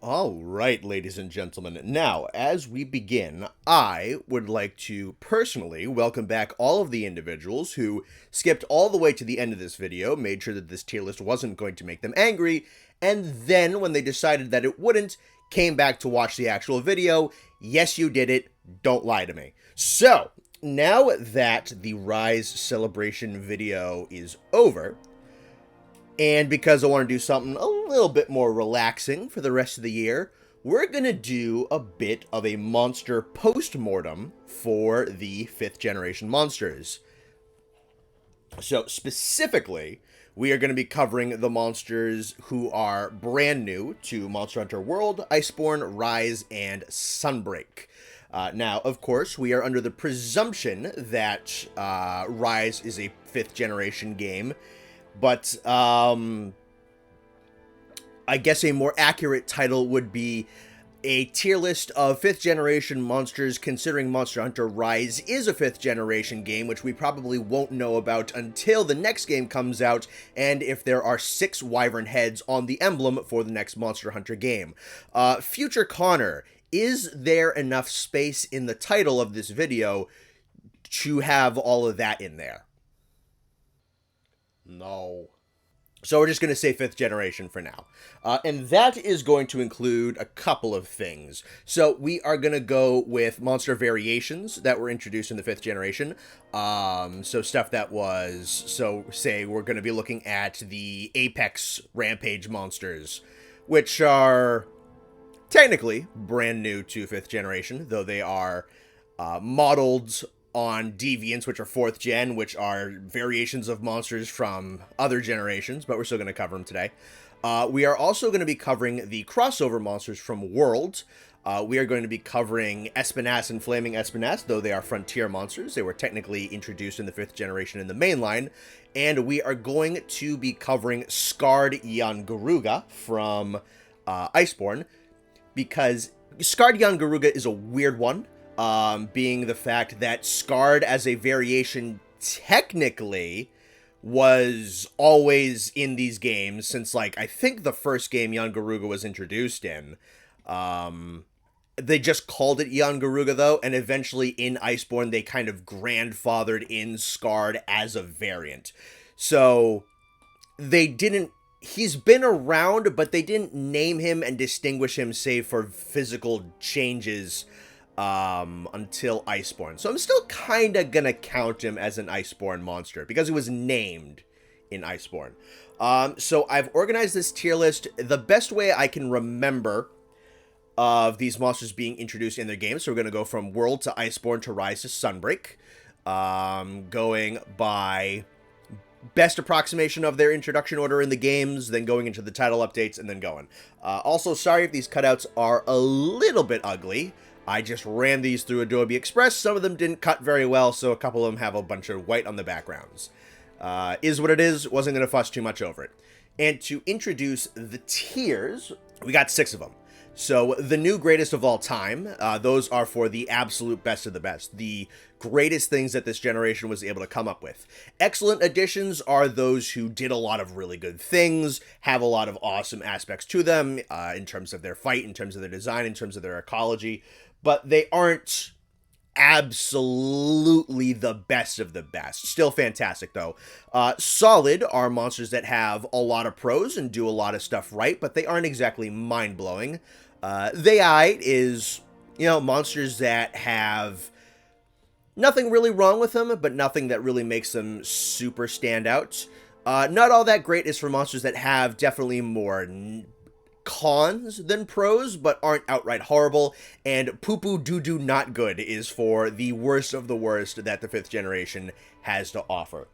All right, ladies and gentlemen. Now, as we begin, I would like to personally welcome back all of the individuals who skipped all the way to the end of this video, made sure that this tier list wasn't going to make them angry, and then, when they decided that it wouldn't, came back to watch the actual video. Yes, you did it. Don't lie to me. So, now that the Rise celebration video is over, and because I want to do something a little bit more relaxing for the rest of the year, we're going to do a bit of a monster post-mortem for the 5th generation monsters. So specifically, we are going to be covering the monsters who are brand new to Monster Hunter World, Iceborne, Rise, and Sunbreak. Now, of course, we are under the presumption that Rise is a 5th generation game, but I guess a more accurate title would be a tier list of 5th generation monsters, considering Monster Hunter Rise is a 5th generation game, which we probably won't know about until the next game comes out, and if there are 6 wyvern heads on the emblem for the next Monster Hunter game. Future Connor, is there enough space in the title of this video to have all of that in there? No. So we're just going to say 5th generation for now. And that is going to include a couple of things. So we are going to go with monster variations that were introduced in the 5th generation. So stuff that was, so say we're going to be looking at the Apex Rampage monsters, which are technically brand new to 5th generation, though they are modeled on Deviants, which are 4th gen, which are variations of monsters from other generations, but we're still going to cover them today. We are also going to be covering the crossover monsters from World. We are going to be covering Espinas and Flaming Espinas, though they are frontier monsters. They were technically introduced in the 5th generation in the mainline. And we are going to be covering Scarred Yangaruga from Iceborne, because Scarred Yangaruga is a weird one. Being the fact that Scarred as a variation technically was always in these games since, like, I think the first game Yangaruga was introduced in. They just called it Yangaruga, though, and eventually in Iceborne they kind of grandfathered in Scarred as a variant. So, they didn't... He's been around, but they didn't name him and distinguish him save for physical changes until Iceborne. So I'm still kind of gonna count him as an Iceborne monster because he was named in Iceborne. So I've organized this tier list the best way I can remember of these monsters being introduced in their games. So we're gonna go from World to Iceborne to Rise to Sunbreak, going by best approximation of their introduction order in the games, then going into the title updates, and then going. Also, sorry if these cutouts are a little bit ugly. I just ran these through Adobe Express. Some of them didn't cut very well, so a couple of them have a bunch of white on the backgrounds. Is what it is. Wasn't going to fuss too much over it. And to introduce the tiers, we got 6 of them. So the new greatest of all time, those are for the absolute best of the best. The greatest things that this generation was able to come up with. Excellent additions are those who did a lot of really good things, have a lot of awesome aspects to them, in terms of their fight, in terms of their design, in terms of their ecology, but they aren't absolutely the best of the best. Still fantastic, though. Solid are monsters that have a lot of pros and do a lot of stuff right, but they aren't exactly mind-blowing. They is, you know, monsters that have nothing really wrong with them, but nothing that really makes them super stand out. Not all that great is for monsters that have definitely more cons than pros, but aren't outright horrible. And poo-poo doo-doo not good is for the worst of the worst that the 5th generation has to offer.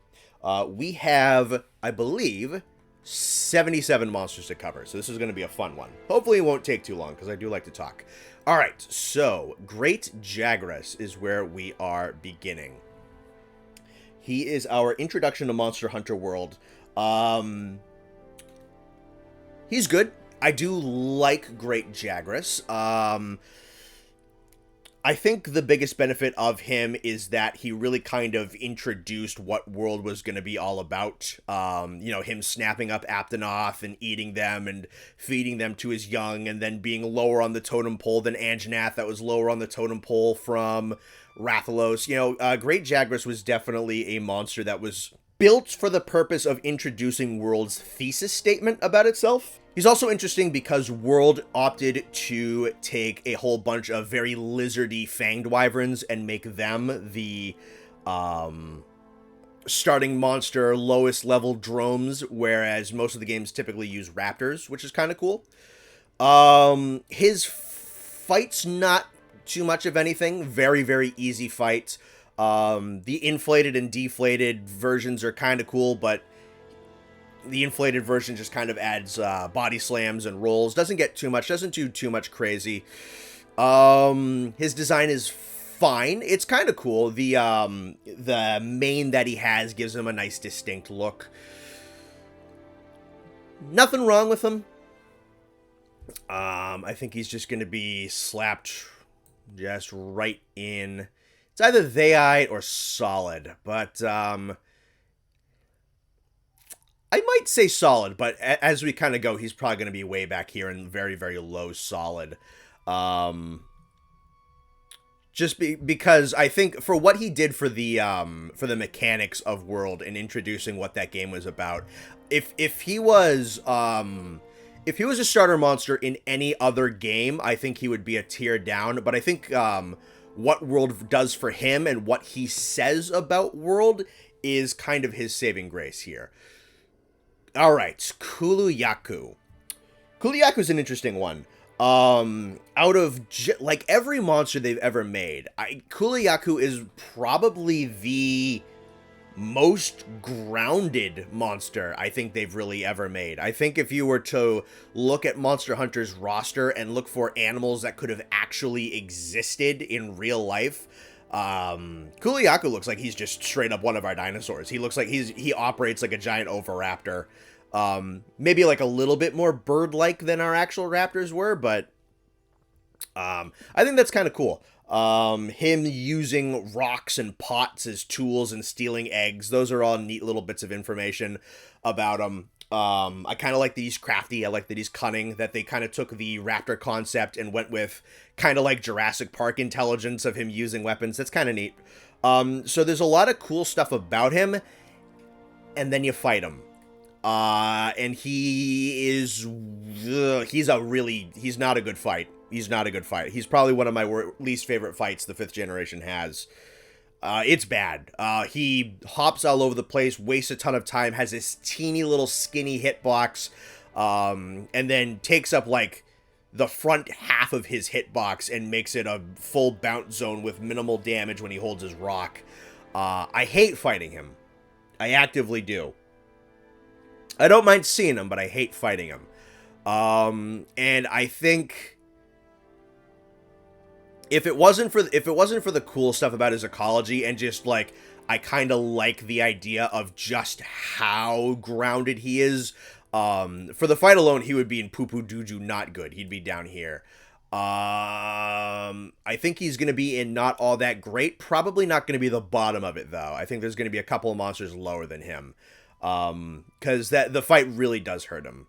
We have, I believe, 77 monsters to cover, so this is going to be a fun one. Hopefully it won't take too long, because I do like to talk. Alright, so, Great Jagras is where we are beginning. He is our introduction to Monster Hunter World. He's good. I do like Great Jagras. I think the biggest benefit of him is that he really kind of introduced what world was going to be all about. Him snapping up Aptonoth and eating them and feeding them to his young, and then being lower on the totem pole than Anjanath, that was lower on the totem pole from Rathalos. Great Jagras was definitely a monster that was built for the purpose of introducing World's thesis statement about itself. He's also interesting because World opted to take a whole bunch of very lizardy fanged wyverns and make them the starting monster lowest level drones, whereas most of the games typically use raptors, which is kind of cool. His fight's not too much of anything. Very, very easy fight. The inflated and deflated versions are kind of cool, but the inflated version just kind of adds body slams and rolls. Doesn't get too much, doesn't do too much crazy. His design is fine. It's kind of cool. The mane that he has gives him a nice distinct look. Nothing wrong with him. I think he's just going to be slapped just right in. It's either Theite or solid, but I might say solid, but as we kind of go, he's probably going to be way back here in very, very low solid. Because I think for what he did for the mechanics of World and introducing what that game was about, if he was a starter monster in any other game, I think he would be a tier down. But I think what World does for him and what he says about World is kind of his saving grace here. All right, Kulu-ya-ku. Kulu-ya-ku is an interesting one. Out of like every monster they've ever made, Kulu-ya-ku is probably the most grounded monster I think they've really ever made. I think if you were to look at Monster Hunter's roster and look for animals that could have actually existed in real life, Kulu-ya-ku looks like he's just straight up one of our dinosaurs. He looks like he operates like a giant oviraptor. Maybe like a little bit more bird-like than our actual raptors were, but I think that's kind of cool. Him using rocks and pots as tools and stealing eggs, those are all neat little bits of information about him. I kind of like that he's crafty. I like that he's cunning, that they kind of took the raptor concept and went with kind of like Jurassic Park intelligence of him using weapons. That's kind of neat. So there's a lot of cool stuff about him, and then you fight him. And he's not a good fight. He's not a good fight. He's probably one of my least favorite fights the 5th generation has. It's bad. He hops all over the place, wastes a ton of time, has this teeny little skinny hitbox, and then takes up like the front half of his hitbox and makes it a full bounce zone with minimal damage when he holds his rock. I hate fighting him. I actively do. I don't mind seeing him, but I hate fighting him. And I think if it wasn't for the cool stuff about his ecology and just like I kind of like the idea of just how grounded he is. For the fight alone, he would be in Poo-poo Duju, not good. He'd be down here. I think he's going to be in not all that great. Probably not going to be the bottom of it, though. I think there's going to be a couple of monsters lower than him. Because the fight really does hurt him.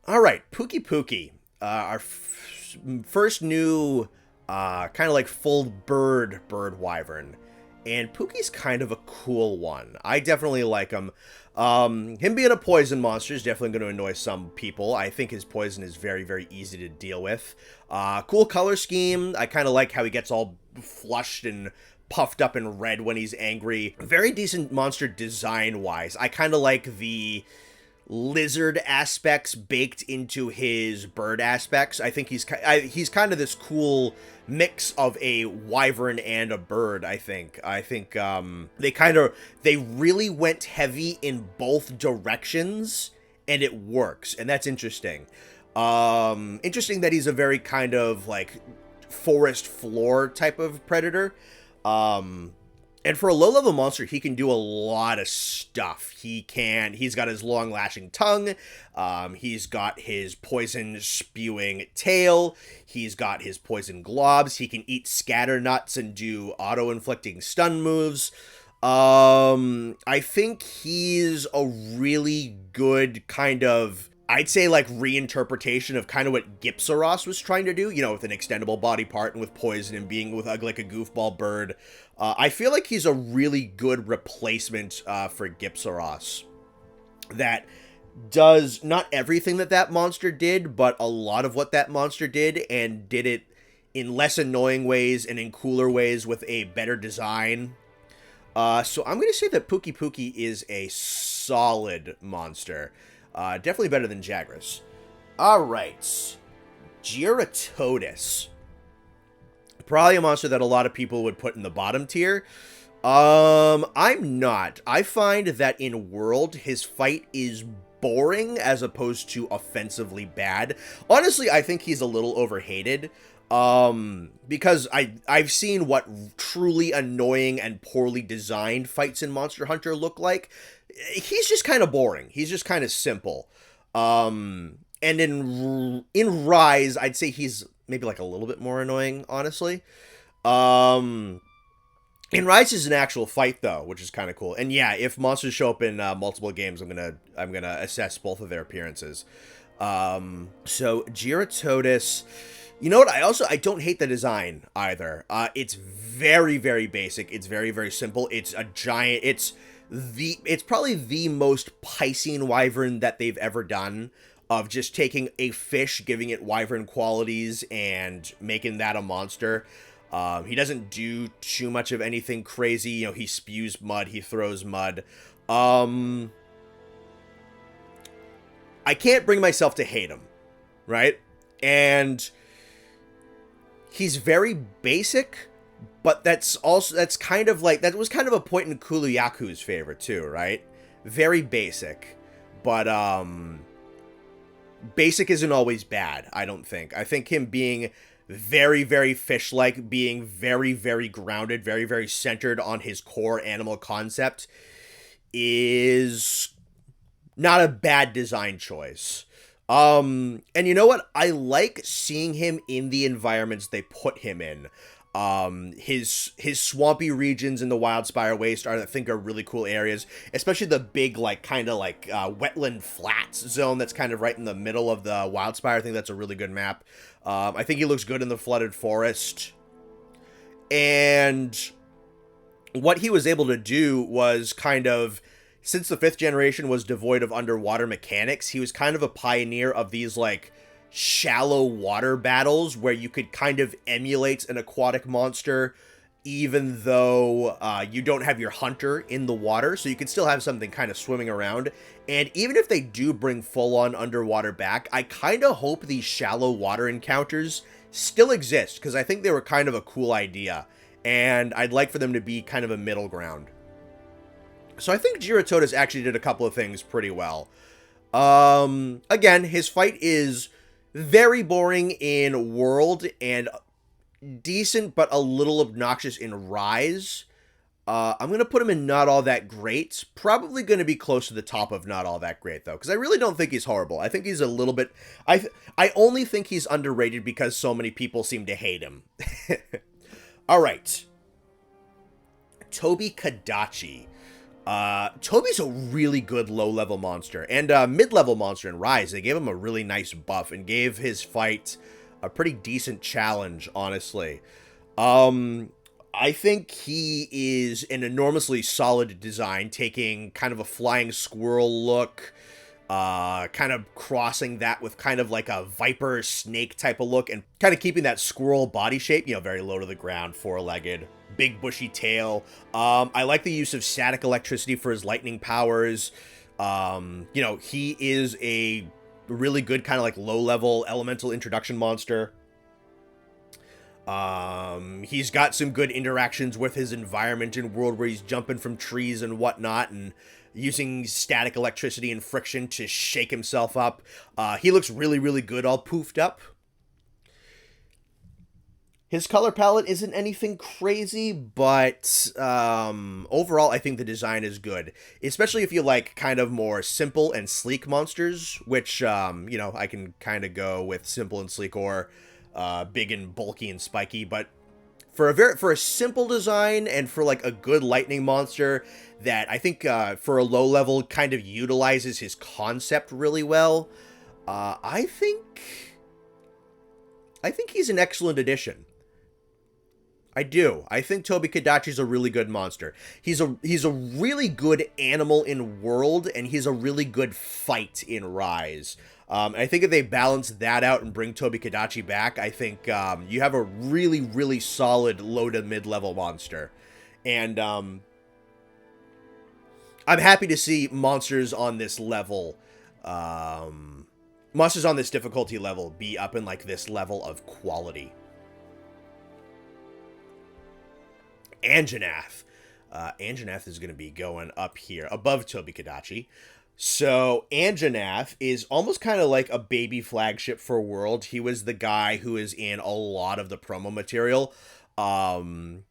All right, Pukei-pukei. Our first new kind of like full bird wyvern. And Pukei's kind of a cool one. I definitely like him. Him being a poison monster is definitely going to annoy some people. I think his poison is very, very easy to deal with. Cool color scheme. I kind of like how he gets all flushed and puffed up in red when he's angry. Very decent monster design-wise. I kind of like the lizard aspects baked into his bird aspects. I think he's kind of this cool mix of a wyvern and a bird. I think they really went heavy in both directions, and it works, and that's interesting. Interesting that he's a very kind of like forest floor type of predator. And for a low-level monster, he can do a lot of stuff. He's got his long lashing tongue, he's got his poison-spewing tail, he's got his poison globs, he can eat scatter nuts and do auto-inflicting stun moves. I think he's a really good kind of, I'd say, like, reinterpretation of kind of what Gypsaros was trying to do, you know, with an extendable body part and with poison and being with like a goofball bird. I feel like he's a really good replacement for Gypsaros that does not everything that monster did, but a lot of what that monster did, and did it in less annoying ways and in cooler ways with a better design. So I'm going to say that Pukei-pukei is a solid monster. Definitely better than Jagras. Alright. Jyuratodus. Probably a monster that a lot of people would put in the bottom tier. I'm not. I find that in World, his fight is boring as opposed to offensively bad. Honestly, I think he's a little overhated. Because I've seen what truly annoying and poorly designed fights in Monster Hunter look like. He's just kind of boring. He's just kind of simple. And in Rise, I'd say he's maybe like a little bit more annoying, honestly. In Rise is an actual fight though, which is kind of cool. And yeah, if monsters show up in multiple games, I'm gonna assess both of their appearances. So Jyuratodus. You know what? I don't hate the design either. It's very, very basic. It's very, very simple. It's a giant. It's probably the most Piscean wyvern that they've ever done. Of just taking a fish, giving it wyvern qualities, and making that a monster. He doesn't do too much of anything crazy. You know, he spews mud. He throws mud. I can't bring myself to hate him, right? And he's very basic, but that's kind of like, that was kind of a point in Kulu-ya-ku's favor too, right? Very basic, but basic isn't always bad, I don't think. I think him being very, very fish-like, being very, very grounded, very, very centered on his core animal concept is not a bad design choice. And you know what? I like seeing him in the environments they put him in. His swampy regions in the Wildspire Waste I think are really cool areas, especially the big, like, kind of like, wetland flats zone that's kind of right in the middle of the Wildspire. I think that's a really good map. I think he looks good in the Flooded Forest. And what he was able to do was kind of, since the 5th generation was devoid of underwater mechanics, he was kind of a pioneer of these, like, shallow water battles where you could kind of emulate an aquatic monster even though you don't have your hunter in the water, so you can still have something kind of swimming around. And even if they do bring full-on underwater back, I kind of hope these shallow water encounters still exist, because I think they were kind of a cool idea, and I'd like for them to be kind of a middle ground. So I think Jyuratodus actually did a couple of things pretty well. Again, his fight is very boring in World and decent but a little obnoxious in Rise. I'm going to put him in not all that great. Probably going to be close to the top of not all that great, though, because I really don't think he's horrible. I think he's a little bit... I only think he's underrated because so many people seem to hate him. All right. Tobi-kadachi. Tobi's a really good low-level monster, and mid-level monster in Rise. They gave him a really nice buff and gave his fight a pretty decent challenge, honestly. I think he is an enormously solid design, taking kind of a flying squirrel look, kind of crossing that with kind of like a viper snake type of look, and kind of keeping that squirrel body shape, you know, very low to the ground, four-legged, big bushy tail. I like the use of static electricity for his lightning powers. You know, he is a really good kind of like low-level elemental introduction monster. He's got some good interactions with his environment in World where he's jumping from trees and whatnot and using static electricity and friction to shake himself up. He looks really, really good all poofed up. His color palette isn't anything crazy, but overall, I think the design is good. Especially if you like kind of more simple and sleek monsters, which, I can kind of go with simple and sleek or big and bulky and spiky. But for a simple design and for like a good lightning monster that I think for a low level kind of utilizes his concept really well, I think he's an excellent addition. I do. I think Tobi-kadachi is a really good monster. He's a really good animal in World, and he's a really good fight in Rise. I think if they balance that out and bring Tobi-kadachi back, I think you have a really, really solid low to mid-level monster. And I'm happy to see monsters on this level, monsters on this difficulty level be up in like this level of quality. Anjanath. Anjanath is going to be going up here above Tobi-kadachi. So Anjanath is almost kind of like a baby flagship for World. He was the guy who is in a lot of the promo material. So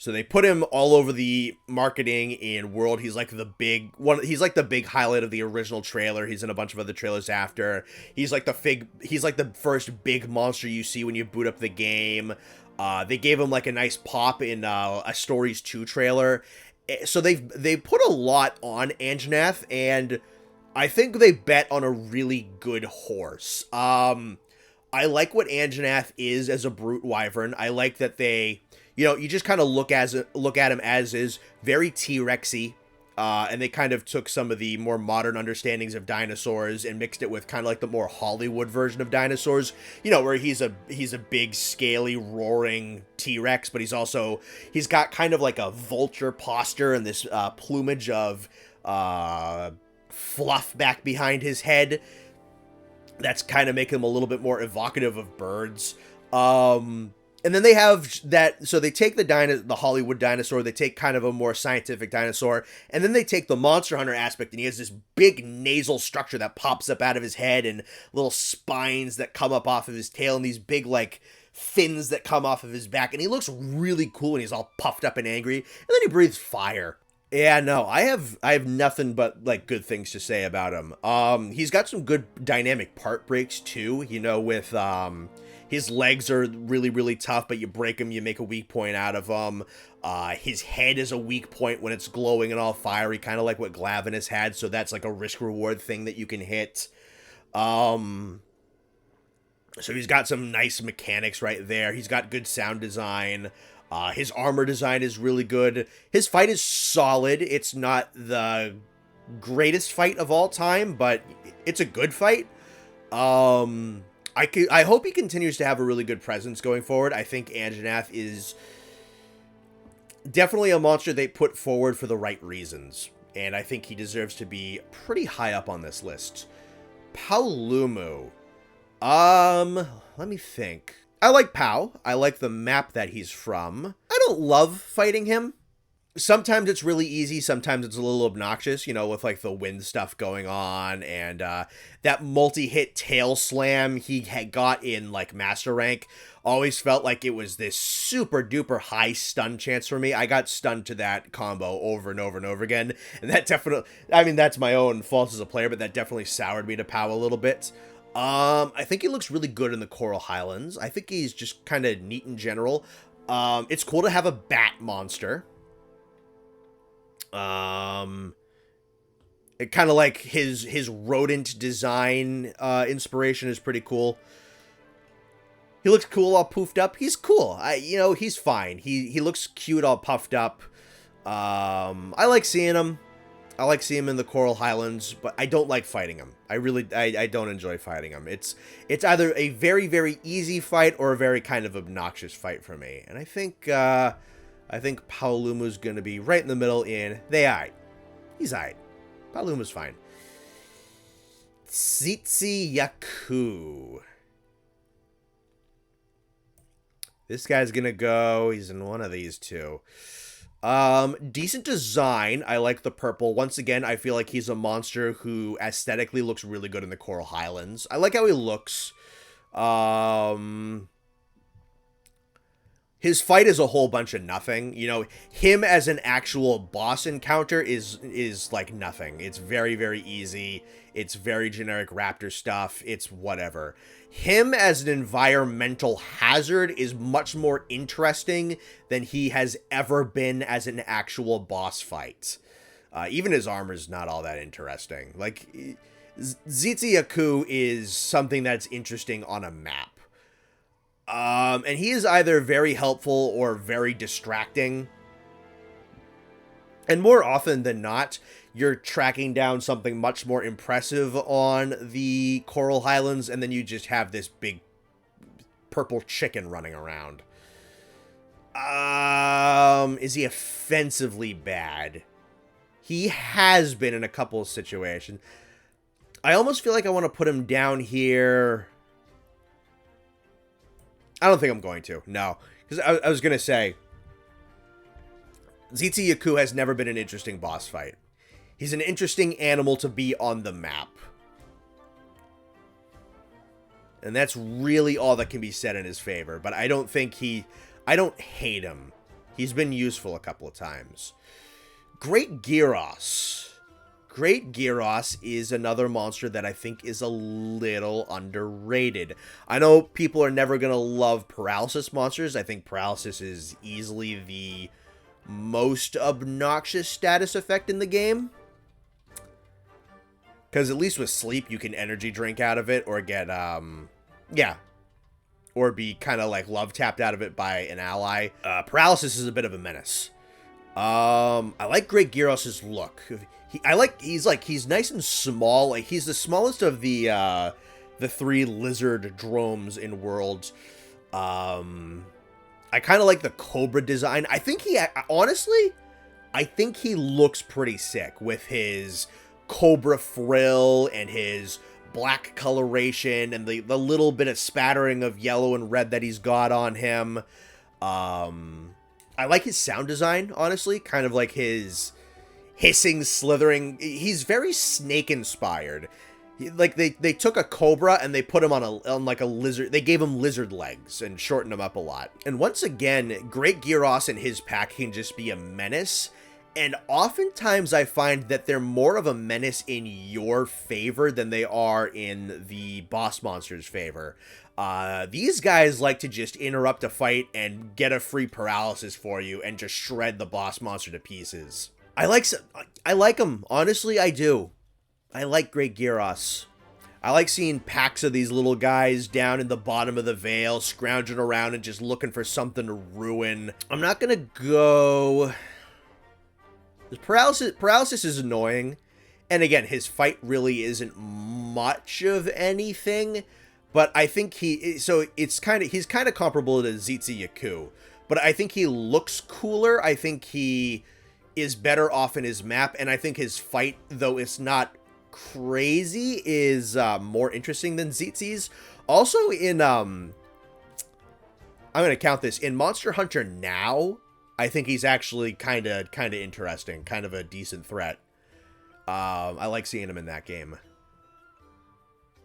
they put him all over the marketing in World. He's like the big one. He's like the big highlight of the original trailer. He's in a bunch of other trailers after. He's like the first big monster you see when you boot up the game. They gave him like a nice pop in a Stories 2 trailer. So they put a lot on Anjanath, and I think they bet on a really good horse. I like what Anjanath is as a brute wyvern. I like that they, you just kind of look at him as is, very T-Rexy. And they kind of took some of the more modern understandings of dinosaurs and mixed it with kind of like the more Hollywood version of dinosaurs, where he's a big, scaly, roaring T-Rex, but he's got kind of like a vulture posture and this plumage of fluff back behind his head. That's kind of making him a little bit more evocative of birds. And then they have that, so they take the Hollywood dinosaur, they take kind of a more scientific dinosaur, and then they take the Monster Hunter aspect, and he has this big nasal structure that pops up out of his head, and little spines that come up off of his tail, and these big, like, fins that come off of his back, and he looks really cool, and he's all puffed up and angry, and then he breathes fire. Yeah, no, I have nothing but, like, good things to say about him. He's got some good dynamic part breaks, too, with, his legs are really, really tough, but you break them, you make a weak point out of them. His head is a weak point when it's glowing and all fiery, kind of like what Glavenus had, so that's like a risk-reward thing that you can hit. So he's got some nice mechanics right there. He's got good sound design. His armor design is really good. His fight is solid. It's not the greatest fight of all time, but it's a good fight. I hope he continues to have a really good presence going forward. I think Anjanath is definitely a monster they put forward for the right reasons, and I think he deserves to be pretty high up on this list. Paolumu. Let me think. I like Pau. I like the map that he's from. I don't love fighting him. Sometimes it's really easy, sometimes it's a little obnoxious, with like the wind stuff going on, and that multi-hit tail slam he had got in like Master Rank always felt like it was this super duper high stun chance for me. I got stunned to that combo over and over and over again, and that definitely, that's my own fault as a player, but that definitely soured me to Pau a little bit. I think he looks really good in the Coral Highlands. I think he's just kind of neat in general. It's cool to have a bat monster. It kind of like his rodent design inspiration is pretty cool. He looks cool all poofed up. He's cool. He's fine. He looks cute all puffed up. I like seeing him. I like seeing him in the Coral Highlands, but I don't like fighting him. I don't enjoy fighting him. It's either a very, very easy fight or a very kind of obnoxious fight for me. And I think Paolumu's going to be right in the middle in they aight. He's aight. Paolumu's fine. Tzitzi-ya-ku. This guy's going to go, he's in one of these two. Decent design. I like the purple. Once again, I feel like he's a monster who aesthetically looks really good in the Coral Highlands. I like how he looks. his fight is a whole bunch of nothing. You know, him as an actual boss encounter is like nothing. It's very, very easy. It's very generic raptor stuff. It's whatever. Him as an environmental hazard is much more interesting than he has ever been as an actual boss fight. Even his armor's not all that interesting. Like, Tzitzi-ya-ku is something that's interesting on a map. And he is either very helpful or very distracting. And more often than not, you're tracking down something much more impressive on the Coral Highlands, and then you just have this big purple chicken running around. Is he offensively bad? He has been in a couple of situations. I almost feel like I want to put him down here. I don't think I'm going to. No. Because I was going to say, Tzitzi-ya-ku has never been an interesting boss fight. He's an interesting animal to be on the map. And that's really all that can be said in his favor. But I don't think I don't hate him. He's been useful a couple of times. Great Girros. Great Girros is another monster that I think is a little underrated. I know people are never going to love paralysis monsters. I think paralysis is easily the most obnoxious status effect in the game. Because at least with sleep, you can energy drink out of it or get, yeah. Or be kind of like love tapped out of it by an ally. Paralysis is a bit of a menace. I like Great Girros' look. He's nice and small. Like, he's the smallest of the three lizard dromes in Worlds. I kind of like the Cobra design. I think honestly, I think he looks pretty sick with his Cobra frill and his black coloration and the little bit of spattering of yellow and red that he's got on him. I like his sound design, honestly. Kind of like his hissing, slithering. He's very snake-inspired. Like, they took a cobra and they put him on like a lizard. They gave him lizard legs and shortened him up a lot. And once again, Great Girros and his pack can just be a menace. And oftentimes I find that they're more of a menace in your favor than they are in the boss monster's favor. These guys like to just interrupt a fight and get a free paralysis for you and just shred the boss monster to pieces. I like them. Honestly, I do. I like Great Girros. I like seeing packs of these little guys down in the bottom of the Vaal, scrounging around and just looking for something to ruin. I'm not gonna go... Paralysis is annoying. And again, his fight really isn't much of anything. But I think he's kind of comparable to Tzitzi-ya-ku. But I think he looks cooler. I think he is better off in his map. And I think his fight, though it's not crazy, is more interesting than Tzitzi's. Also in, I'm going to count this. In Monster Hunter Now, I think he's actually kind of interesting. Kind of a decent threat. I like seeing him in that game.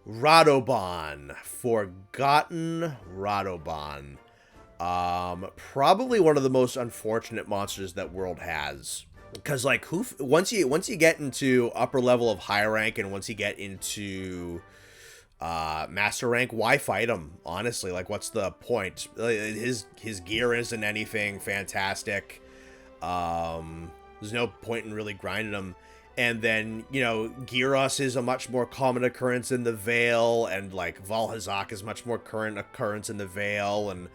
Radobaan. Forgotten Radobaan. Probably one of the most unfortunate monsters that World has. Because, like, once you get into upper level of high rank and once you get into master rank, why fight him? Honestly, like, what's the point? His gear isn't anything fantastic. There's no point in really grinding him. And then, you know, Girros is a much more common occurrence in the Vaal, and, like, Vaal hazak is much more current occurrence in the Vaal, and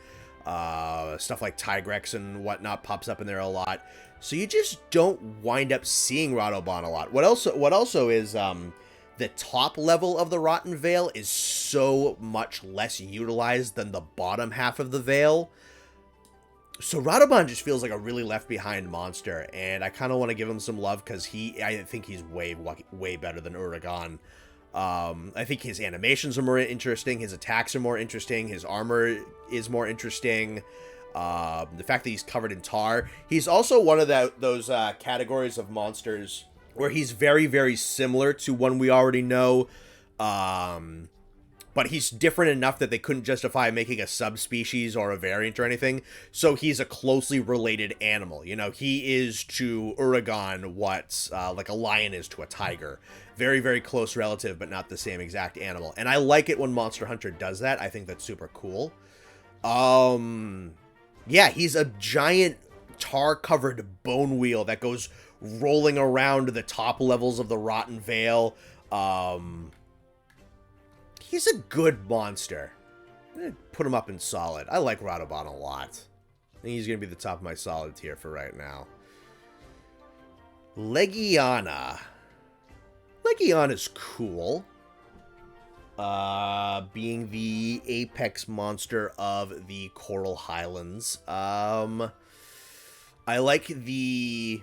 stuff like Tigrex and whatnot pops up in there a lot. So you just don't wind up seeing Radobaan a lot. What also is, the top level of the Rotten Vaal is so much less utilized than the bottom half of the Vaal. So Radobaan just feels like a really left behind monster, and I kind of want to give him some love because I think he's way better than Odogaron. I think his animations are more interesting, his attacks are more interesting, his armor is more interesting. The fact that he's covered in tar. He's also one of those categories of monsters where he's very, very similar to one we already know. but he's different enough that they couldn't justify making a subspecies or a variant or anything, so he's a closely related animal. You know, he is to Uragan what, like a lion is to a tiger. Very, very close relative, but not the same exact animal. And I like it when Monster Hunter does that. I think that's super cool. Yeah, he's a giant tar-covered bone wheel that goes rolling around the top levels of the Rotten Vale. He's a good monster. I'm gonna put him up in solid. I like Radobaan a lot. I think he's gonna be the top of my solid tier for right now. Legiana. Legiana's cool. Being the apex monster of the Coral Highlands. I like the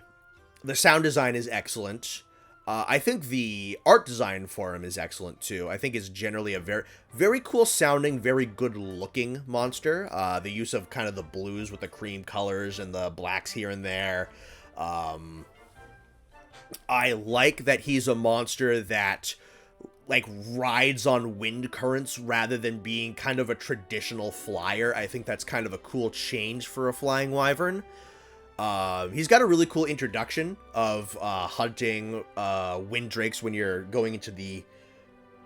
sound design is excellent. I think the art design for him is excellent too. I think it's generally a very, very cool sounding, very good looking monster. The use of kind of the blues with the cream colors and the blacks here and there. I like that he's a monster that like rides on wind currents rather than being kind of a traditional flyer. I think that's kind of a cool change for a flying wyvern. He's got a really cool introduction of hunting wind drakes when you're going into the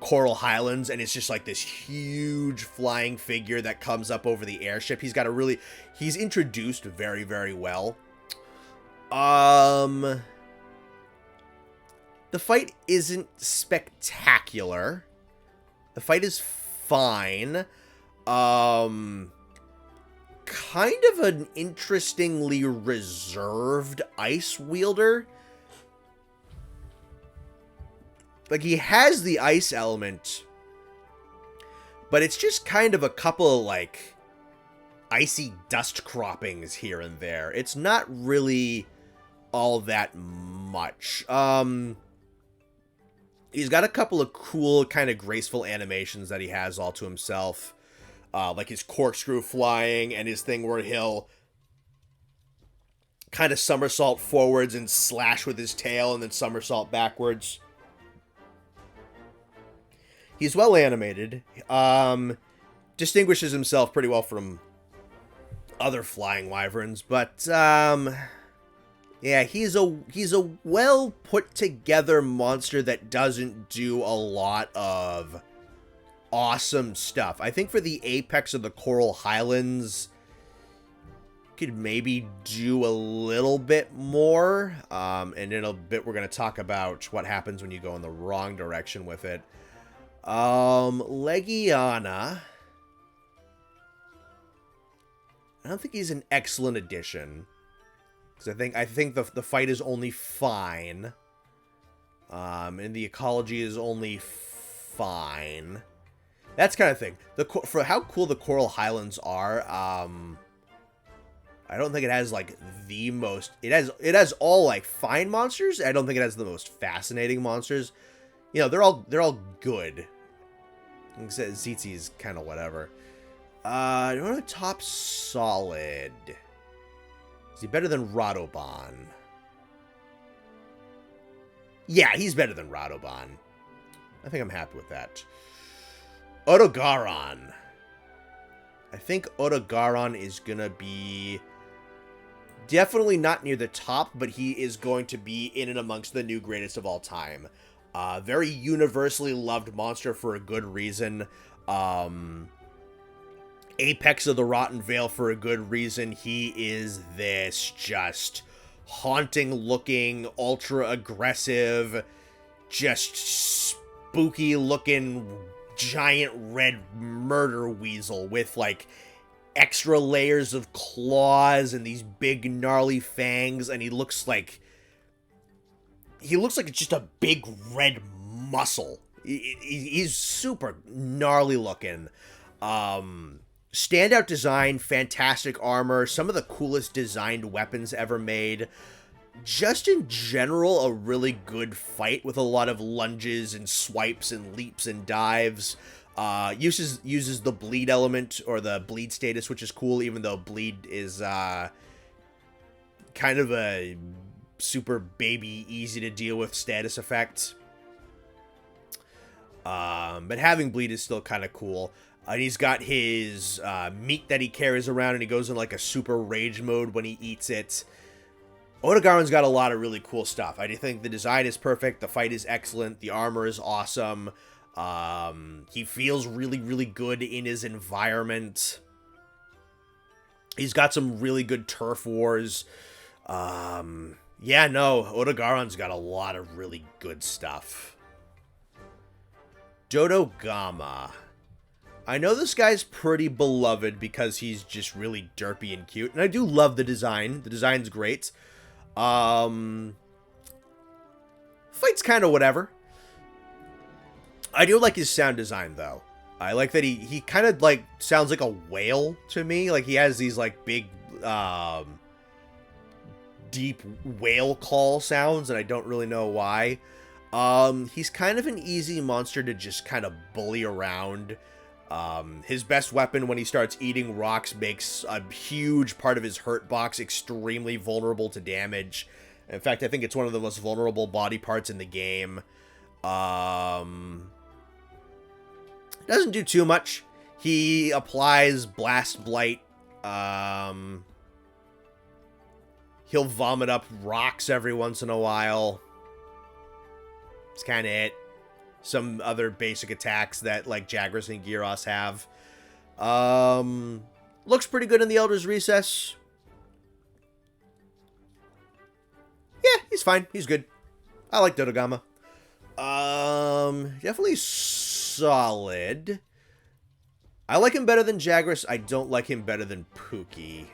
Coral Highlands, and it's just like this huge flying figure that comes up over the airship. He's introduced very, very well. The fight isn't spectacular. The fight is fine. Kind of an interestingly reserved ice wielder. Like, he has the ice element, but it's just kind of a couple, like, icy dust croppings here and there. It's not really all that much. He's got a couple of cool, kind of graceful animations that he has all to himself. Like his corkscrew flying and his thing where he'll kind of somersault forwards and slash with his tail and then somersault backwards. He's well animated. Distinguishes himself pretty well from other flying wyverns, but yeah, he's a well put together monster that doesn't do a lot of awesome stuff. I think for the apex of the Coral Highlands, could maybe do a little bit more. And in a bit, we're going to talk about what happens when you go in the wrong direction with it. Legiana. I don't think he's an excellent addition. Because I think the fight is only fine. And the ecology is only fine. That's kind of thing. For how cool the Coral Highlands are, I don't think it has like the most. It has all like fine monsters. I don't think it has the most fascinating monsters. You know, they're all good. Tzitzi is kind of whatever. You want a top solid? Is he better than Radobaan? Yeah, he's better than Radobaan. I think I'm happy with that. Odogaron. I think Odogaron is going to be definitely not near the top, but he is going to be in and amongst the new greatest of all time. Very universally loved monster for a good reason. Apex of the Rotten Vale for a good reason. He is this just haunting looking, ultra aggressive, just spooky looking giant red murder weasel with like extra layers of claws and these big gnarly fangs, and he looks like just a big red muscle. He's super gnarly looking. Standout design, fantastic armor, some of the coolest designed weapons ever made. Just in general, a really good fight with a lot of lunges and swipes and leaps and dives. Uses the bleed element or the bleed status, which is cool, even though bleed is kind of a super baby, easy to deal with status effect. But having bleed is still kind of cool. And he's got his meat that he carries around, and he goes in like a super rage mode when he eats it. Odogaron's got a lot of really cool stuff. I do think the design is perfect. The fight is excellent. The armor is awesome. He feels really, really good in his environment. He's got some really good turf wars. Yeah, no, Odogaron's got a lot of really good stuff. Dodogama. I know this guy's pretty beloved because he's just really derpy and cute. And I do love the design. The design's great. Fight's kind of whatever. I do like his sound design, though. I like that he kind of, like, sounds like a whale to me. Like, he has these, like, big, deep whale call sounds, and I don't really know why. He's kind of an easy monster to just kind of bully around. His best weapon when he starts eating rocks makes a huge part of his hurt box extremely vulnerable to damage. In fact, I think it's one of the most vulnerable body parts in the game. Doesn't do too much. He applies Blast Blight. He'll vomit up rocks every once in a while. That's kind of it. Some other basic attacks that, like, Jagras and Girros have. Looks pretty good in the Elder's Recess. Yeah, he's fine. He's good. I like Dodogama. Definitely solid. I like him better than Jagras. I don't like him better than Pukei.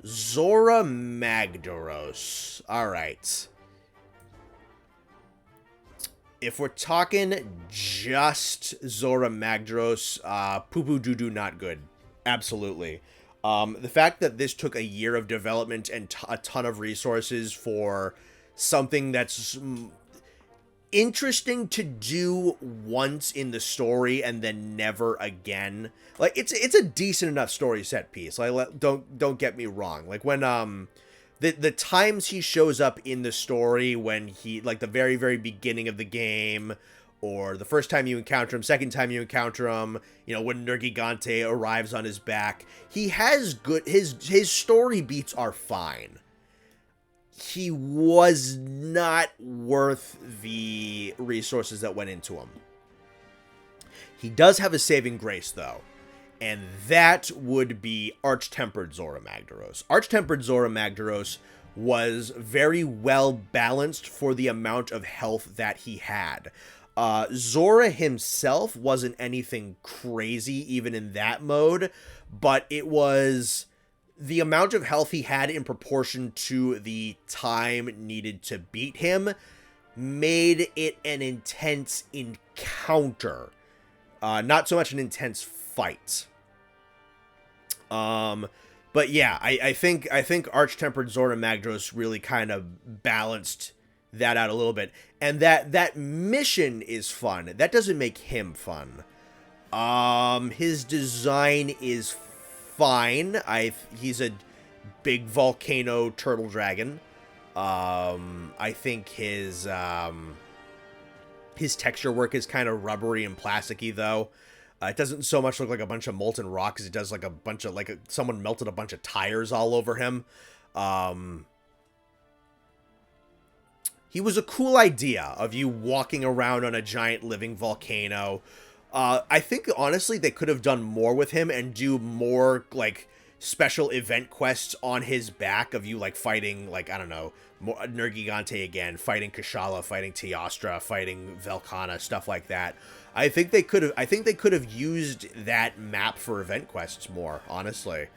Zorah Magdaros. Alright. If we're talking just Zorah Magdaros, poo-poo doo-doo not good. Absolutely. The fact that this took a year of development and a ton of resources for something that's interesting to do once in the story and then never again. Like, it's a decent enough story set piece. Like, don't get me wrong. Like, when the times he shows up in the story, when he, like, the very, very beginning of the game, or the first time you encounter him, second time you encounter him, you know, when Nergigante arrives on his back, he has good, his story beats are fine. He was not worth the resources that went into him. He does have a saving grace, though, and that would be Arch-Tempered Zorah Magdaros. Arch-Tempered Zorah Magdaros was very well balanced for the amount of health that he had. Zorah himself wasn't anything crazy, even in that mode, but it was the amount of health he had in proportion to the time needed to beat him made it an intense encounter. Not so much an intense fight. But yeah, I think Arch-Tempered Zorah Magdaros really kind of balanced that out a little bit. And that mission is fun. That doesn't make him fun. His design is fine. He's a big volcano turtle dragon. I think his texture work is kind of rubbery and plasticky, though. It doesn't so much look like a bunch of molten rock as it does like a bunch of, like, someone melted a bunch of tires all over him. He was a cool idea of you walking around on a giant living volcano. I think, honestly, they could have done more with him and do more, like, special event quests on his back of you, like, fighting, like, I don't know, Nergigante again, fighting Kushala, fighting Teostra, fighting Velkhana, stuff like that. I think they could have used that map for event quests more, honestly.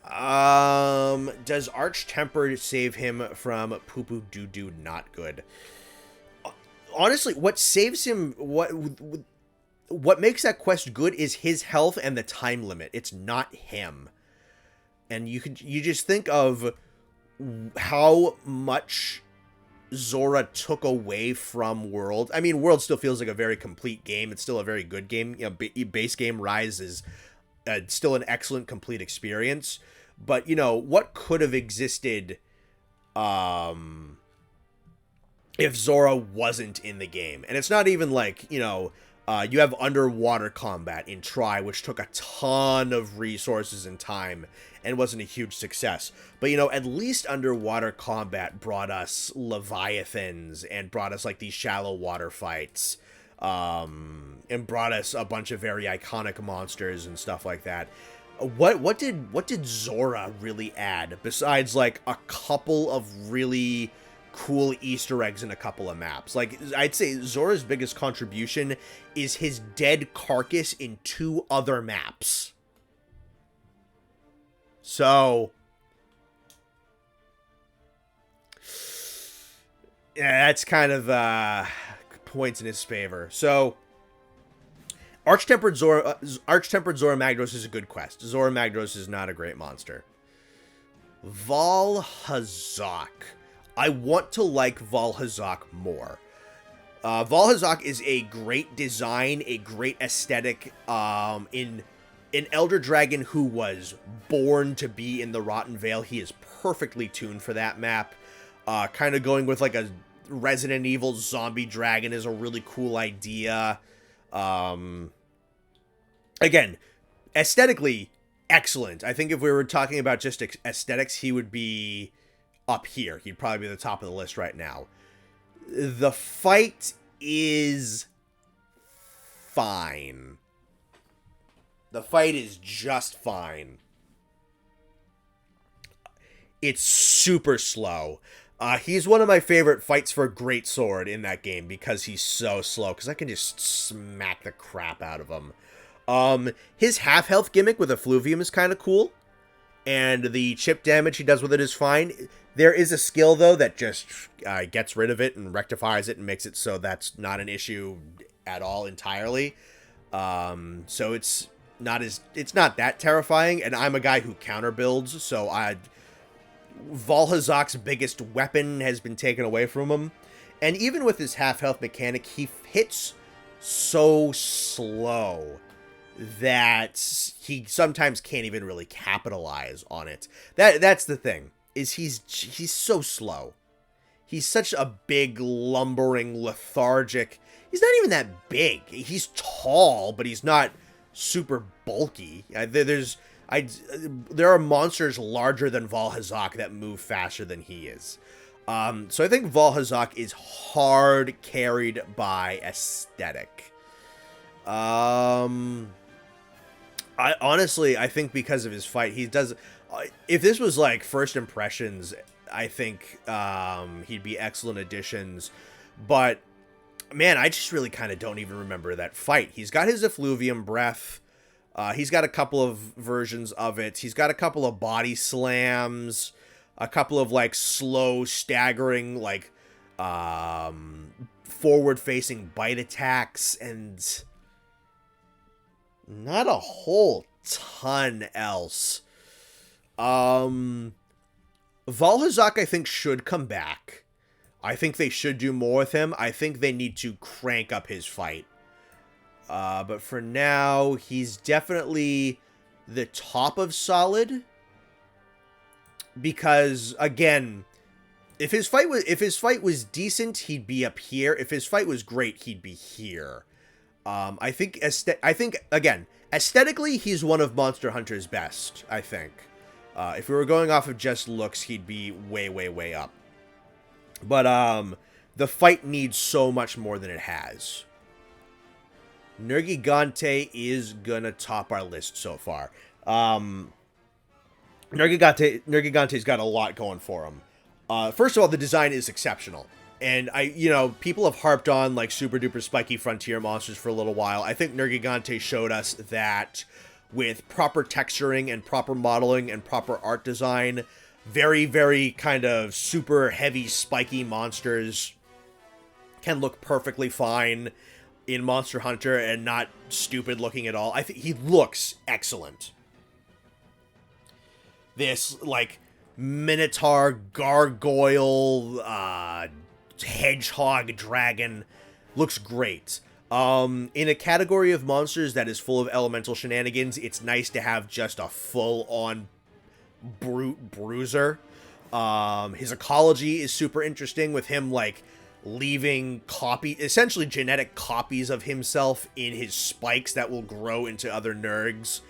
Does Arch-Tempered save him from poo-poo doo-doo not good? Honestly, what saves him, what makes that quest good is his health and the time limit. It's not him. And you just think of how much Zorah took away from World. I mean, World still feels like a very complete game. It's still a very good game. You know, base game Rise is still an excellent, complete experience. But, you know, what could have existed if Zorah wasn't in the game. And it's not even like, you have underwater combat in Tri, which took a ton of resources and time and wasn't a huge success. But, at least underwater combat brought us Leviathans and brought us, like, these shallow water fights, and brought us a bunch of very iconic monsters and stuff like that. What did Zorah really add besides, like, a couple of really cool Easter eggs in a couple of maps? Like, I'd say Zorah's biggest contribution is his dead carcass in 2 other maps. So, yeah, that's kind of points in his favor. So, Arch-Tempered Zorah Magdaros is a good quest. Zorah Magdaros is not a great monster. Vaal Hazak. I want to like Vaal Hazak more. Vaal Hazak is a great design, a great aesthetic, in an Elder Dragon who was born to be in the Rotten Vale. He is perfectly tuned for that map. Kind of going with like a Resident Evil zombie dragon is a really cool idea. Again, aesthetically, excellent. I think if we were talking about just aesthetics, he would be up here. He'd probably be at the top of the list right now. The fight is fine. The fight is just fine. It's super slow. He's one of my favorite fights for Great Sword in that game because he's so slow, because I can just smack the crap out of him. His half-health gimmick with Effluvium is kind of cool, and the chip damage he does with it is fine. There is a skill, though, that just gets rid of it and rectifies it and makes it so that's not an issue at all entirely. So it's not that terrifying, and I'm a guy who counter builds, so Vaal Hazak's biggest weapon has been taken away from him. And even with his half-health mechanic, he hits so slow that he sometimes can't even really capitalize on it. That's the thing, is he's so slow. He's such a big, lumbering, lethargic... He's not even that big. He's tall, but he's not super bulky. There are monsters larger than Vaal Hazak that move faster than he is. So I think Vaal Hazak is hard carried by aesthetic. I think because of his fight, he does... if this was like first impressions, I think he'd be excellent additions. But, man, I just really kind of don't even remember that fight. He's got his effluvium breath. He's got a couple of versions of it. He's got a couple of body slams, a couple of, like, slow, staggering, like, forward-facing bite attacks, and not a whole ton else. Vaal Hazak, I think, should come back. I think they should do more with him. I think they need to crank up his fight. But for now, he's definitely the top of solid. Because, again, if his fight was decent, he'd be up here. If his fight was great, he'd be here. I think again, aesthetically, he's one of Monster Hunter's best, I think. If we were going off of just looks, he'd be way, way, way up. But the fight needs so much more than it has. Nergigante is gonna top our list so far. Nergigante's got a lot going for him. First of all, the design is exceptional. And people have harped on like super duper spiky frontier monsters for a little while. I think Nergigante showed us that with proper texturing and proper modeling and proper art design, very, very kind of super heavy spiky monsters can look perfectly fine in Monster Hunter and not stupid looking at all. I think he looks excellent. This, like, Minotaur, Gargoyle, Hedgehog, Dragon looks great. In a category of monsters that is full of elemental shenanigans, it's nice to have just a full-on brute bruiser. His ecology is super interesting with him, like leaving essentially genetic copies of himself in his spikes that will grow into other Nergs,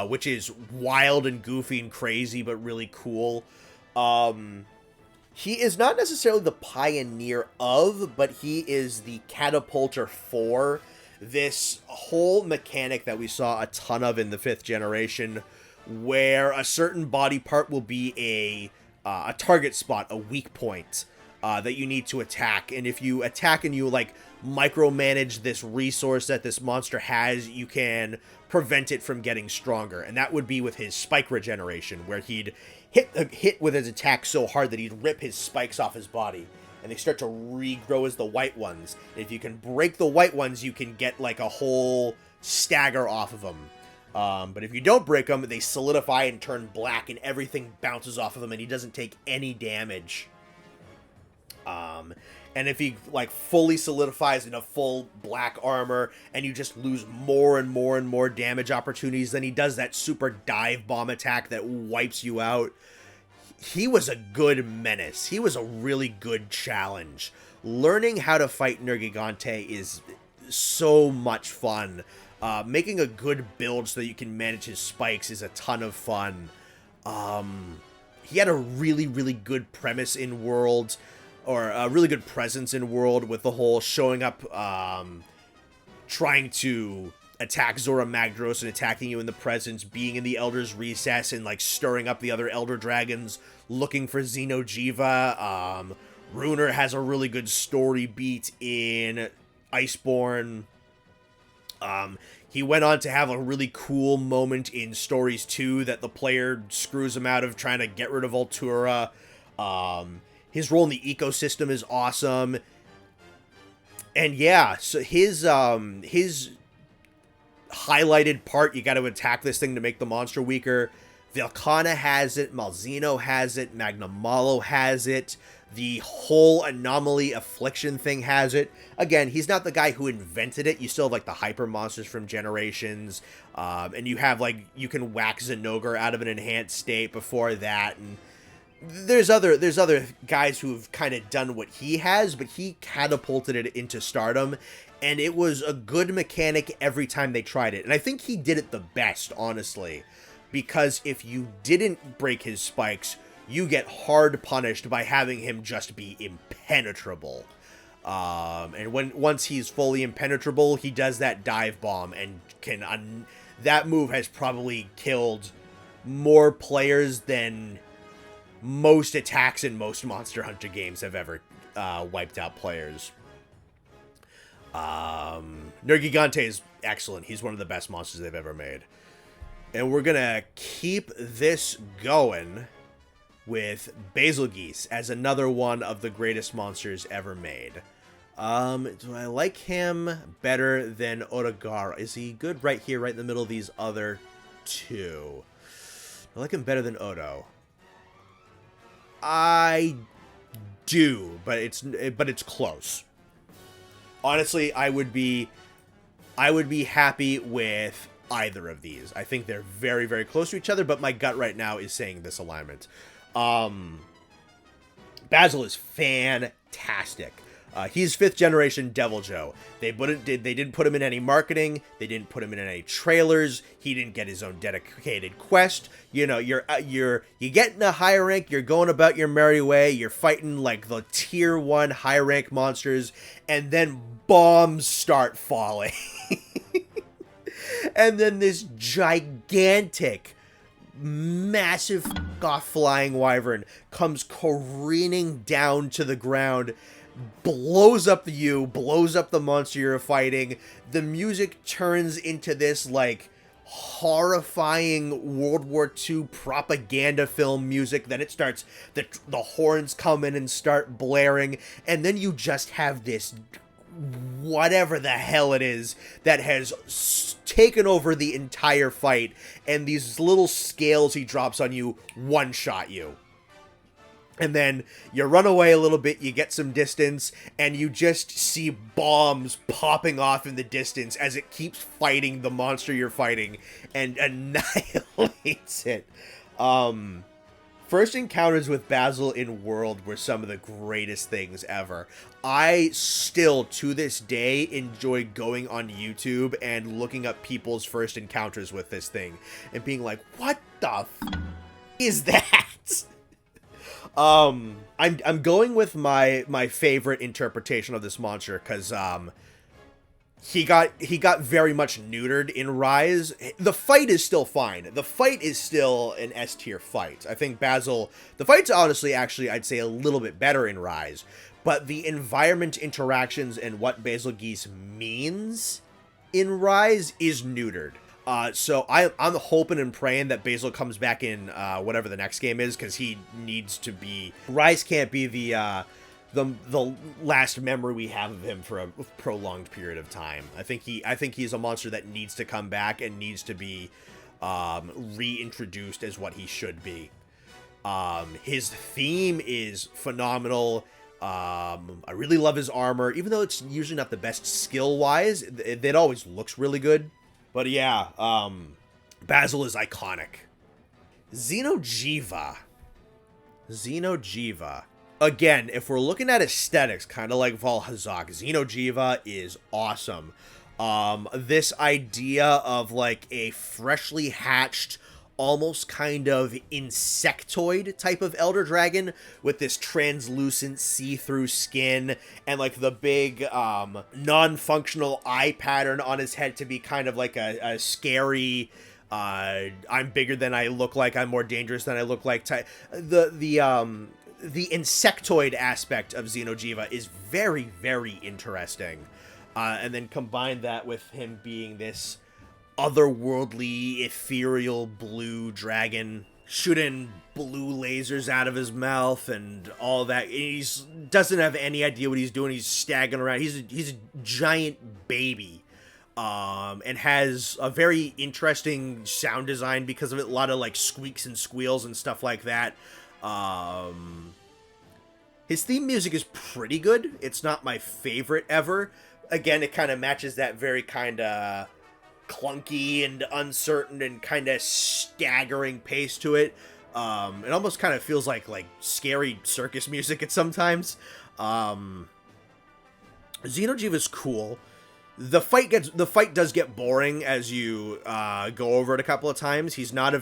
which is wild and goofy and crazy, but really cool. He is not necessarily the pioneer of, but he is the catapulter for this whole mechanic that we saw a ton of in the 5th generation, where a certain body part will be a target spot, a weak point, that you need to attack. And if you attack and you, like, micromanage this resource that this monster has, you can prevent it from getting stronger. And that would be with his spike regeneration, where he'd hit with his attack so hard that he'd rip his spikes off his body, and they start to regrow as the white ones. And if you can break the white ones, you can get, like, a whole stagger off of them. But if you don't break them, they solidify and turn black, and everything bounces off of them, and he doesn't take any damage. And if he, like, fully solidifies in a full black armor, and you just lose more and more and more damage opportunities, then he does that super dive bomb attack that wipes you out. He was a good menace. He was a really good challenge. Learning how to fight Nergigante is so much fun. Making a good build so that you can manage his spikes is a ton of fun. He had a really, really good premise in World, or a really good presence in World, with the whole showing up, trying to attack Zorah Magdaros and attacking you in the presence, being in the Elder's Recess and, like, stirring up the other Elder Dragons, looking for Xeno'jiiva. Runer has a really good story beat in Iceborne. He went on to have a really cool moment in Stories 2 that the player screws him out of, trying to get rid of Altura. His role in the ecosystem is awesome. And yeah, so his highlighted part, you got to attack this thing to make the monster weaker. Velkhana has it, Malzeno has it, Magnamalo has it, the whole Anomaly Affliction thing has it. Again, he's not the guy who invented it. You still have, like, the hyper monsters from Generations, and you have, like, you can whack Zenogre out of an enhanced state before that, and there's other guys who've kind of done what he has, but he catapulted it into stardom, and it was a good mechanic every time they tried it. And I think he did it the best, honestly, because if you didn't break his spikes, you get hard punished by having him just be impenetrable. And once he's fully impenetrable, he does that dive bomb and can that move has probably killed more players than most attacks in most Monster Hunter games have ever wiped out players. Nergigante is excellent. He's one of the best monsters they've ever made. And we're gonna keep this going with Bazelgeuse as another one of the greatest monsters ever made. Do I like him better than Odogaron? Is he good right here, right in the middle of these other two? I like him better than Odo. I do, but it's close. Honestly, I would be happy with either of these. I think they're very, very close to each other, but my gut right now is saying this alignment. Basil is fantastic. He's 5th generation Deviljho. They didn't put him in any marketing. They didn't put him in any trailers. He didn't get his own dedicated quest. You know, you get in a higher rank. You're going about your merry way. You're fighting like the tier 1 high rank monsters, and then bombs start falling, and then this gigantic, massive off flying wyvern comes careening down to the ground, blows up blows up the monster you're fighting. The music turns into this, like, horrifying World War II propaganda film music. Then it starts, the horns come in and start blaring, and then you just have this whatever the hell it is that has taken over the entire fight, and these little scales he drops on you one-shot you. And then you run away a little bit, you get some distance, and you just see bombs popping off in the distance as it keeps fighting the monster you're fighting and annihilates it. First encounters with Bazel in World were some of the greatest things ever. I still, to this day, enjoy going on YouTube and looking up people's first encounters with this thing and being like, what the is that? I'm going with my favorite interpretation of this monster because he got very much neutered in Rise. The fight is still fine. The fight is still an S tier fight. I think Bazel, the fight's honestly actually I'd say a little bit better in Rise, but the environment interactions and what Bazelgeuse means in Rise is neutered. So I'm hoping and praying that Bazel comes back in whatever the next game is, because he needs to be. Rise can't be the last memory we have of him for a prolonged period of time. I think he's a monster that needs to come back and needs to be reintroduced as what he should be. His theme is phenomenal. I really love his armor, even though it's usually not the best skill-wise. It always looks really good. But yeah, Bazel is iconic. Xeno'jiiva. Again, if we're looking at aesthetics, kind of like Vaal hazak, Xeno'jiiva is awesome. This idea of like a freshly hatched, almost kind of insectoid type of elder dragon with this translucent see-through skin and like the big non-functional eye pattern on his head to be kind of like a scary I'm bigger than I look like, I'm more dangerous than I look like type. The insectoid aspect of Xeno'jiiva is very, very interesting. And then combine that with him being this otherworldly, ethereal blue dragon shooting blue lasers out of his mouth and all that. He doesn't have any idea what he's doing. He's staggering around. He's a giant baby. And has a very interesting sound design because of it. A lot of like squeaks and squeals and stuff like that. His theme music is pretty good. It's not my favorite ever. Again, it kind of matches that very kind of clunky and uncertain and kind of staggering pace to it. It almost kind of feels like scary circus music at sometimes. Xeno'jiiva is cool. The fight does get boring as you go over it a couple of times. He's not a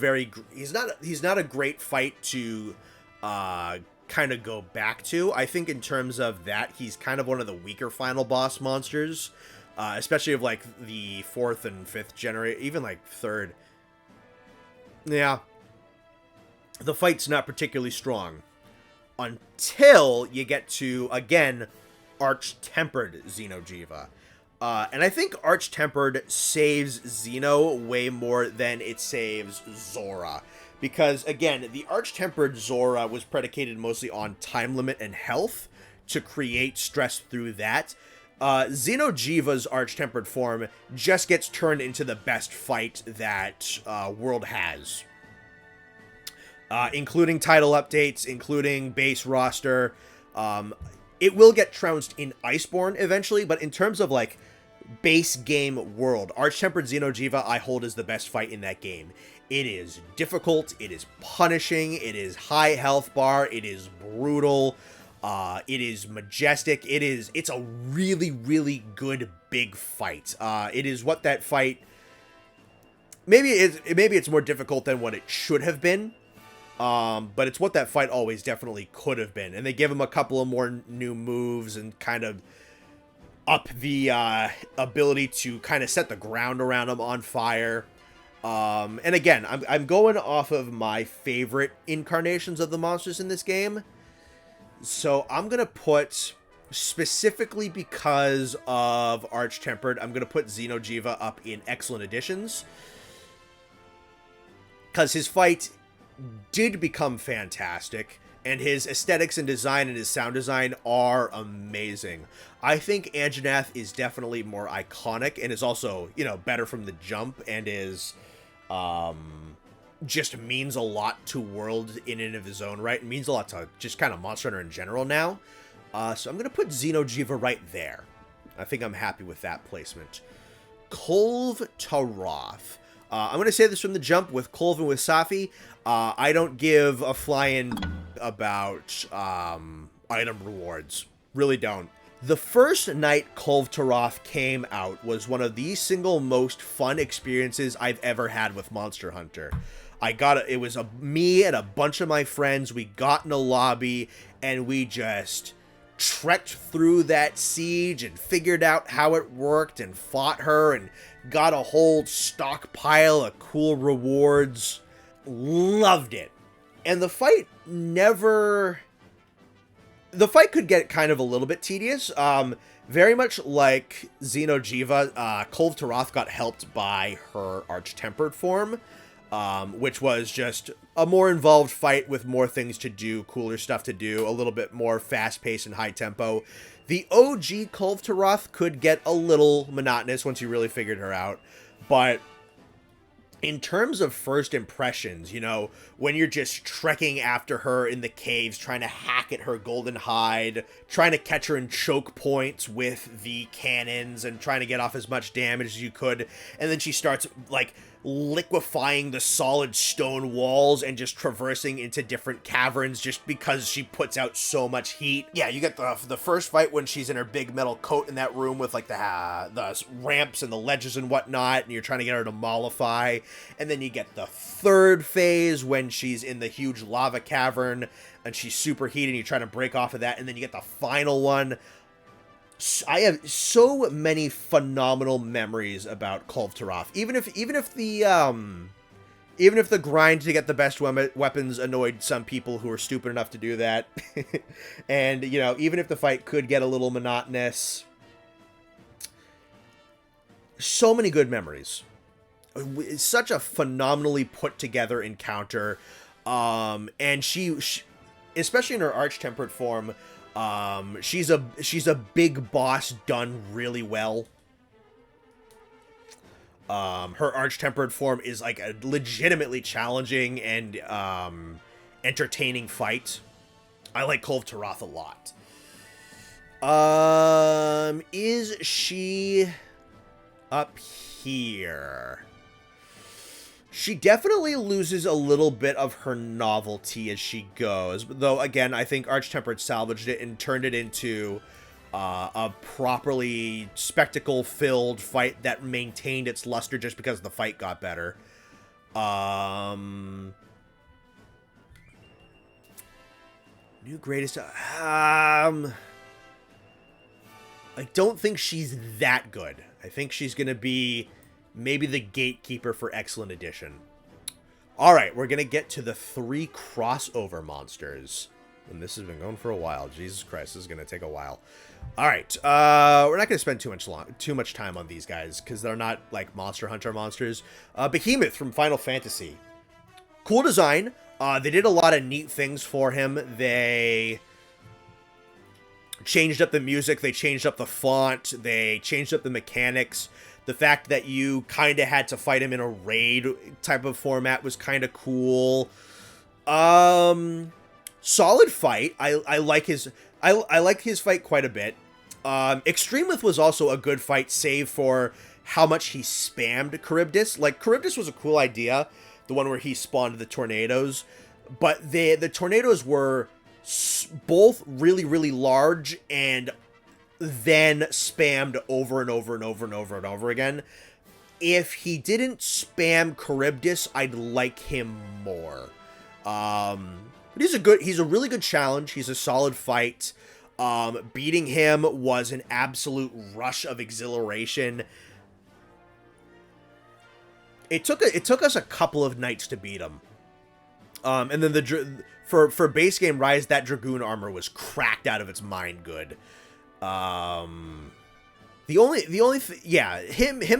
great fight to kind of go back to. I think in terms of that, he's kind of one of the weaker final boss monsters. Especially of like the 4th and 5th generation, even like 3rd. Yeah. The fight's not particularly strong. Until you get to, again, Arch-Tempered Xeno'jiiva. And I think Arch-Tempered saves Xeno way more than it saves Zorah. Because, again, the Arch-Tempered Zorah was predicated mostly on time limit and health to create stress through that. Xeno'jiiva's Arch-Tempered form just gets turned into the best fight that World has. Including title updates, including base roster. It will get trounced in Iceborne eventually, but in terms of like base game World, Arch-Tempered Xeno'jiiva I hold as the best fight in that game. It is difficult, it is punishing, it is high health bar, it is brutal. It is majestic. It's a really, really good big fight. It is what that fight. Maybe it's more difficult than what it should have been. But it's what that fight always definitely could have been. And they give him a couple of more new moves and kind of up the ability to kind of set the ground around him on fire. And again, I'm going off of my favorite incarnations of the monsters in this game. So I'm going to put, specifically because of Arch-Tempered, I'm going to put Xeno'jiiva up in Excellent Editions. Because his fight did become fantastic, and his aesthetics and design and his sound design are amazing. I think Anjanath is definitely more iconic, and is also, better from the jump, and is, just means a lot to World in and of his own right. It means a lot to just kind of Monster Hunter in general now. So I'm going to put Xeno'jiiva right there. I think I'm happy with that placement. Kulve taroth. I'm going to say this from the jump with Kulve and with Safi. I don't give a flying about item rewards. Really don't. The first night Kulve Taroth came out was one of the single most fun experiences I've ever had with Monster Hunter. It was me and a bunch of my friends. We got in a lobby and we just trekked through that siege and figured out how it worked and fought her and got a whole stockpile of cool rewards. Loved it. And the fight could get kind of a little bit tedious. Very much like Xeno'jiiva, Kulve Taroth got helped by her Arch-Tempered form, which was just a more involved fight with more things to do, cooler stuff to do, a little bit more fast-paced and high-tempo. The OG Kulve Taroth could get a little monotonous once you really figured her out, but in terms of first impressions, you know, when you're just trekking after her in the caves, trying to hack at her golden hide, trying to catch her in choke points with the cannons and trying to get off as much damage as you could, and then she starts, like, liquefying the solid stone walls and just traversing into different caverns just because she puts out so much heat. Yeah, you get the first fight when she's in her big metal coat in that room with like the ramps and the ledges and whatnot, and you're trying to get her to mollify. And then you get the third phase when she's in the huge lava cavern and she's superheated and you're trying to break off of that. And then you get the final one. I have so many phenomenal memories about Kulve Taroth. Even if the grind to get the best weapons annoyed some people who are stupid enough to do that, and you know, even if the fight could get a little monotonous, so many good memories. It's such a phenomenally put together encounter, and she especially in her Arch-Tempered form. She's a big boss done really well. Her Arch-Tempered form is like a legitimately challenging and entertaining fight. I like Kulve Taroth a lot. Is she up here? She definitely loses a little bit of her novelty as she goes. Though, again, I think Arch-Tempered salvaged it and turned it into a properly spectacle-filled fight that maintained its luster just because the fight got better. New greatest... I don't think she's that good. I think she's going to be... maybe the gatekeeper for Excellent Edition. Alright, we're going to get to the 3 crossover monsters. And this has been going for a while. Jesus Christ, this is going to take a while. Alright, we're not going to spend too much time on these guys, because they're not, like, Monster Hunter monsters. Behemoth from Final Fantasy. Cool design. They did a lot of neat things for him. They changed up the music, they changed up the font, they changed up the mechanics. The fact that you kind of had to fight him in a raid type of format was kind of cool. Solid fight. I like his fight quite a bit. Extremeth was also a good fight, save for how much he spammed Charybdis. Like, Charybdis was a cool idea, the one where he spawned the tornadoes, but the tornadoes were both really, really large and then spammed over and over and over and over and over again. If he didn't spam Charybdis, I'd like him more. But he's a really good challenge. He's a solid fight. Beating him was an absolute rush of exhilaration. It took us a couple of nights to beat him. And then for base game Rise, that Dragoon armor was cracked out of its mind good. Him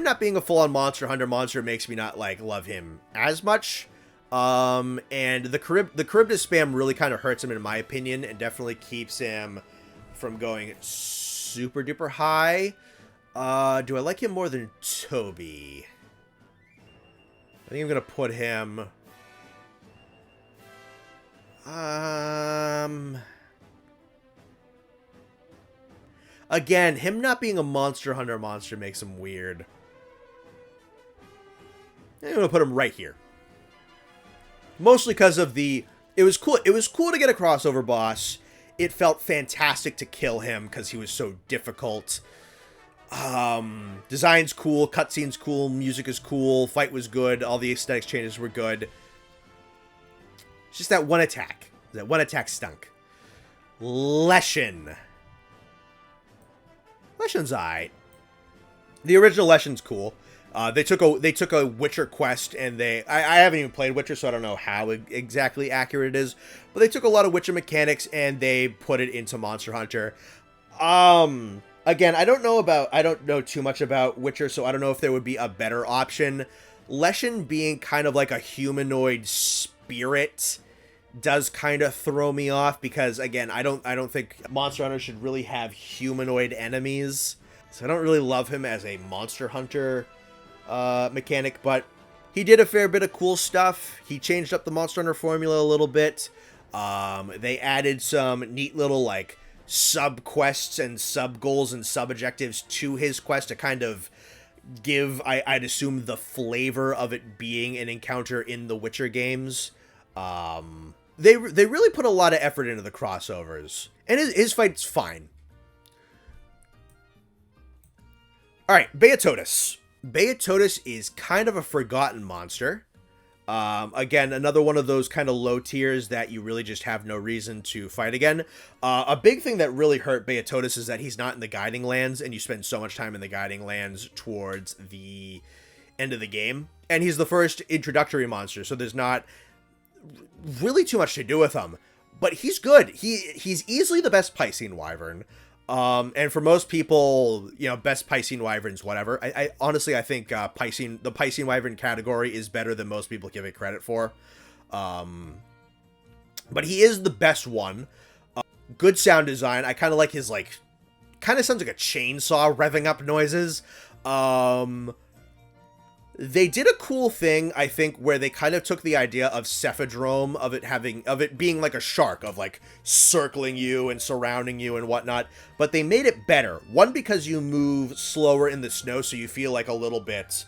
not being a full-on Monster Hunter monster makes me not, like, love him as much. And the Charybdis spam really kind of hurts him, in my opinion, and definitely keeps him from going super duper high. Do I like him more than Tobi? I think I'm gonna put him... Again, him not being a Monster Hunter monster makes him weird. I'm going to put him right here. Mostly because of the... It was cool to get a crossover boss. It felt fantastic to kill him because he was so difficult. Design's cool, cutscene's cool, music is cool, fight was good, all the aesthetics changes were good. It's just that one attack. That one attack stunk. Leshen. Leshen's alright. The original Leshen's cool. They took a Witcher quest, and I haven't even played Witcher, so I don't know how exactly accurate it is. But they took a lot of Witcher mechanics and they put it into Monster Hunter. Again, I don't know too much about Witcher, so I don't know if there would be a better option. Leshen being kind of like a humanoid spirit does kind of throw me off because, again, I don't think Monster Hunter should really have humanoid enemies. So I don't really love him as a Monster Hunter mechanic, but he did a fair bit of cool stuff. He changed up the Monster Hunter formula a little bit. They added some neat little, like, sub-quests and sub-goals and sub-objectives to his quest to kind of give, I'd assume, the flavor of it being an encounter in the Witcher games. They really put a lot of effort into the crossovers. And his fight's fine. Alright, Behemoth. Behemoth is kind of a forgotten monster. Again, another one of those kind of low tiers that you really just have no reason to fight again. A big thing that really hurt Behemoth is that he's not in the Guiding Lands, and you spend so much time in the Guiding Lands towards the end of the game. And he's the first introductory monster, so there's not really too much to do with him. But he's good. He's easily the best Piscine Wyvern. And for most people, you know, best Piscine Wyverns, whatever. I honestly, I think the Piscine Wyvern category is better than most people give it credit for. But he is the best one. Good sound design. I kind of like his, like, kind of sounds like a chainsaw revving up noises. They did a cool thing, I think, where they kind of took the idea of Cephadrome, of it being like a shark, of like circling you and surrounding you and whatnot, but they made it better. One, because you move slower in the snow, so you feel like a little bit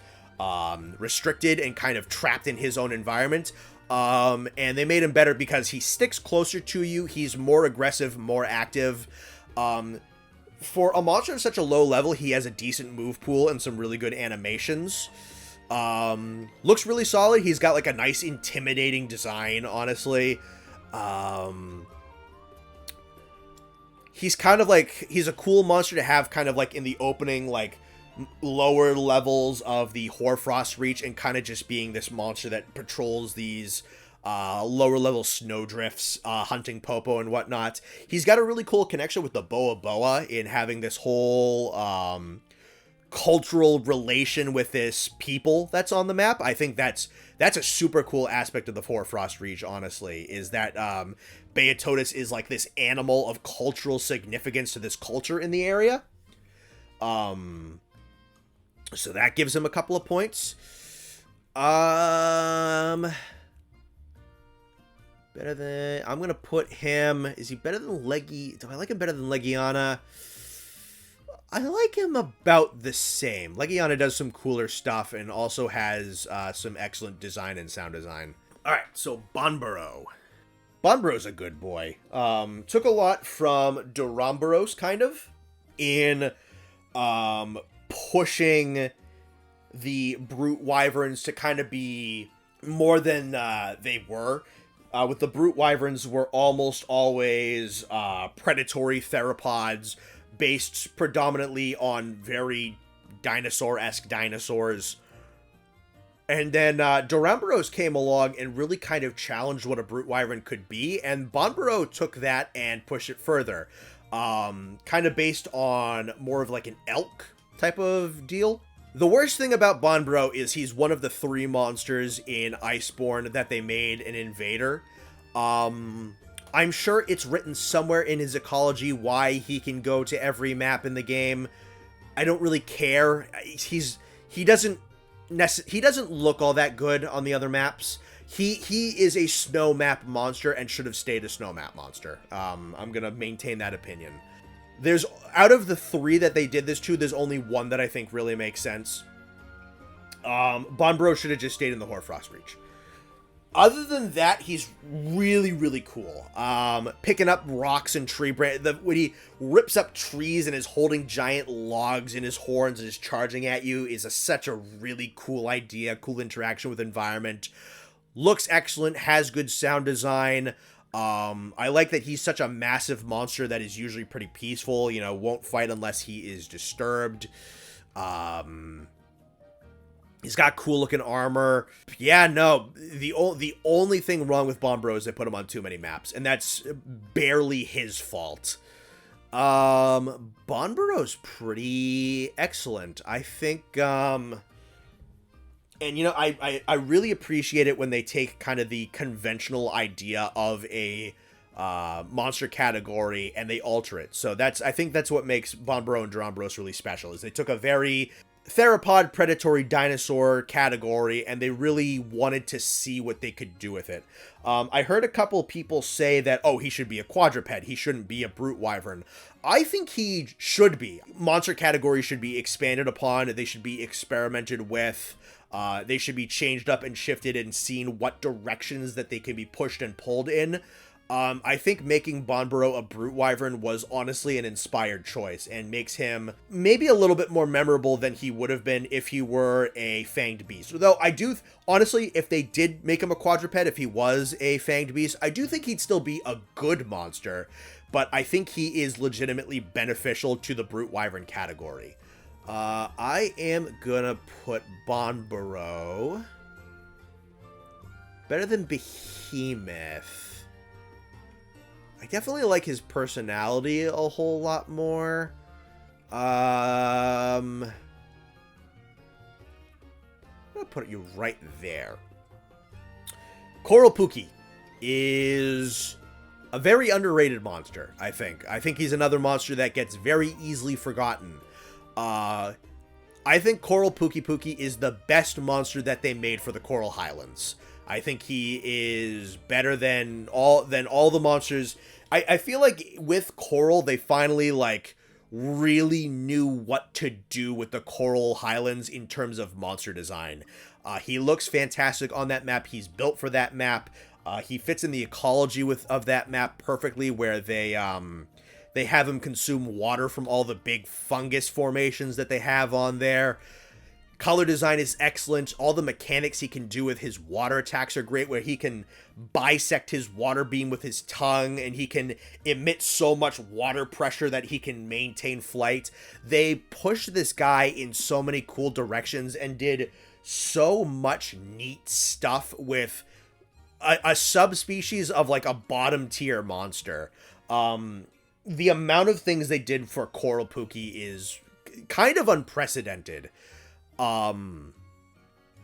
restricted and kind of trapped in his own environment. And they made him better because he sticks closer to you, he's more aggressive, more active. For a monster of such a low level, he has a decent move pool and some really good animations. Looks really solid. He's got like a nice intimidating design, honestly. He's kind of like, he's a cool monster to have kind of like in the opening, like lower levels of the Hoarfrost Reach, and kind of just being this monster that patrols these lower level snowdrifts, hunting Popo and whatnot. He's got a really cool connection with the Boa Boa in having this whole cultural relation with this people that's on the map. I think that's a super cool aspect of the Hoarfrost Reach, honestly, is that Behemoth is like this animal of cultural significance to this culture in the area. So that gives him a couple of points. Better than... I'm gonna put him... Is he better than Do I like him better than Legiana? I like him about the same. Legiana does some cooler stuff and also has some excellent design and sound design. Alright, so Banbaro. Banbaro's a good boy. Took a lot from Duramboros, kind of, in pushing the Brute Wyverns to kind of be more than they were. With the Brute Wyverns, were almost always predatory theropods, based predominantly on very dinosaur-esque dinosaurs. And then Duramboros came along and really kind of challenged what a Brute Wyvern could be, and Banbaro took that and pushed it further. Kind of based on more of like an elk type of deal. The worst thing about Banbaro is he's one of the 3 monsters in Iceborne that they made an invader. I'm sure it's written somewhere in his ecology why he can go to every map in the game. I don't really care. He doesn't look all that good on the other maps. He is a snow map monster and should have stayed a snow map monster. I'm gonna maintain that opinion. There's, out of the 3 that they did this to, there's only one that I think really makes sense. Banbaro should have just stayed in the Hoarfrost Reach. Other than that, he's really, really cool. Picking up rocks and tree branches. When he rips up trees and is holding giant logs in his horns and is charging at you is such a really cool idea. Cool interaction with environment. Looks excellent. Has good sound design. I like that he's such a massive monster that is usually pretty peaceful. You know, won't fight unless he is disturbed. He's got cool looking armor. Yeah, no, the only thing wrong with Banbaro is they put him on too many maps, and that's barely his fault. Banbaro's pretty excellent. I think, and you know, I really appreciate it when they take kind of the conventional idea of a monster category and they alter it. So I think that's what makes Banbaro and Duramboros really special, is they took a very theropod predatory dinosaur category and they really wanted to see what they could do with it. I heard a couple people say that, oh, he should be a quadruped, he shouldn't be a brute wyvern. I think he should be. Monster categories should be expanded upon, they should be experimented with, they should be changed up and shifted and seen what directions that they can be pushed and pulled in. I think making Banbaro a brute wyvern was honestly an inspired choice and makes him maybe a little bit more memorable than he would have been if he were a fanged beast. Though I do, honestly, if they did make him a quadruped, if he was a fanged beast, I do think he'd still be a good monster, but I think he is legitimately beneficial to the brute wyvern category. I am gonna put Banbaro better than Behemoth. I definitely like his personality a whole lot more. I'm gonna put you right there. Koro-pukei is a very underrated monster, I think. I think he's another monster that gets very easily forgotten. I think Koro-pukei is the best monster that they made for the Coral Highlands. I think he is better than all the monsters. I feel like with Coral, they finally, like, really knew what to do with the Coral Highlands in terms of monster design. He looks fantastic on that map. He's built for that map. He fits in the ecology of that map perfectly, where they have him consume water from all the big fungus formations that they have on there. Color design is excellent. All the mechanics he can do with his water attacks are great, where he can bisect his water beam with his tongue, and he can emit so much water pressure that he can maintain flight. They pushed this guy in so many cool directions and did so much neat stuff with a subspecies of, like, a bottom tier monster. The amount of things they did for Koro-pukei is kind of unprecedented.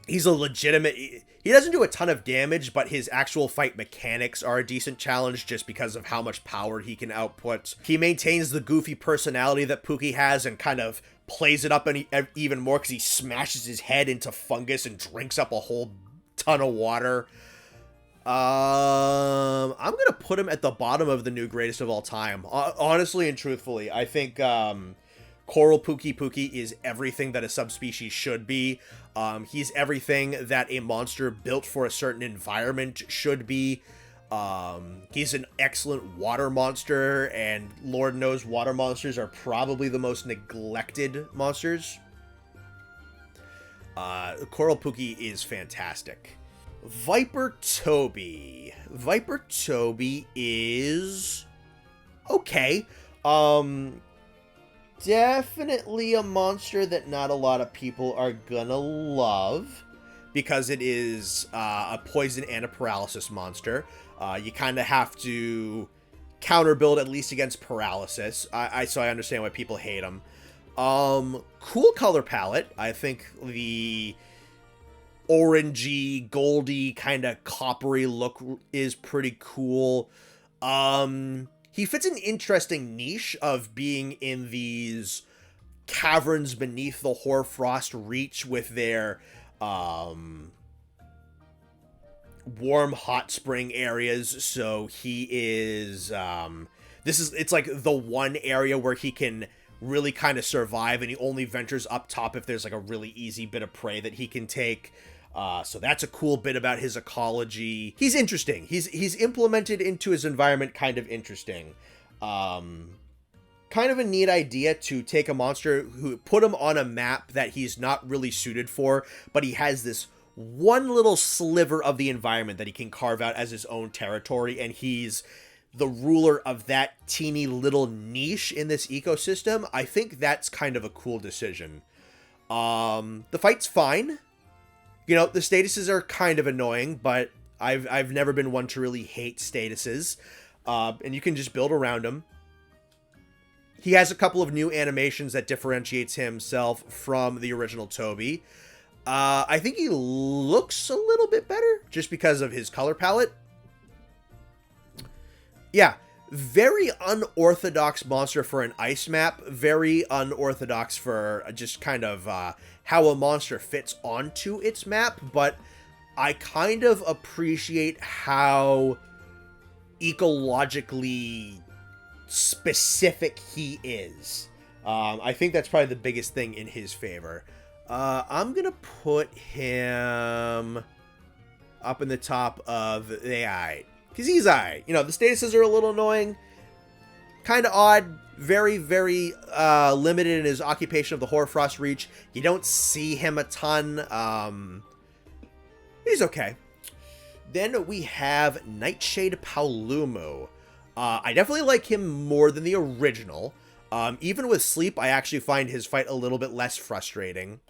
He's a legitimate, he doesn't do a ton of damage, but his actual fight mechanics are a decent challenge just because of how much power he can output. He maintains the goofy personality that Pukei has and kind of plays it up even more because he smashes his head into fungus and drinks up a whole ton of water. I'm gonna put him at the bottom of the new greatest of all time. Honestly and truthfully, I think, Koro-pukei is everything that a subspecies should be. He's everything that a monster built for a certain environment should be. He's an excellent water monster, and Lord knows water monsters are probably the most neglected monsters. Koro-pukei is fantastic. Viper Tobi. Viper Tobi is okay. Definitely a monster that not a lot of people are gonna love, because it is a poison and a paralysis monster. You kind of have to counter build at least against paralysis. So I understand why people hate him. Cool color palette. I think the orangey, goldy, kind of coppery look is pretty cool. He fits an interesting niche of being in these caverns beneath the Hoarfrost Reach with their warm hot spring areas. So he is it's like the one area where he can really kind of survive, and he only ventures up top if there's like a really easy bit of prey that he can take. So that's a cool bit about his ecology. He's interesting. He's implemented into his environment kind of interesting. Kind of a neat idea to take a monster who put him on a map that he's not really suited for, but he has this one little sliver of the environment that he can carve out as his own territory, and he's the ruler of that teeny little niche in this ecosystem. I think that's kind of a cool decision. The fight's fine. You know, the statuses are kind of annoying, but I've never been one to really hate statuses. And you can just build around them. He has a couple of new animations that differentiates himself from the original Tobi. I think he looks a little bit better just because of his color palette. Yeah, very unorthodox monster for an ice map. Very unorthodox for just kind of how a monster fits onto its map. But I kind of appreciate how ecologically specific he is. I think that's probably the biggest thing in his favor. I'm gonna put him up in the top of the AI, because he's alright. You know, the statuses are a little annoying, kind of odd, very, very limited in his occupation of the Hoarfrost Reach. You don't see him a ton. He's okay. Then we have Nightshade Paolumu. I definitely like him more than the original. Even with sleep, I actually find his fight a little bit less frustrating.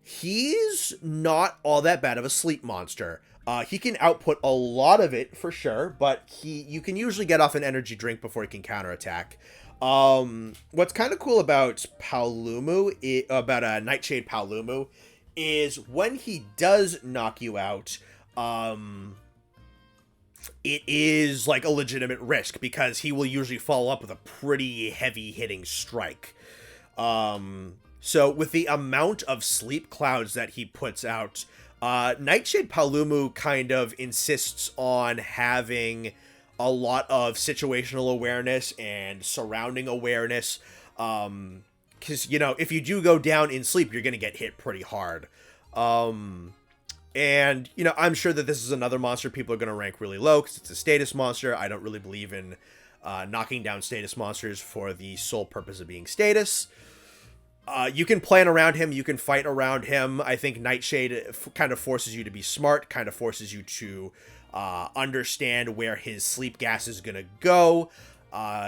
He's not all that bad of a sleep monster. He can output a lot of it for sure, but you can usually get off an energy drink before he can counterattack. What's kind of cool about Paolumu, about Nightshade Paolumu, is when he does knock you out, it is like a legitimate risk, because he will usually follow up with a pretty heavy hitting strike. So with the amount of sleep clouds that he puts out, Nightshade Paolumu kind of insists on having a lot of situational awareness and surrounding awareness. Because, you know, if you do go down in sleep, you're going to get hit pretty hard. And, you know, I'm sure that this is another monster people are going to rank really low because it's a status monster. I don't really believe in knocking down status monsters for the sole purpose of being status. You can plan around him. You can fight around him. I think Nightshade kind of forces you to be smart, kind of forces you to understand where his sleep gas is going to go.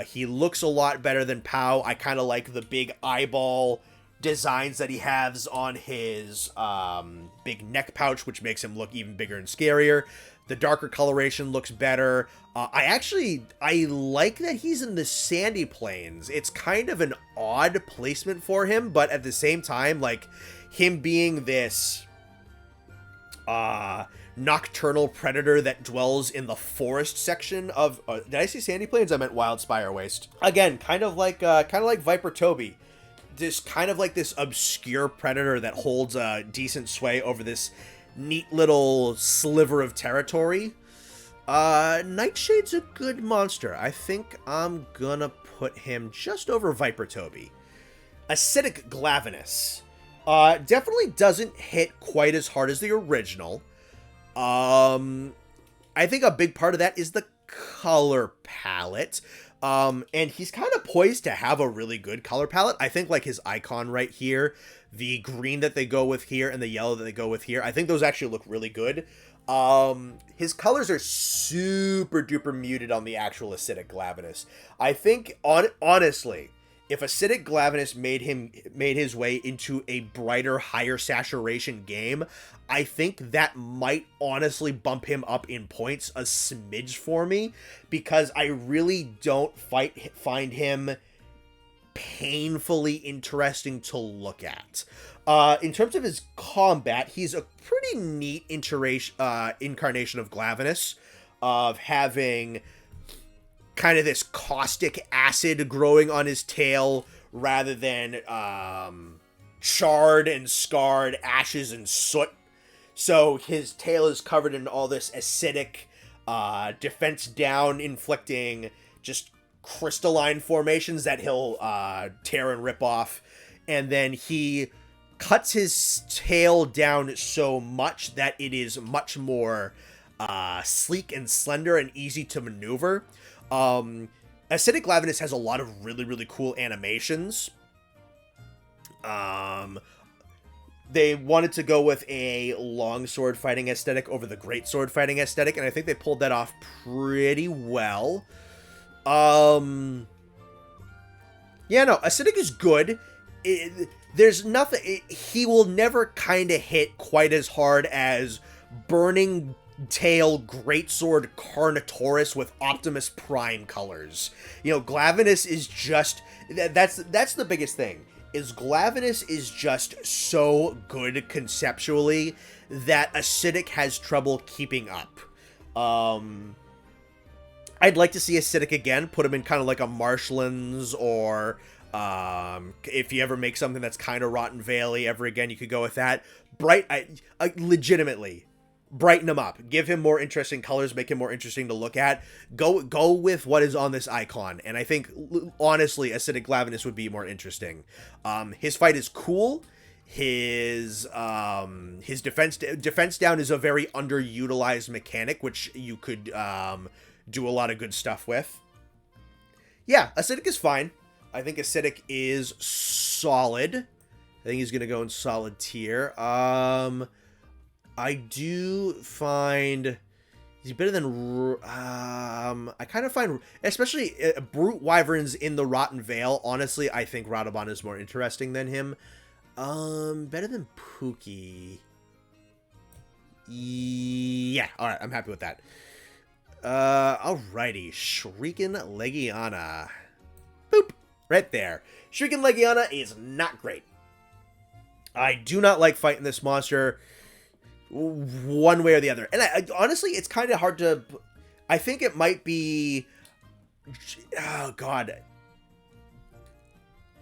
He looks a lot better than Pau. I kind of like the big eyeball designs that he has on his big neck pouch, which makes him look even bigger and scarier. The darker coloration looks better. I like that he's in the sandy plains. It's kind of an odd placement for him, but at the same time, like, him being this nocturnal predator that dwells in the forest section of did I say sandy plains? I meant Wildspire Waste. Again, kind of like Viper Tobi. Just kind of like this obscure predator that holds a decent sway over this neat little sliver of territory. Nightshade's a good monster. I think I'm gonna put him just over Viper Tobi. Acidic Glavenus. Definitely doesn't hit quite as hard as the original. I think a big part of that is the color palette. And he's kind of poised to have a really good color palette. I think like his icon right here, the green that they go with here and the yellow that they go with here, I think those actually look really good. His colors are super duper muted on the actual Acidic Glavenus. I think, honestly, if Acidic Glavenus made his way into a brighter, higher saturation game, I think that might honestly bump him up in points a smidge for me, because I really don't find him painfully interesting to look at. In terms of his combat, he's a pretty neat incarnation of Glavenus, of having kind of this caustic acid growing on his tail rather than charred and scarred ashes and soot. So his tail is covered in all this acidic defense down, inflicting just crystalline formations that he'll tear and rip off. And then he cuts his tail down so much that it is much more sleek and slender and easy to maneuver. Acidic Glavenus has a lot of really, really cool animations. They wanted to go with a long sword fighting aesthetic over the great sword fighting aesthetic, and I think they pulled that off pretty well. Yeah, no, Acidic is good. There's nothing... he will never kind of hit quite as hard as Burning Tail Greatsword Carnotaurus with Optimus Prime colors. You know, Glavenus is just... That's the biggest thing. Is Glavenus is just so good conceptually that Acidic has trouble keeping up. I'd like to see Acidic again, put him in kind of like a Marshlands, or if you ever make something that's kind of Rotten Valley ever again, you could go with that. Legitimately, brighten him up, give him more interesting colors, make him more interesting to look at. Go with what is on this icon, and I think honestly Acidic Glavenus would be more interesting. His fight is cool. His defense down is a very underutilized mechanic, which you could do a lot of good stuff with. Yeah, Acidic is fine. I think Acidic is solid. I think he's gonna go in solid tier. I do find he's better than, I kind of find, especially Brute Wyverns in the Rotten Vale, honestly, I think Radobaan is more interesting than him. Better than Pukei. Yeah, alright, I'm happy with that. Alrighty, Shrieking Legiana. Boop, right there. Shrieking Legiana is not great. I do not like fighting this monster one way or the other. And I honestly, it's kind of hard to... I think it might be... Oh, God.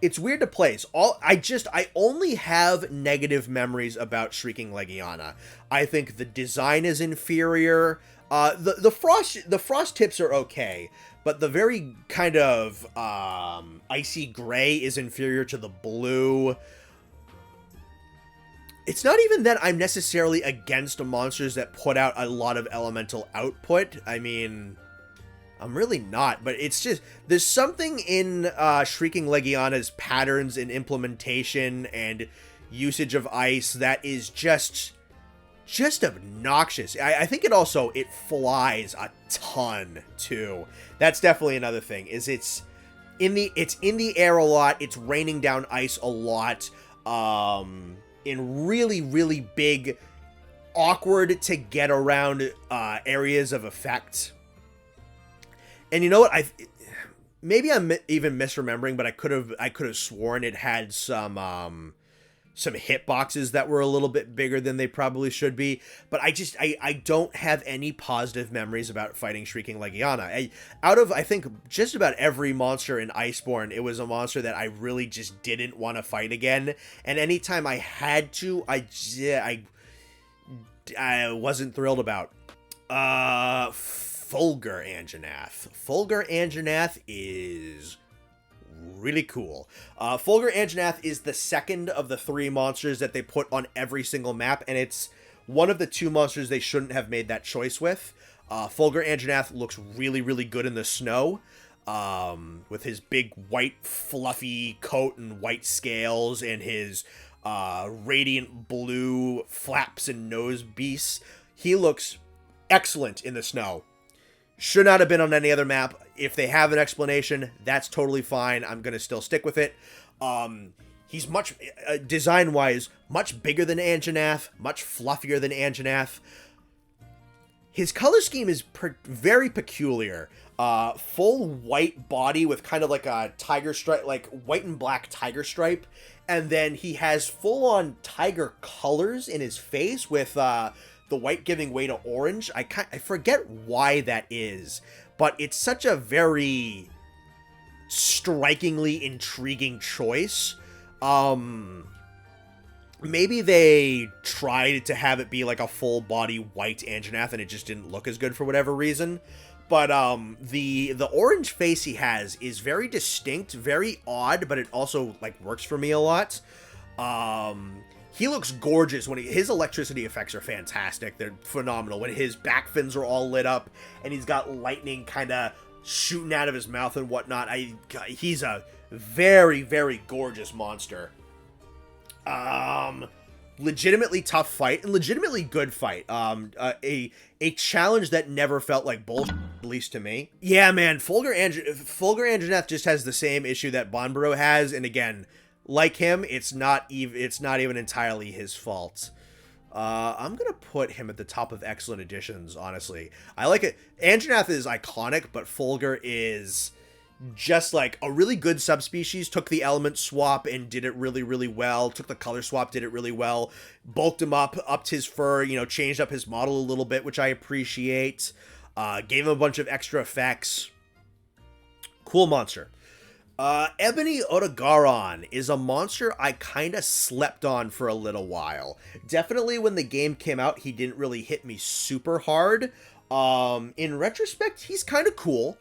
It's weird to place. I only have negative memories about Shrieking Legiana. I think the design is inferior. The frost tips are okay, but the very kind of icy gray is inferior to the blue. It's not even that I'm necessarily against monsters that put out a lot of elemental output. I mean, I'm really not, but it's just, there's something in Shrieking Legiana's patterns and implementation and usage of ice that is just obnoxious. I think it flies a ton too. That's definitely another thing, is it's in the air a lot, it's raining down ice a lot, in really, really big, awkward to get around areas of effect. And you know what? Maybe I'm even misremembering, but I could have sworn it had some hitboxes that were a little bit bigger than they probably should be. But I don't have any positive memories about fighting Shrieking Legiana. Out of, I think, just about every monster in Iceborne, it was a monster that I really just didn't want to fight again. And anytime I had to, I wasn't thrilled about. Fulgur Anjanath. Fulgur Anjanath is really cool. Fulgur Anjanath is the second of the 3 monsters that they put on every single map, and it's one of the 2 monsters they shouldn't have made that choice with. Fulgur Anjanath looks really, really good in the snow, with his big white fluffy coat and white scales and his radiant blue flaps and nose beasts. He looks excellent in the snow. Should not have been on any other map. If they have an explanation, that's totally fine. I'm going to still stick with it. He's much, design-wise, much bigger than Anjanath, much fluffier than Anjanath. His color scheme is very peculiar. Full white body with kind of like a tiger stripe, like white and black tiger stripe. And then he has full-on tiger colors in his face with the white giving way to orange. I forget why that is, but it's such a very strikingly intriguing choice. maybe they tried to have it be like a full body white Anjanath and it just didn't look as good for whatever reason. But the orange face he has is very distinct, very odd, but it also like works for me a lot. He looks gorgeous when his electricity effects are fantastic. They're phenomenal. When his back fins are all lit up and he's got lightning kind of shooting out of his mouth and whatnot. He's a very, very gorgeous monster. Legitimately tough fight and legitimately good fight. A challenge that never felt like bullshit, at least to me. Yeah, man, Fulgur Anjanath just has the same issue that Banbaro has, and again, like him, it's not even entirely his fault. I'm gonna put him at the top of excellent additions, honestly. I like it. Anjanath is iconic, but Fulgur is just like a really good subspecies. Took the element swap and did it really, really well. Took the color swap, did it really well. Bulked him up, upped his fur, changed up his model a little bit, which I appreciate. Gave him a bunch of extra effects. Cool monster. Ebony Odogaron is a monster I kind of slept on for a little while. Definitely when the game came out, he didn't really hit me super hard. In retrospect, he's kind of cool.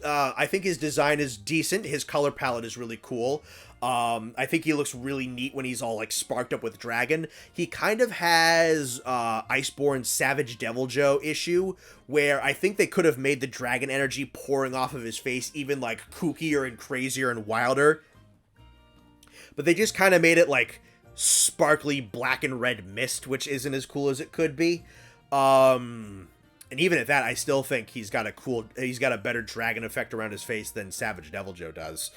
I think his design is decent. His color palette is really cool. I think he looks really neat when he's all like sparked up with dragon. He kind of has Iceborne Savage Devil Joe issue where I think they could have made the dragon energy pouring off of his face even like kookier and crazier and wilder. But they just kind of made it like sparkly black and red mist, which isn't as cool as it could be. And even at that, I still think he's got a better dragon effect around his face than Savage Devil Joe does.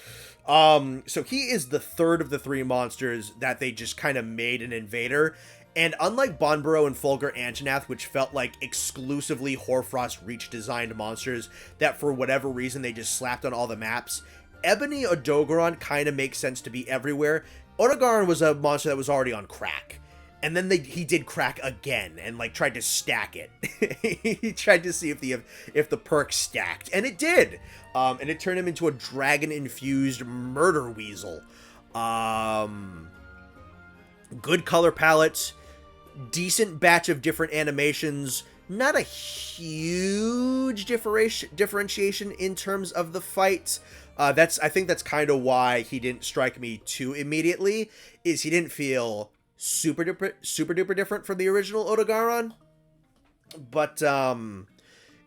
So he is the third of the three monsters that they just kind of made an invader. And unlike Banbaro and Fulgur Anjanath, which felt like exclusively Hoarfrost Reach designed monsters that for whatever reason they just slapped on all the maps, Ebony Odogaron kind of makes sense to be everywhere. Odogaron was a monster that was already on crack. And then he did crack again and like tried to stack it. He tried to see if the perk stacked, and it did. And it turned him into a dragon-infused murder weasel. Good color palette, decent batch of different animations. Not a huge differentiation in terms of the fight. I think that's kind of why he didn't strike me too immediately. Is he didn't feel super duper different from the original Odogaron, but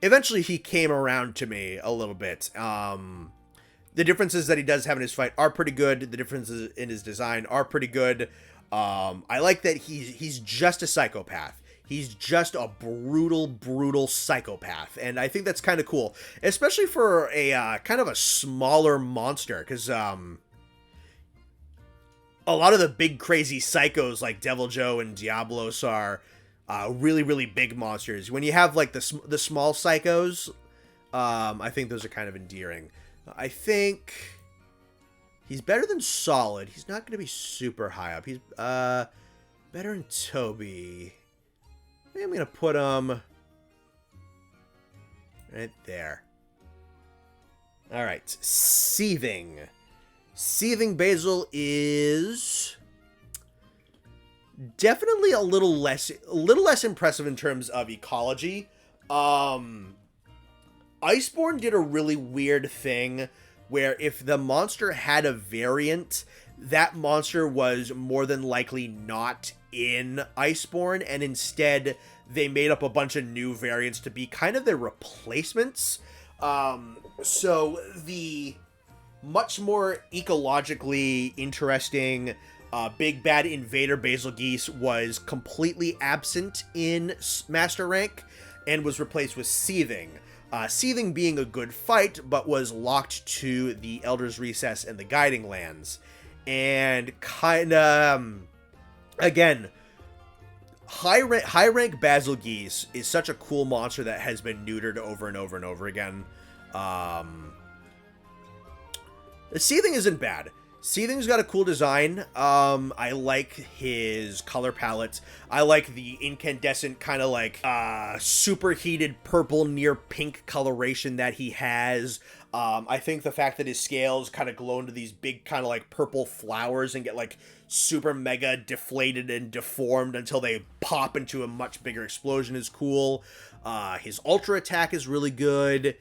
eventually he came around to me a little bit. The differences that he does have in his fight are pretty good. The differences in his design are pretty good. I like that he's just a psychopath. He's just a brutal psychopath, and I think that's kind of cool, especially for a kind of a smaller monster, because a lot of the big crazy psychos like Devil Joe and Diablos are really, really big monsters. When you have like the small psychos, I think those are kind of endearing. I think he's better than Solid. He's not going to be super high up. He's better than Tobi. Maybe I'm going to put him right there. All right, Seething. Seething Basil is definitely a little less impressive in terms of ecology. Iceborne did a really weird thing where if the monster had a variant, that monster was more than likely not in Iceborne, and instead they made up a bunch of new variants to be kind of their replacements. So the much more ecologically interesting big bad invader Bazelgeuse was completely absent in Master Rank and was replaced with Seething. Seething being a good fight, but was locked to the Elder's Recess and the Guiding Lands. And kind of, again, high rank Bazelgeuse is such a cool monster that has been neutered over and over and over again. The Seething isn't bad. Seething's got a cool design. I like his color palette. I like the incandescent kind of like superheated purple near pink coloration that he has. I think the fact that his scales kind of glow into these big kind of like purple flowers and get like super mega deflated and deformed until they pop into a much bigger explosion is cool. His ultra attack is really good.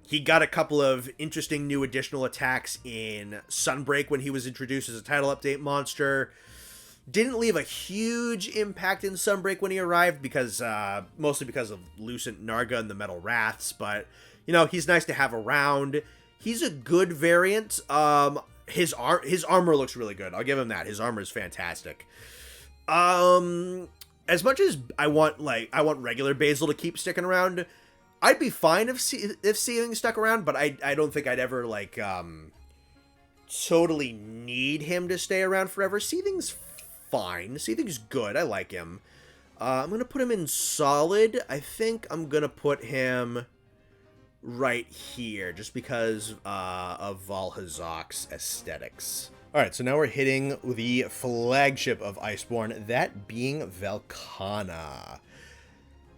He got a couple of interesting new additional attacks in Sunbreak when he was introduced as a title update monster. Didn't leave a huge impact in Sunbreak when he arrived because, mostly because of Lucent Narga and the Metal Wraths, but, you know, he's nice to have around. He's a good variant. His armor looks really good. I'll give him that. His armor is fantastic. As much as I want regular Basil to keep sticking around, I'd be fine if Seething stuck around, but I don't think I'd ever, like, totally need him to stay around forever. Seething's fine. Seething's good. I like him. I'm going to put him in solid. I think I'm going to put him right here, just because of Vaal Hazak's aesthetics. Alright, so now we're hitting the flagship of Iceborne, that being Velkhana.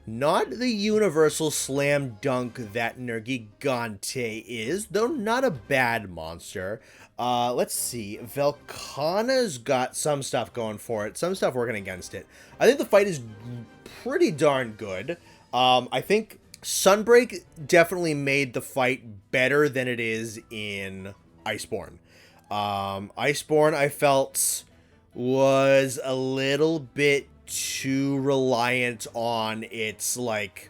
Not the universal slam dunk that Nergigante is, though not a bad monster. Let's see. Velkhana's got some stuff going for it, some stuff working against it. I think the fight is pretty darn good. I think Sunbreak definitely made the fight better than it is in Iceborne. Iceborne, I felt, was a little bit too reliant on its, like,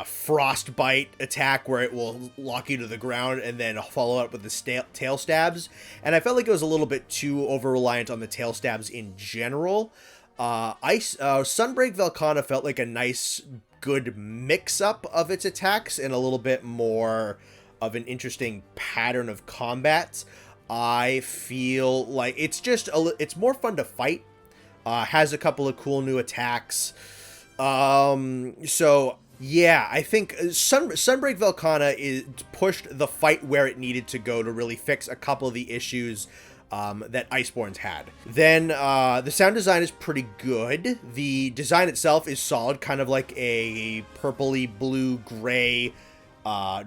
frostbite attack where it will lock you to the ground and then follow up with the tail stabs. And I felt like it was a little bit too over-reliant on the tail stabs in general. Sunbreak Velkhana felt like a nice, good mix-up of its attacks and a little bit more of an interesting pattern of combat. I feel like it's just, it's more fun to fight. Has a couple of cool new attacks. So, yeah, I think Sunbreak Velkhana pushed the fight where it needed to go to really fix a couple of the issues that Iceborne's had. Then, the sound design is pretty good. The design itself is solid, kind of like a purpley blue-gray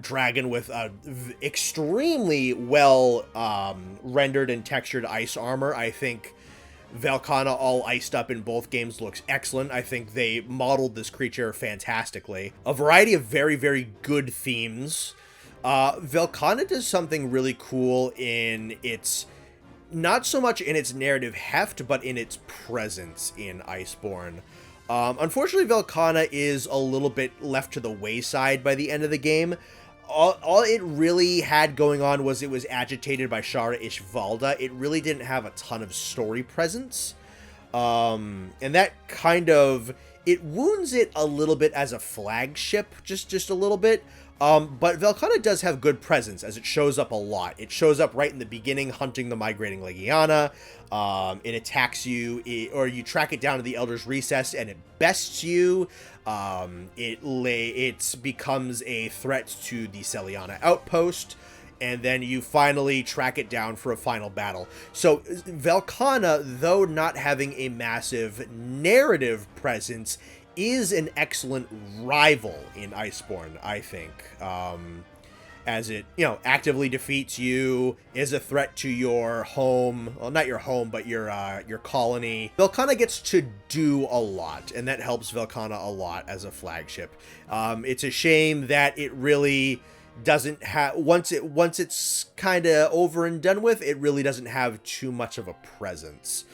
dragon with extremely well rendered and textured ice armor. I think Velkhana all iced up in both games looks excellent. I think they modeled this creature fantastically. A variety of very, very good themes. Velkhana does something really cool in its, not so much in its narrative heft, but in its presence in Iceborne. Unfortunately, Velkhana is a little bit left to the wayside by the end of the game. All it really had going on was it was agitated by Shara Ishvalda. It really didn't have a ton of story presence. And that kind of, it wounds it a little bit as a flagship, just a little bit. But Velkhana does have good presence, as it shows up a lot. It shows up right in the beginning, hunting the migrating Legiana. It attacks you, or you track it down to the Elder's Recess, and it bests you. It becomes a threat to the Celiana outpost, and then you finally track it down for a final battle. So Velkhana, though not having a massive narrative presence, is an excellent rival in Iceborne, I think. As it, actively defeats you, is a threat to your home. Well, not your home, but your colony. Velkhana gets to do a lot, and that helps Velkhana a lot as a flagship. It's a shame that it really doesn't have, once it's kind of over and done with, it really doesn't have too much of a presence.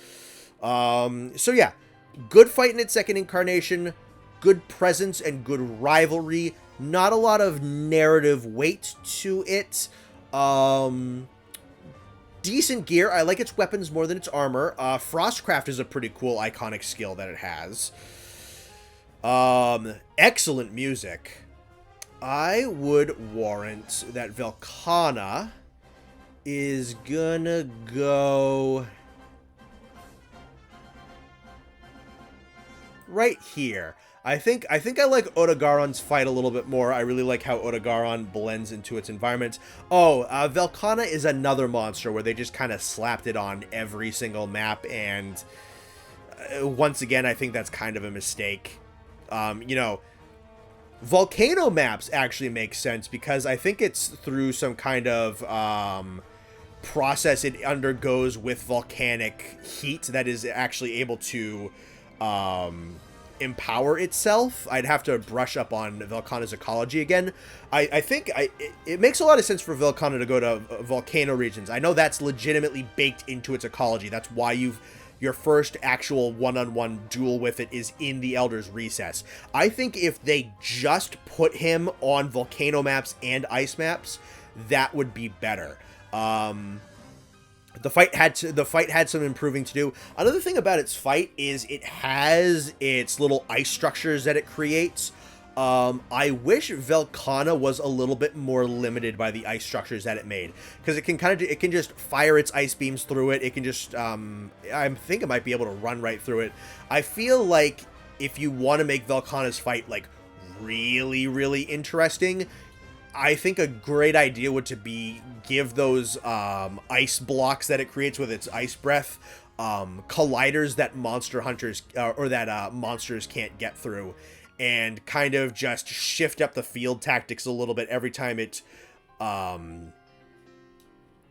So yeah, good fight in its second incarnation, good presence and good rivalry. Not a lot of narrative weight to it. Decent gear. I like its weapons more than its armor. Frostcraft is a pretty cool iconic skill that it has. Excellent music. I would warrant that Velkhana is gonna go right here. I like Odogaron's fight a little bit more. I really like how Odogaron blends into its environment. Oh, Velkhana is another monster where they just kind of slapped it on every single map, and once again, I think that's kind of a mistake. You know, volcano maps actually make sense because I think it's through some kind of process it undergoes with volcanic heat that is actually able to empower itself. I'd have to brush up on Velkhana's ecology again. I think it makes a lot of sense for Velkhana to go to volcano regions. I know that's legitimately baked into its ecology. That's why your first actual one-on-one duel with it is in the Elder's Recess. I think if they just put him on volcano maps and ice maps, that would be better. The fight had some improving to do. Another thing about its fight is it has its little ice structures that it creates. I wish Velkhana was a little bit more limited by the ice structures that it made, because it can just fire its ice beams through it. It can just I think it might be able to run right through it. I feel like if you want to make Velkhana's fight like really, really interesting, I think a great idea would to be give those ice blocks that it creates with its ice breath colliders that monster hunters or that monsters can't get through, and kind of just shift up the field tactics a little bit every time it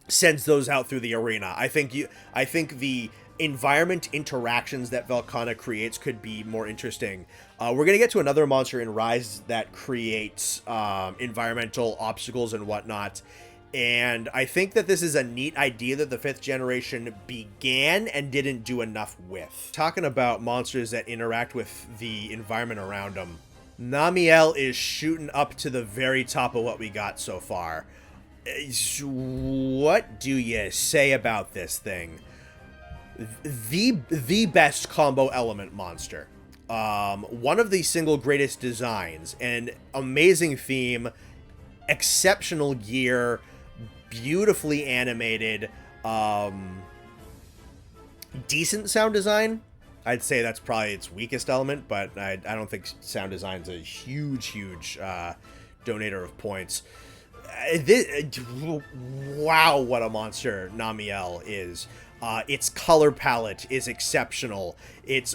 sends those out through the arena. I think the environment interactions that Velkhana creates could be more interesting. We're going to get to another monster in Rise that creates environmental obstacles and whatnot, and I think that this is a neat idea that the 5th generation began and didn't do enough with. Talking about monsters that interact with the environment around them, Namielle is shooting up to the very top of what we got so far. What do you say about this thing? The best combo element monster. One of the single greatest designs, an amazing theme, exceptional gear, beautifully animated, decent sound design. I'd say that's probably its weakest element, but I don't think sound design's a huge donator of points. Wow, what a monster Namielle is. Its color palette is exceptional.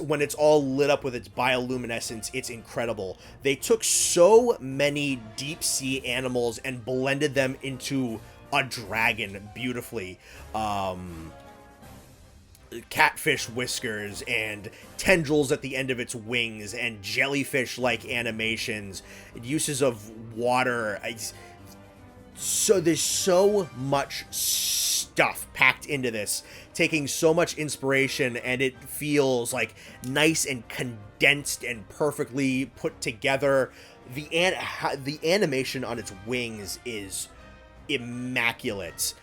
When it's all lit up with its bioluminescence, it's incredible. They took so many deep sea animals and blended them into a dragon beautifully. Catfish whiskers and tendrils at the end of its wings and jellyfish-like animations, uses of water. So there's so much stuff packed into this, taking so much inspiration, and it feels like nice and condensed and perfectly put together. The animation on its wings is immaculate.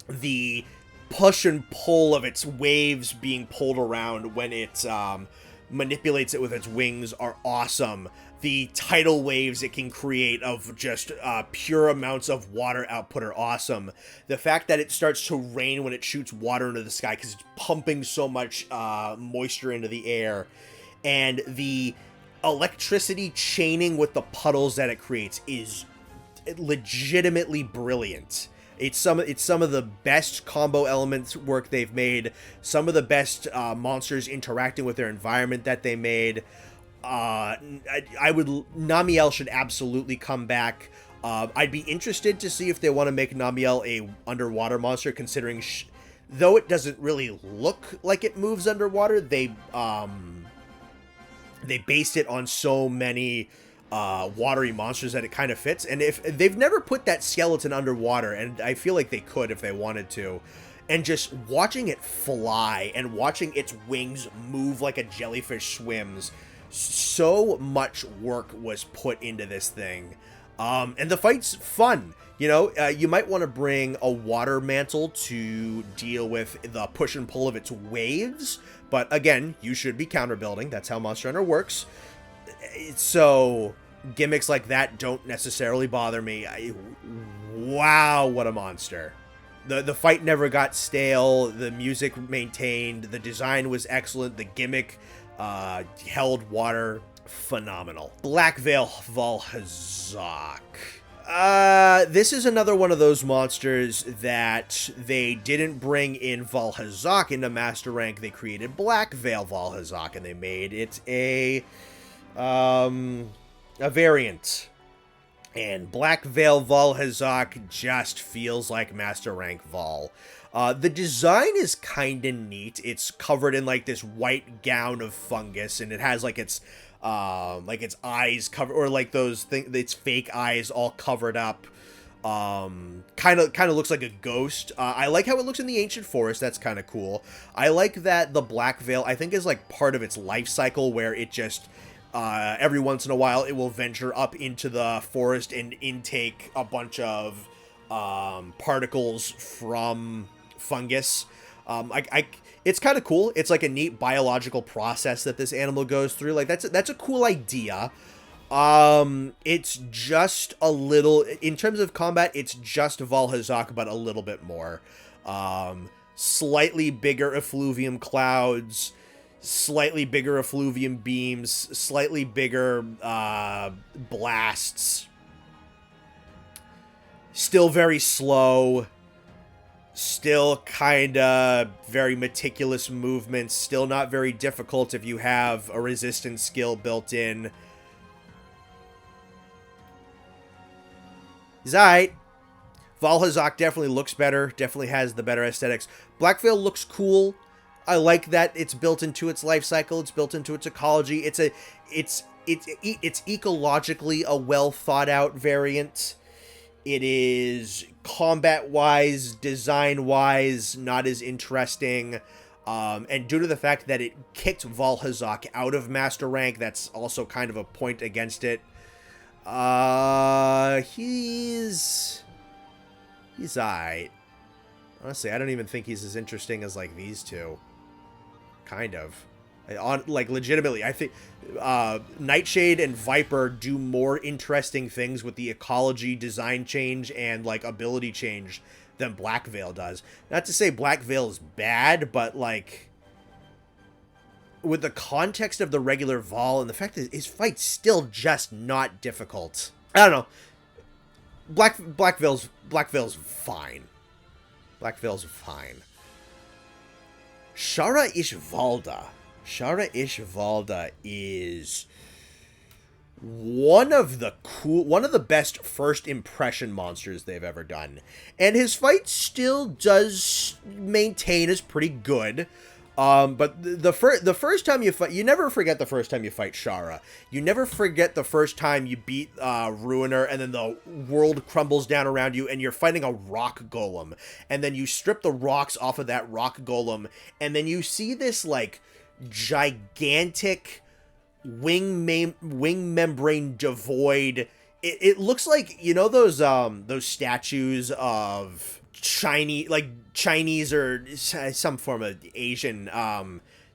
The push and pull of its waves being pulled around when it manipulates it with its wings are awesome. The tidal waves it can create of just pure amounts of water output are awesome. The fact that it starts to rain when it shoots water into the sky because it's pumping so much moisture into the air, and the electricity chaining with the puddles that it creates is legitimately brilliant. It's some of the best combo elements work they've made. Some of the best monsters interacting with their environment that they made. Namielle should absolutely come back. I'd be interested to see if they want to make Namielle a underwater monster, considering though it doesn't really look like it moves underwater, they based it on so many watery monsters that it kind of fits. And if they've never put that skeleton underwater, and I feel like they could if they wanted to, and just watching it fly and watching its wings move like a jellyfish swims, so much work was put into this thing. And the fight's fun. You know, you might want to bring a water mantle to deal with the push and pull of its waves, but again, you should be counter building. That's how Monster Hunter works. So gimmicks like that don't necessarily bother me. Wow, what a monster. The fight never got stale. The music maintained. The design was excellent. The gimmick held water, phenomenal. Black Veil Vaal hazak. This is another one of those monsters that they didn't bring in Vaal hazak into Master Rank. They created Black Veil Vaal hazak, and they made it a variant. And Black Veil Vaal hazak just feels like Master Rank Vaal. The design is kind of neat. It's covered in like this white gown of fungus, and it has like its eyes covered, or like those things, its fake eyes all covered up. Kind of looks like a ghost. I like how it looks in the ancient forest. That's kind of cool. I like that the Black Veil, I think, is like part of its life cycle, where it just every once in a while it will venture up into the forest and intake a bunch of particles from fungus. It's kind of cool. It's like a neat biological process that this animal goes through. Like that's a cool idea. It's just a little, in terms of combat, it's just Vaal hazak, but a little bit more. Slightly bigger effluvium clouds, slightly bigger effluvium beams, slightly bigger blasts. Still very slow. Still kinda very meticulous movements. Still not very difficult if you have a resistance skill built in. He's alright. Vaal hazak definitely looks better. Definitely has the better aesthetics. Black Veil looks cool. I like that it's built into its life cycle. It's built into its ecology. It's ecologically a well thought out variant. It is combat-wise, design-wise, not as interesting. And due to the fact that it kicked Vaal hazak out of Master Rank, that's also kind of a point against it. He's alright. Honestly, I don't even think he's as interesting as, like, these two. Kind of. Like, legitimately, I think Nightshade and Viper do more interesting things with the ecology, design change, and, like, ability change than Black Veil does. Not to say Black Veil is bad, but, like, with the context of the regular Vaal and the fact that his fight's still just not difficult. I don't know. Black Veil's fine. Black Veil's fine. Shara-ish-Valda. Shara-ish-Valda is one of the best first impression monsters they've ever done. And his fight still does maintain as pretty good. But the first time you fight, you never forget the first time you fight Shara. You never forget the first time you beat Ruiner, and then the world crumbles down around you, and you're fighting a rock golem. And then you strip the rocks off of that rock golem, and then you see this, like, gigantic wing membrane devoid. It looks like, you know, those statues of Chinese or some form of Asian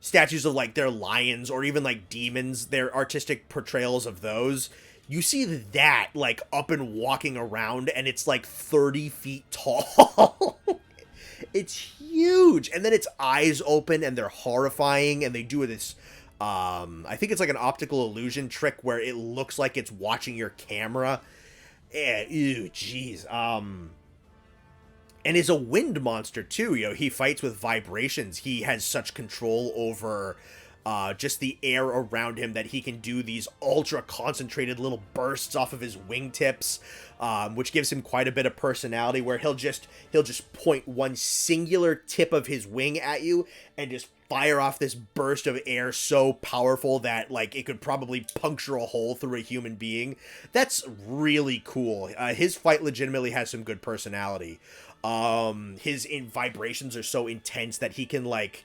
statues of, like, their lions or even, like, demons, their artistic portrayals of those. You see that, like, up and walking around, and it's like 30 feet tall. It's huge. And then its eyes open and they're horrifying, and they do this I think it's like an optical illusion trick where it looks like it's watching your camera. Ew, jeez. And is a wind monster too. You know, he fights with vibrations. He has such control over just the air around him that he can do these ultra concentrated little bursts off of his wingtips, which gives him quite a bit of personality, where he'll just point one singular tip of his wing at you and just fire off this burst of air so powerful that, like, it could probably puncture a hole through a human being. That's really cool. His fight legitimately has some good personality. His vibrations are so intense that he can, like,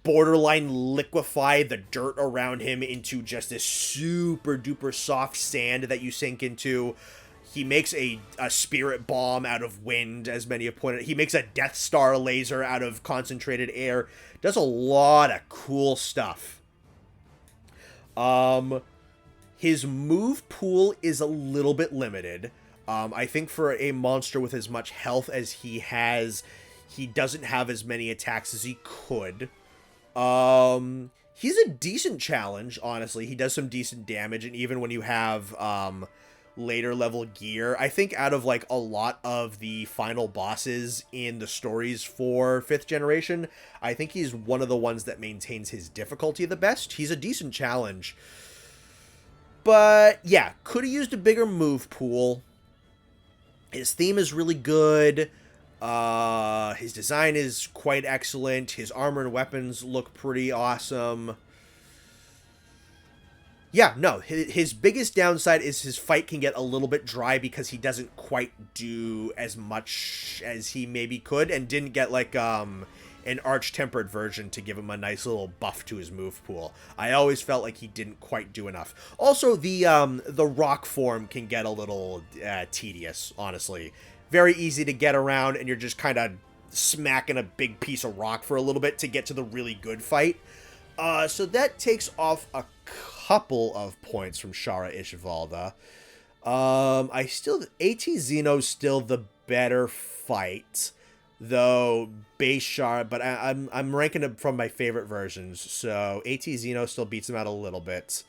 borderline liquefy the dirt around him into just this super duper soft sand that you sink into. He makes a spirit bomb out of wind, as many have pointed out. He makes a Death Star laser out of concentrated air. Does a lot of cool stuff. His move pool is a little bit limited. I think for a monster with as much health as he has, he doesn't have as many attacks as he could. He's a decent challenge, honestly. He does some decent damage, and even when you have later level gear, I think out of like a lot of the final bosses in the stories for 5th generation, I think he's one of the ones that maintains his difficulty the best. He's a decent challenge. But yeah, could have used a bigger move pool. His theme is really good. His design is quite excellent. His armor and weapons look pretty awesome. Yeah, no, his biggest downside is his fight can get a little bit dry because he doesn't quite do as much as he maybe could, and didn't get like an arch-tempered version to give him a nice little buff to his move pool. I always felt like he didn't quite do enough. Also, the rock form can get a little tedious, honestly. Very easy to get around, and you're just kind of smacking a big piece of rock for a little bit to get to the really good fight. So that takes off a couple of points from Shara-Ishvalda. AT-Xeno's still the better fight, though base Shara, but I'm ranking him from my favorite versions, so AT-Xeno still beats him out a little bit.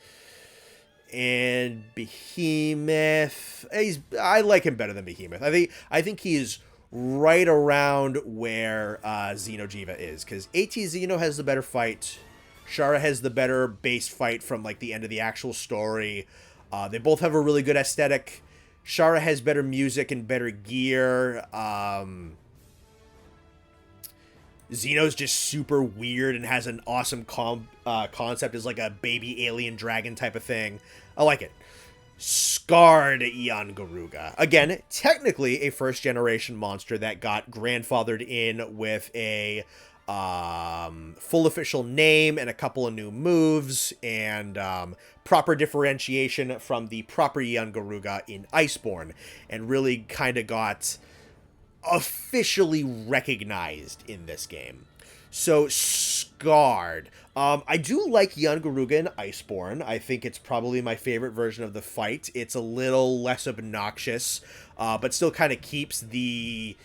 And Behemoth, I like him better than Behemoth. I think he's right around where Xeno'jiiva is, because AT-Xeno has the better fight. Shara has the better base fight from like the end of the actual story. They both have a really good aesthetic. Shara has better music and better gear. Xeno's just super weird and has an awesome concept as like a baby alien dragon type of thing. I like it. Scarred Yangaruga. Again, technically a 1st generation monster that got grandfathered in with a full official name and a couple of new moves and proper differentiation from the proper Yangaruga in Iceborne, and really kind of got officially recognized in this game. So, Scarred. I do like Yangaruga in Iceborne. I think it's probably my favorite version of the fight. It's a little less obnoxious, but still kind of keeps the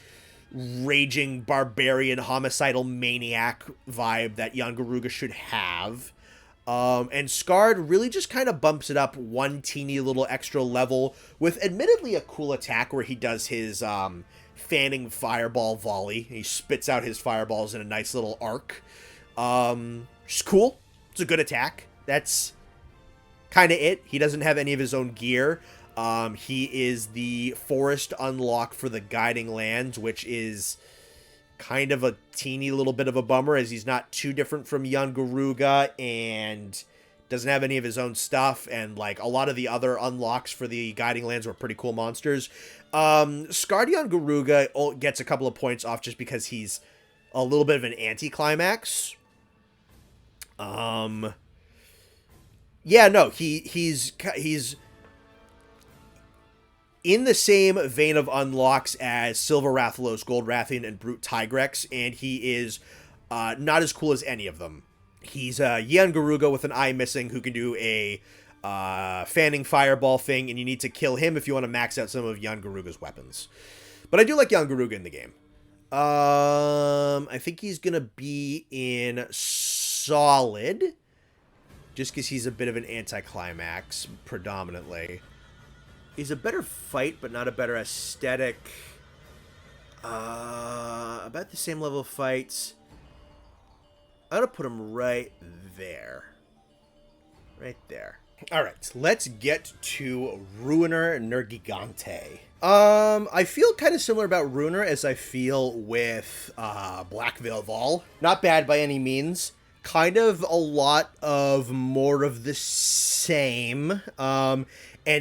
raging barbarian homicidal maniac vibe that Yangaruga should have. And Scarred really just kind of bumps it up one teeny little extra level with admittedly a cool attack where he does his fanning fireball volley. He spits out his fireballs in a nice little arc. Which is cool. It's a good attack. That's kind of it. He doesn't have any of his own gear. He is the forest unlock for the Guiding Lands, which is kind of a teeny little bit of a bummer, as he's not too different from Yangaruga and doesn't have any of his own stuff, and like a lot of the other unlocks for the Guiding Lands were pretty cool monsters. Scarred Yangaruga gets a couple of points off just because he's a little bit of an anticlimax. Yeah, no, he's in the same vein of unlocks as Silver Rathalos, Gold Rathian, and Brute Tigrex, and he is not as cool as any of them. He's a Yangaruga with an eye missing who can do a fanning fireball thing, and you need to kill him if you want to max out some of Yangaruga's weapons. But I do like Yangaruga in the game. I think he's going to be in Solid, just because he's a bit of an anticlimax, predominantly. He's a better fight, but not a better aesthetic. About the same level of fights. I'm going to put him right there. Right there. Alright, let's get to Ruiner Nergigante. I feel kind of similar about Ruiner as I feel with Black Veil Vaal. Not bad by any means. Kind of a lot of more of the same. And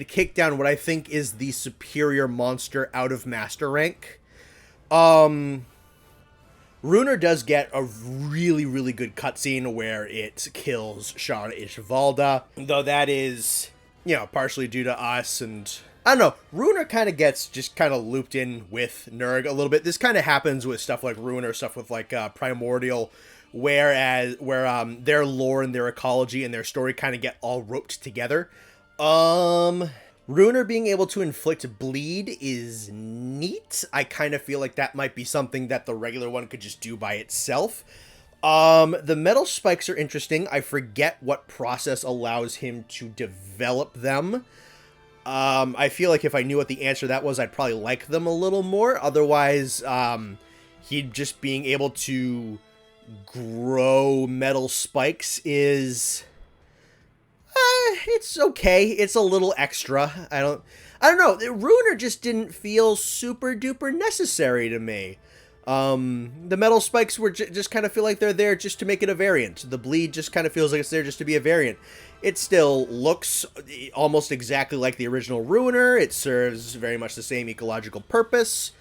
kick down what I think is the superior monster out of Master Rank. Ruiner does get a really, really good cutscene where it kills Shara-Ishvalda, though that is, you know, partially due to us, and I don't know, Ruiner kind of gets just kind of looped in with Nerg a little bit. This kind of happens with stuff like Ruiner, stuff with like Primordial, where their lore and their ecology and their story kind of get all roped together. Ruiner being able to inflict bleed is neat. I kind of feel like that might be something that the regular one could just do by itself. The metal spikes are interesting. I forget what process allows him to develop them. I feel like if I knew what the answer to that was, I'd probably like them a little more. Otherwise, he just being able to grow metal spikes is... it's okay. It's a little extra. I don't know. Ruiner just didn't feel super duper necessary to me. The metal spikes were just kind of feel like they're there just to make it a variant. The bleed just kind of feels like it's there just to be a variant. It still looks almost exactly like the original Ruiner. It serves very much the same ecological purpose.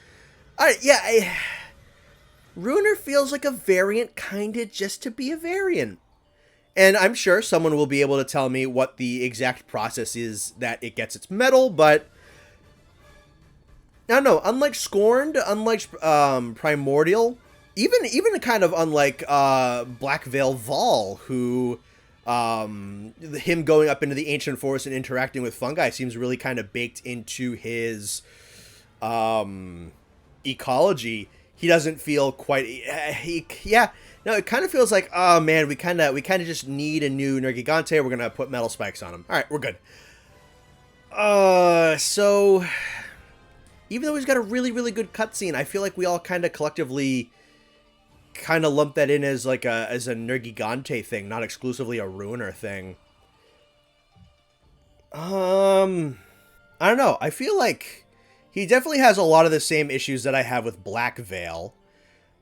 Ruiner feels like a variant kinda just to be a variant. And I'm sure someone will be able to tell me what the exact process is that it gets its metal, but I don't know, unlike Scorned, unlike Primordial, even kind of unlike Black Veil Vaal, who him going up into the ancient forest and interacting with fungi seems really kind of baked into his ecology. He doesn't feel quite no, it kind of feels like, oh man, we kind of just need a new Nergigante. We're gonna put metal spikes on him. All right, we're good. So even though he's got a really, really good cutscene, I feel like we all kind of collectively kind of lump that in as like a Nergigante thing, not exclusively a Ruiner thing. I don't know. I feel like he definitely has a lot of the same issues that I have with Black Veil,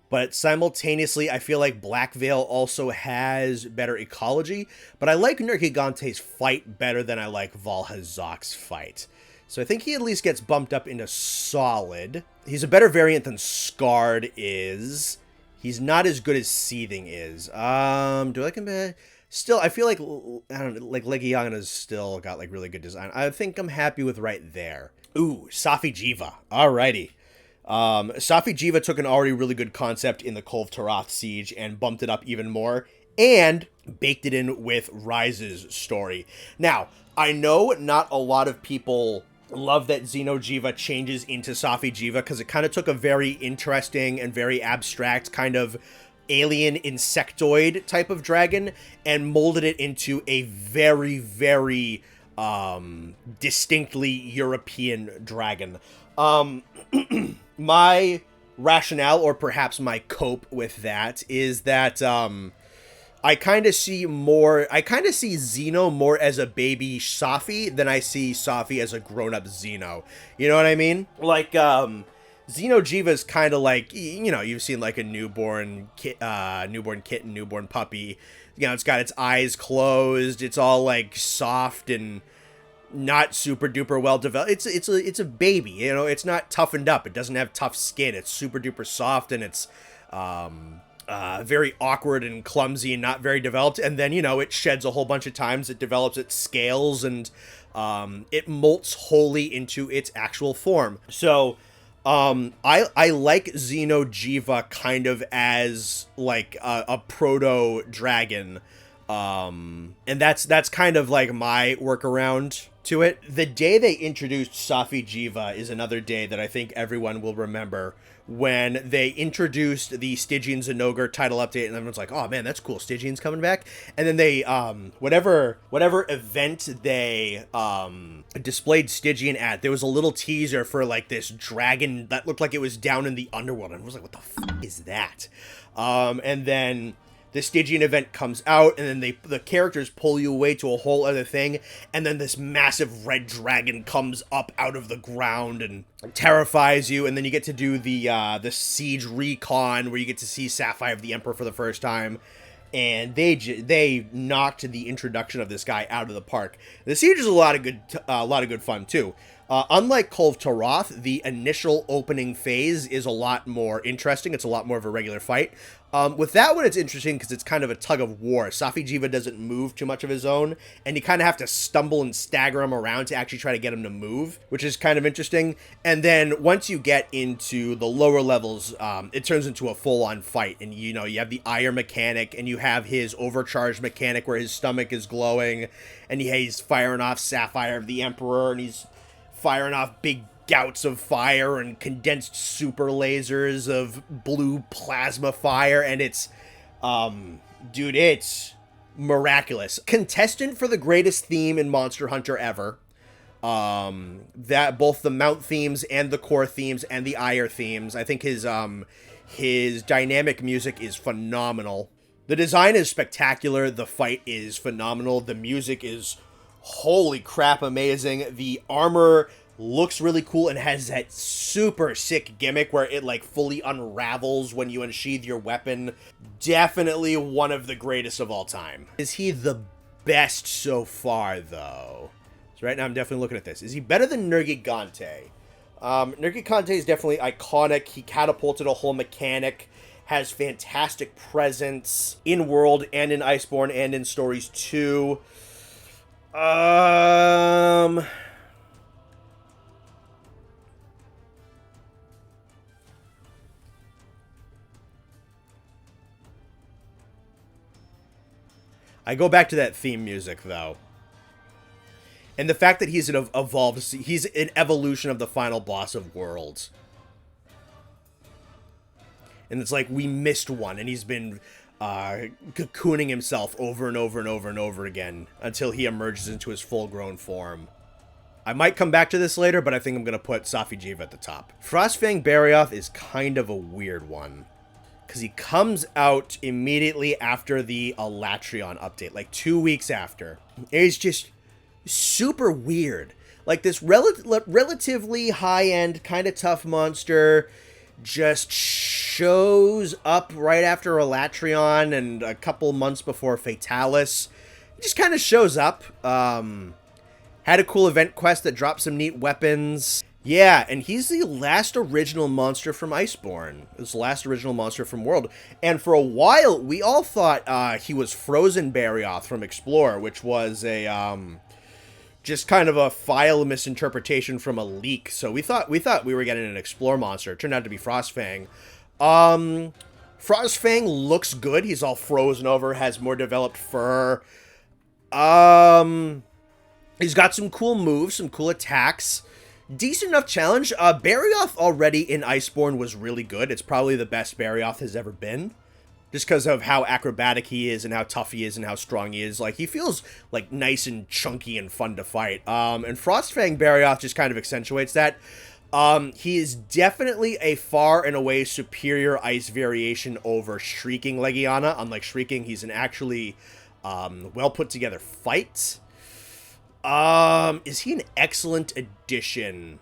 but simultaneously, I feel like Black Veil also has better ecology, but I like Nergigante's fight better than I like Vaal Hazak's fight. So I think he at least gets bumped up into solid. He's a better variant than Scarred is. He's not as good as Seething is. Do I like him? Still, I feel like, I don't know, like Legiana's still got like really good design. I think I'm happy with right there. Ooh, Safi'jiiva. Alrighty. Safi'jiiva took an already really good concept in the Kulve Taroth siege and bumped it up even more, and baked it in with Rise's story. Now, I know not a lot of people love that Xeno'jiiva changes into Safi'jiiva because it kind of took a very interesting and very abstract kind of alien insectoid type of dragon and molded it into a very, very distinctly European dragon. My rationale, or perhaps my cope with that, is that I kind of see Xeno more as a baby Safi than I see Safi as a grown-up Xeno. You know what I mean? Like, Xeno'jiiva is kind of like, you know, you've seen like a newborn kitten, newborn puppy. You know, it's got its eyes closed. It's all like soft and not super duper well developed. It's a baby, you know. It's not toughened up. It doesn't have tough skin. It's super duper soft, and it's very awkward and clumsy and not very developed. And then, you know, it sheds a whole bunch of times. It develops its scales, and it molts wholly into its actual form. So I like Xeno'jiiva kind of as like a proto dragon. And that's kind of like my workaround to it. The day they introduced Safi'jiiva is another day that I think everyone will remember, when they introduced the Stygian Zenogre title update, and everyone's like, oh man, that's cool, Stygian's coming back. And then they, whatever event they, displayed Stygian at, there was a little teaser for like this dragon that looked like it was down in the underworld, and I was like, what the f is that? And then the Stygian event comes out, and then the characters pull you away to a whole other thing, and then this massive red dragon comes up out of the ground and terrifies you, and then you get to do the siege recon, where you get to see Sapphire the Emperor for the first time, and they knocked the introduction of this guy out of the park. The siege is a lot of good fun too. Unlike Kulve Taroth, the initial opening phase is a lot more interesting. It's a lot more of a regular fight. With that one, it's interesting because it's kind of a tug of war. Safi'jiiva doesn't move too much of his own, and you kind of have to stumble and stagger him around to actually try to get him to move, which is kind of interesting. And then once you get into the lower levels, it turns into a full-on fight. And, you know, you have the ire mechanic, and you have his overcharged mechanic where his stomach is glowing, and he's firing off Sapphire of the Emperor, and he's firing off big gouts of fire and condensed super lasers of blue plasma fire, and it's Dude, it's miraculous. Contestant for the greatest theme in Monster Hunter ever. That both the mount themes and the core themes and the ire themes. I think his dynamic music is phenomenal. The design is spectacular. The fight is phenomenal. The music is holy crap amazing. The armor looks really cool and has that super sick gimmick where it like fully unravels when you unsheath your weapon. Definitely one of the greatest of all time. Is he the best so far though? So right now I'm definitely looking at this. Is he better than Nergigante? Nergigante is definitely iconic. He catapulted a whole mechanic, has fantastic presence in World and in Iceborne and in Stories 2. I go back to that theme music though. And the fact that he's he's an evolution of the final boss of Worlds. And it's like we missed one, and he's been cocooning himself over and over and over and over again until he emerges into his full-grown form. I might come back to this later, but I think I'm going to put Safi'jiiva at the top. Frostfang Barioth is kind of a weird one, because he comes out immediately after the Alatreon update, like 2 weeks after. And he's just super weird. Like this relatively high-end, kind of tough monster just shows up right after Alatreon and a couple months before Fatalis. He just kind of shows up. Had a cool event quest that dropped some neat weapons. Yeah, and he's the last original monster from Iceborne. It was the last original monster from World. And for a while, we all thought he was Frozen Barioth from Explore, which was a just kind of a file misinterpretation from a leak. So we thought we were getting an Explore monster. It turned out to be Frostfang. Frostfang looks good. He's all frozen over, has more developed fur. He's got some cool moves, some cool attacks. Decent enough challenge. Barioth already in Iceborne was really good. It's probably the best Barioth has ever been. Just because of how acrobatic he is and how tough he is and how strong he is. Like, he feels, like, nice and chunky and fun to fight. And Frostfang Barioth just kind of accentuates that. He is definitely a far and away superior ice variation over Shrieking Legiana. Unlike Shrieking, he's an actually well put together fight. Is he an excellent addition?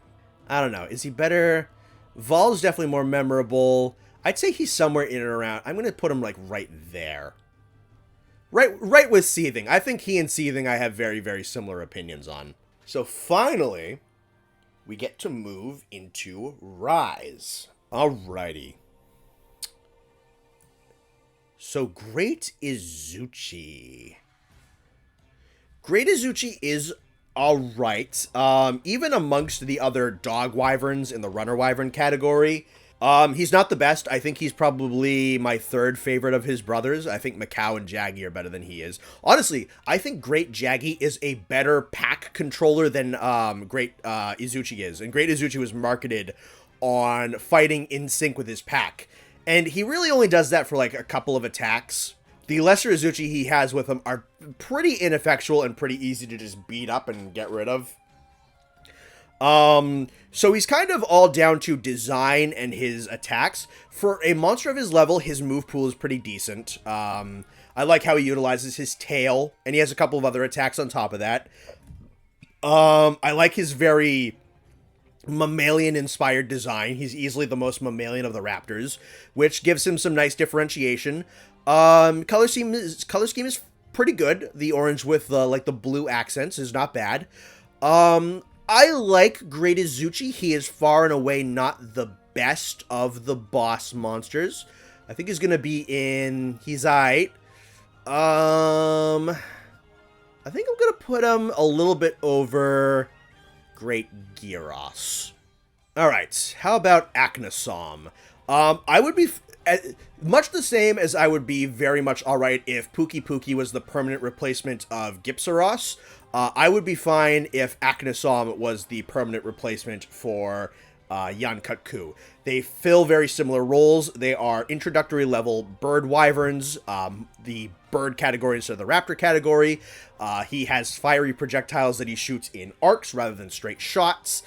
I don't know. Is he better? Vaal is definitely more memorable. I'd say he's somewhere in and around. I'm going to put him, like, right there. Right with Seething. I think he and Seething I have very, very similar opinions on. So, finally, we get to move into Rise. Alrighty. So, Great Izuchi. Great Izuchi is alright. Even amongst the other dog wyverns in the runner wyvern category, he's not the best. I think he's probably my third favorite of his brothers. I think Macau and Jaggi are better than he is. Honestly, I think Great Jaggi is a better pack controller than Great Izuchi is. And Great Izuchi was marketed on fighting in sync with his pack. And he really only does that for like a couple of attacks. The lesser Izuchi he has with him are pretty ineffectual and pretty easy to just beat up and get rid of. So he's kind of all down to design and his attacks. For a monster of his level, his move pool is pretty decent. I like how he utilizes his tail, and he has a couple of other attacks on top of that. I like his very mammalian-inspired design. He's easily the most mammalian of the raptors, which gives him some nice differentiation. Color scheme is pretty good. The orange with like the blue accents is not bad. I like Great Izuchi. He is far and away not the best of the boss monsters. I think he's gonna be in. He's aight. I think I'm gonna put him a little bit over Great Girros. All right. How about Aknasom? I would be much the same as I would be very much alright if Pukei-pukei was the permanent replacement of Gypsaros. I would be fine if Aknasom was the permanent replacement for Yankut-ku. They fill very similar roles. They are introductory level bird wyverns, the bird category instead of the raptor category. He has fiery projectiles that he shoots in arcs rather than straight shots.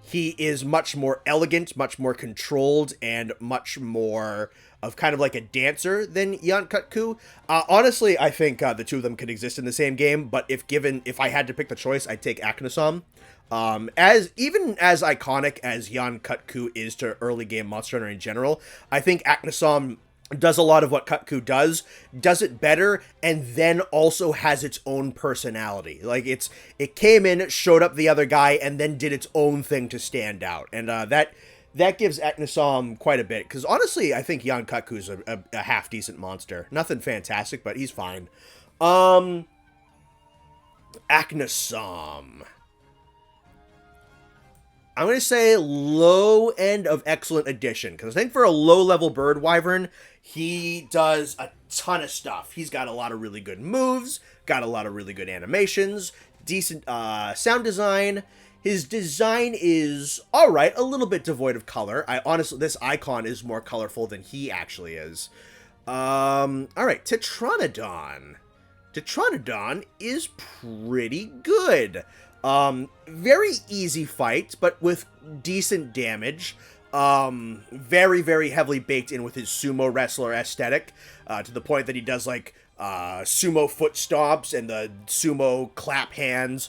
He is much more elegant, much more controlled, and much more of kind of like a dancer than Yankut-ku. Honestly, I think the two of them could exist in the same game, but if I had to pick the choice, I'd take Aknosom. Even as iconic as Yankut-ku is to early game Monster Hunter in general, I think Aknosom does a lot of what Kut-ku does it better, and then also has its own personality. Like, it came in, showed up the other guy, and then did its own thing to stand out. And that gives Aknosom quite a bit, because honestly, I think Yankut-ku's a half-decent monster. Nothing fantastic, but he's fine. Aknosom. I'm going to say low end of excellent addition, because I think for a low-level bird wyvern, he does a ton of stuff. He's got a lot of really good moves, got a lot of really good animations, decent sound design. His design is alright, a little bit devoid of color. Honestly, this icon is more colorful than he actually is. Alright, Tetranodon. Tetranodon is pretty good. Very easy fight, but with decent damage. Very, very heavily baked in with his sumo wrestler aesthetic, to the point that he does, like, sumo foot stomps and the sumo clap hands.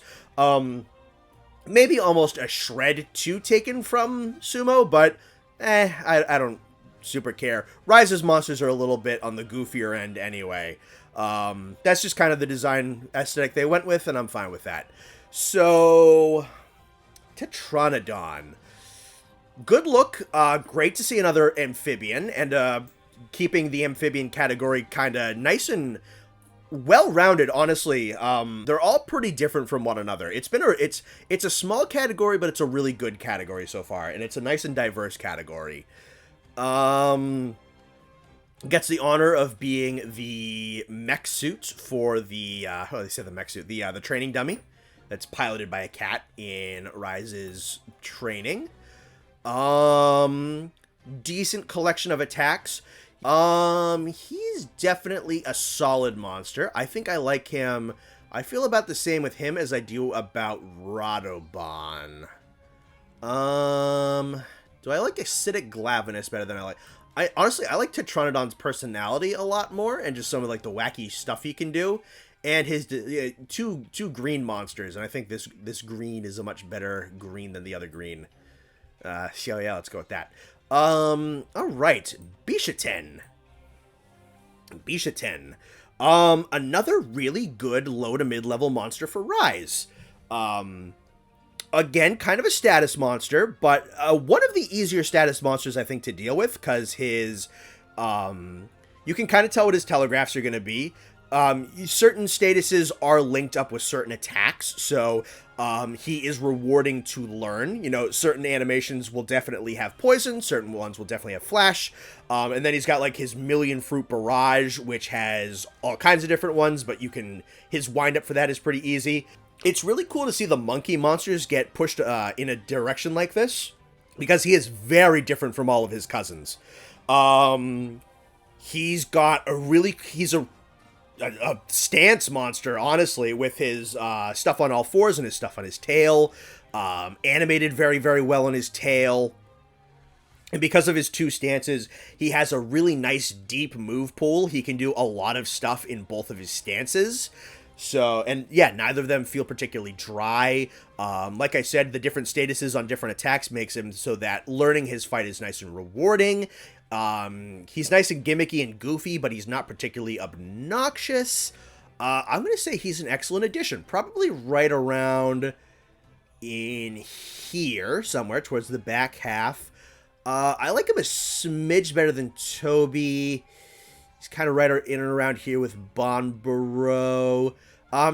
Maybe almost a shred too taken from sumo, but, I don't super care. Rise's monsters are a little bit on the goofier end anyway. That's just kind of the design aesthetic they went with, and I'm fine with that. So, Tetranodon. Good look, great to see another amphibian, and keeping the amphibian category kind of nice and well-rounded, honestly. They're all pretty different from one another. It's a small category, but it's a really good category so far, and it's a nice and diverse category. Gets the honor of being the mech suit for the, they say the mech suit, the training dummy that's piloted by a cat in Rise's training. Decent collection of attacks. He's definitely a solid monster. I think I like him. I feel about the same with him as I do about Radobaan. Do I like acidic glavenus better than I like? Honestly, I like Tetranodon's personality a lot more, and just some of like the wacky stuff he can do. And his two green monsters, and I think this green is a much better green than the other green. So yeah, let's go with that. Alright, Bishaten. Another really good low to mid-level monster for Rise. Again, kind of a status monster, but one of the easier status monsters, I think, to deal with, because his, you can kind of tell what his telegraphs are going to be. Certain statuses are linked up with certain attacks, so he is rewarding to learn. You know, certain animations will definitely have poison, certain ones will definitely have flash, and then he's got like his million fruit barrage, which has all kinds of different ones, but his wind up for that is pretty easy. It's really cool to see the monkey monsters get pushed in a direction like this, because he is very different from all of his cousins. He's a stance monster, honestly, with his stuff on all fours and his stuff on his tail. Animated very, very well on his tail. And because of his two stances, he has a really nice deep move pool. He can do a lot of stuff in both of his stances. So, and yeah, neither of them feel particularly dry. Like I said, the different statuses on different attacks makes him so that learning his fight is nice and rewarding. He's nice and gimmicky and goofy, but he's not particularly obnoxious. I'm going to say he's an excellent addition. Probably right around in here, somewhere towards the back half. I like him a smidge better than Tobi. He's kind of right in and around here with Banbaro.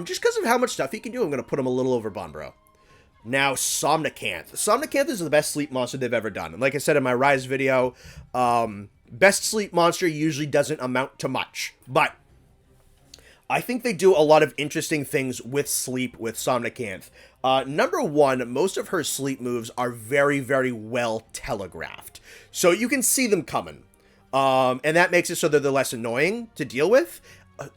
Just because of how much stuff he can do, I'm going to put him a little over Banbaro. Now, Somnicanth. Somnicanth is the best sleep monster they've ever done. And like I said in my Rise video, best sleep monster usually doesn't amount to much. But I think they do a lot of interesting things with sleep with Somnicanth. Number one, most of her sleep moves are very, very well telegraphed. So you can see them coming. And that makes it so that they're less annoying to deal with.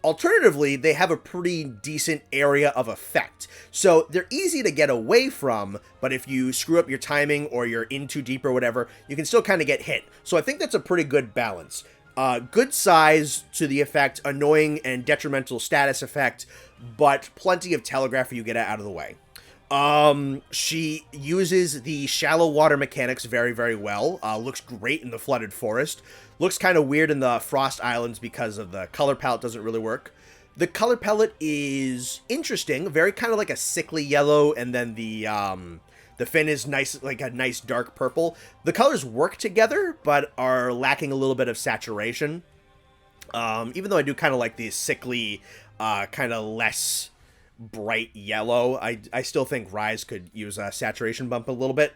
Alternatively, they have a pretty decent area of effect. So they're easy to get away from, but if you screw up your timing or you're in too deep or whatever, you can still kind of get hit. So I think that's a pretty good balance. Good size to the effect, annoying and detrimental status effect, but plenty of telegraph you get out of the way. She uses the shallow water mechanics very, very well. Looks great in the flooded forest. Looks kind of weird in the frost islands because of the color palette doesn't really work. The color palette is interesting, very kind of like a sickly yellow, and then the fin is nice, like a nice dark purple. The colors work together, but are lacking a little bit of saturation. Even though I do kind of like the sickly, kind of less bright yellow, I still think Rise could use a saturation bump a little bit.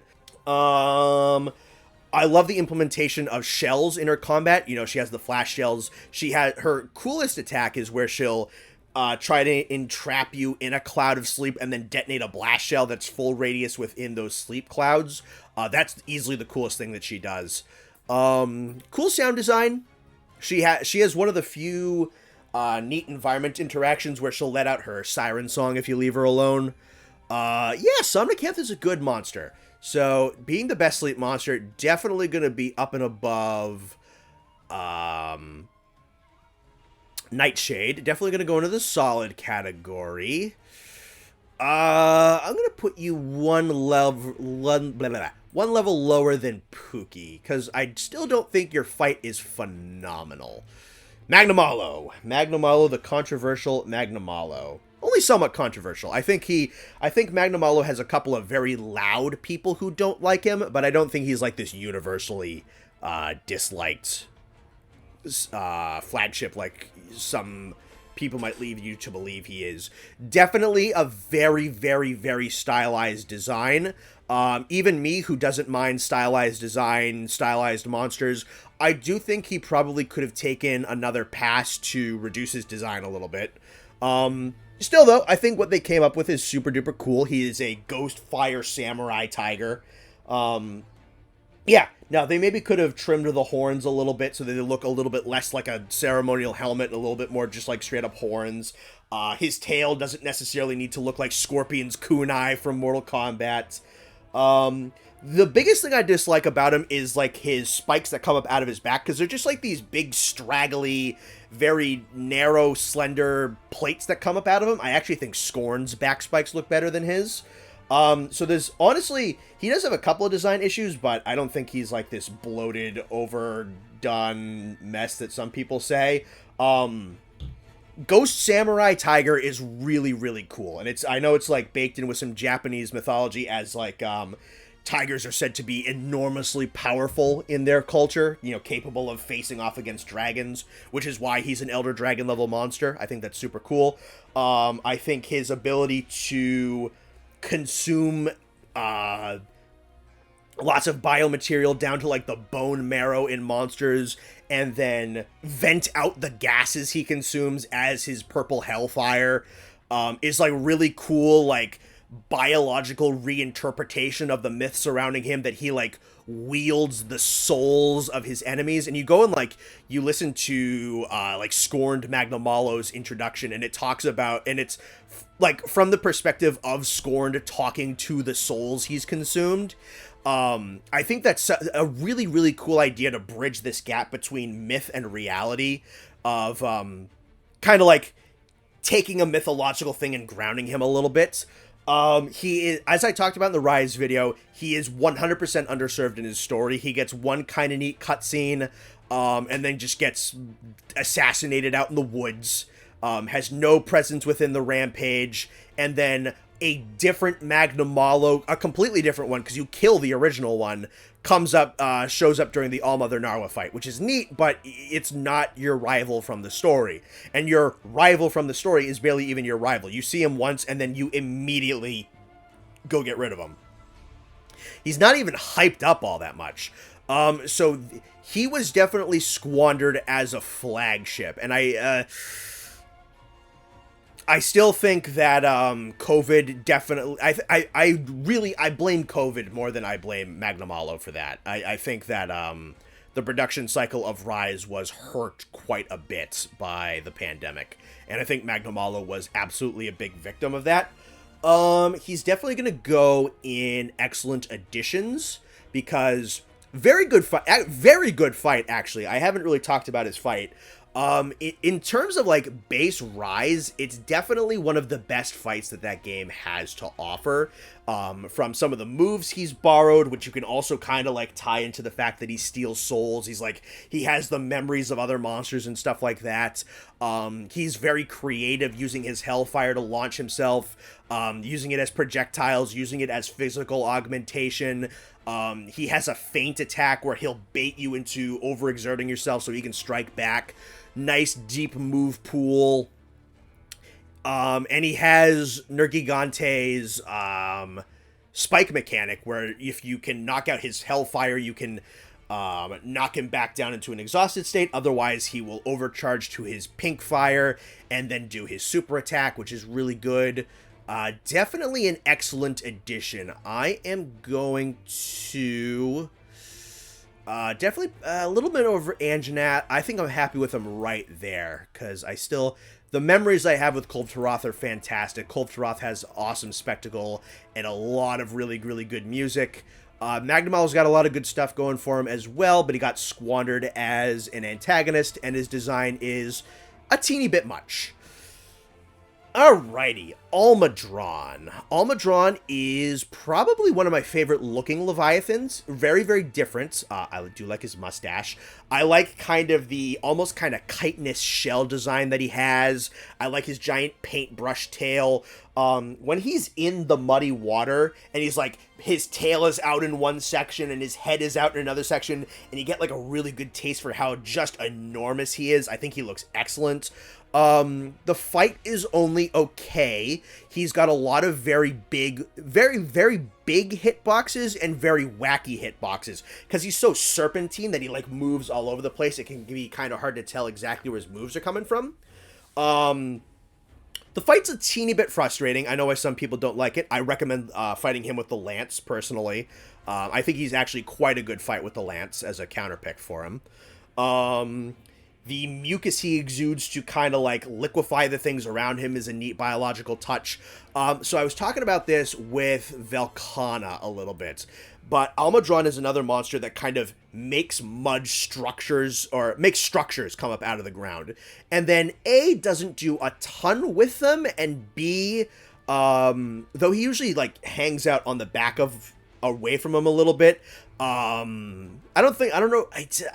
I love the implementation of shells in her combat. You know, she has the flash shells. Her coolest attack is where she'll try to entrap you in a cloud of sleep and then detonate a blast shell that's full radius within those sleep clouds. That's easily the coolest thing that she does. Cool sound design. She has one of the few neat environment interactions where she'll let out her siren song if you leave her alone. Yeah, Somnicanth is a good monster. So, being the best sleep monster, definitely going to be up and above Nightshade. Definitely going to go into the solid category. I'm going to put you one level lower than Pukei, because I still don't think your fight is phenomenal. Magnamalo, the controversial Magnamalo. Only somewhat controversial. I think Magnamalo has a couple of very loud people who don't like him, but I don't think he's like this universally disliked flagship like some people might lead you to believe he is. Definitely a very, very, very stylized design. Even me, who doesn't mind stylized design, stylized monsters, I do think he probably could have taken another pass to reduce his design a little bit. Still, though, I think what they came up with is super duper cool. He is a ghost fire samurai tiger. Yeah, now they maybe could have trimmed the horns a little bit so that they look a little bit less like a ceremonial helmet and a little bit more just like straight up horns. His tail doesn't necessarily need to look like Scorpion's kunai from Mortal Kombat. The biggest thing I dislike about him is like his spikes that come up out of his back, because they're just like these big straggly, very narrow, slender plates that come up out of him. I actually think Scorn's back spikes look better than his. So there's, honestly, he does have a couple of design issues, but I don't think he's like this bloated, overdone mess that some people say. Ghost Samurai Tiger is really, really cool, and I know it's like baked in with some Japanese mythology as like, tigers are said to be enormously powerful in their culture, you know, capable of facing off against dragons, which is why he's an Elder Dragon level monster. I think that's super cool. I think his ability to consume lots of biomaterial down to like the bone marrow in monsters and then vent out the gases he consumes as his purple hellfire is like really cool, like biological reinterpretation of the myth surrounding him, that he like wields the souls of his enemies. And you go and like you listen to like Scorned Magnamalo's introduction, and it talks about, and it's like from the perspective of Scorned talking to the souls he's consumed. I think that's a really, really cool idea to bridge this gap between myth and reality of kind of like taking a mythological thing and grounding him a little bit. He is, as I talked about in the Rise video, he is 100% underserved in his story. He gets one kind of neat cutscene, and then just gets assassinated out in the woods, has no presence within the rampage, and then a different Magnamalo, a completely different one, because you kill the original one, comes up, shows up during the All-Mother Narwa fight, which is neat, but it's not your rival from the story. And your rival from the story is barely even your rival. You see him once, and then you immediately go get rid of him. He's not even hyped up all that much. So he was definitely squandered as a flagship, and I still think that COVID definitely. I blame COVID more than I blame Magnamalo for that. I think that the production cycle of Rise was hurt quite a bit by the pandemic, and I think Magnamalo was absolutely a big victim of that. He's definitely gonna go in excellent additions because very good fight actually. I haven't really talked about his fight. In terms of like base Rise, it's definitely one of the best fights that game has to offer. From some of the moves he's borrowed, which you can also kind of like tie into the fact that he steals souls. He has the memories of other monsters and stuff like that. He's very creative using his Hellfire to launch himself, using it as projectiles, using it as physical augmentation. He has a feint attack where he'll bait you into overexerting yourself so he can strike back. Nice deep move pool. And he has Nergigante's spike mechanic, where if you can knock out his Hellfire, you can knock him back down into an exhausted state. Otherwise, he will overcharge to his pink fire and then do his super attack, which is really good. Definitely an excellent addition. I am going to definitely a little bit over Anjanath. I think I'm happy with him right there, because the memories I have with Kulve Taroth are fantastic. Kulve Taroth has awesome spectacle and a lot of really, really good music. Magnamalo's got a lot of good stuff going for him as well, but he got squandered as an antagonist, and his design is a teeny bit much. Alrighty, Almudron. Almudron is probably one of my favorite looking Leviathans. Very, very different. I do like his mustache. I like kind of the almost kind of chitinous shell design that he has. I like his giant paintbrush tail. When he's in the muddy water and he's like, his tail is out in one section and his head is out in another section, and you get like a really good taste for how just enormous he is. I think he looks excellent. The fight is only okay. He's got a lot of very big hitboxes and very wacky hitboxes, because he's so serpentine that he like moves all over the place. It can be kind of hard to tell exactly where his moves are coming from. The fight's a teeny bit frustrating. I know why some people don't like it. I recommend fighting him with the Lance, personally. I think he's actually quite a good fight with the Lance as a counterpick for him. The mucus he exudes to kind of like liquefy the things around him is a neat biological touch. So I was talking about this with Velkhana a little bit, but Almudron is another monster that kind of makes mud structures, or makes structures come up out of the ground. And then A, doesn't do a ton with them, and B, though he usually like hangs out on the back of, away from him a little bit, I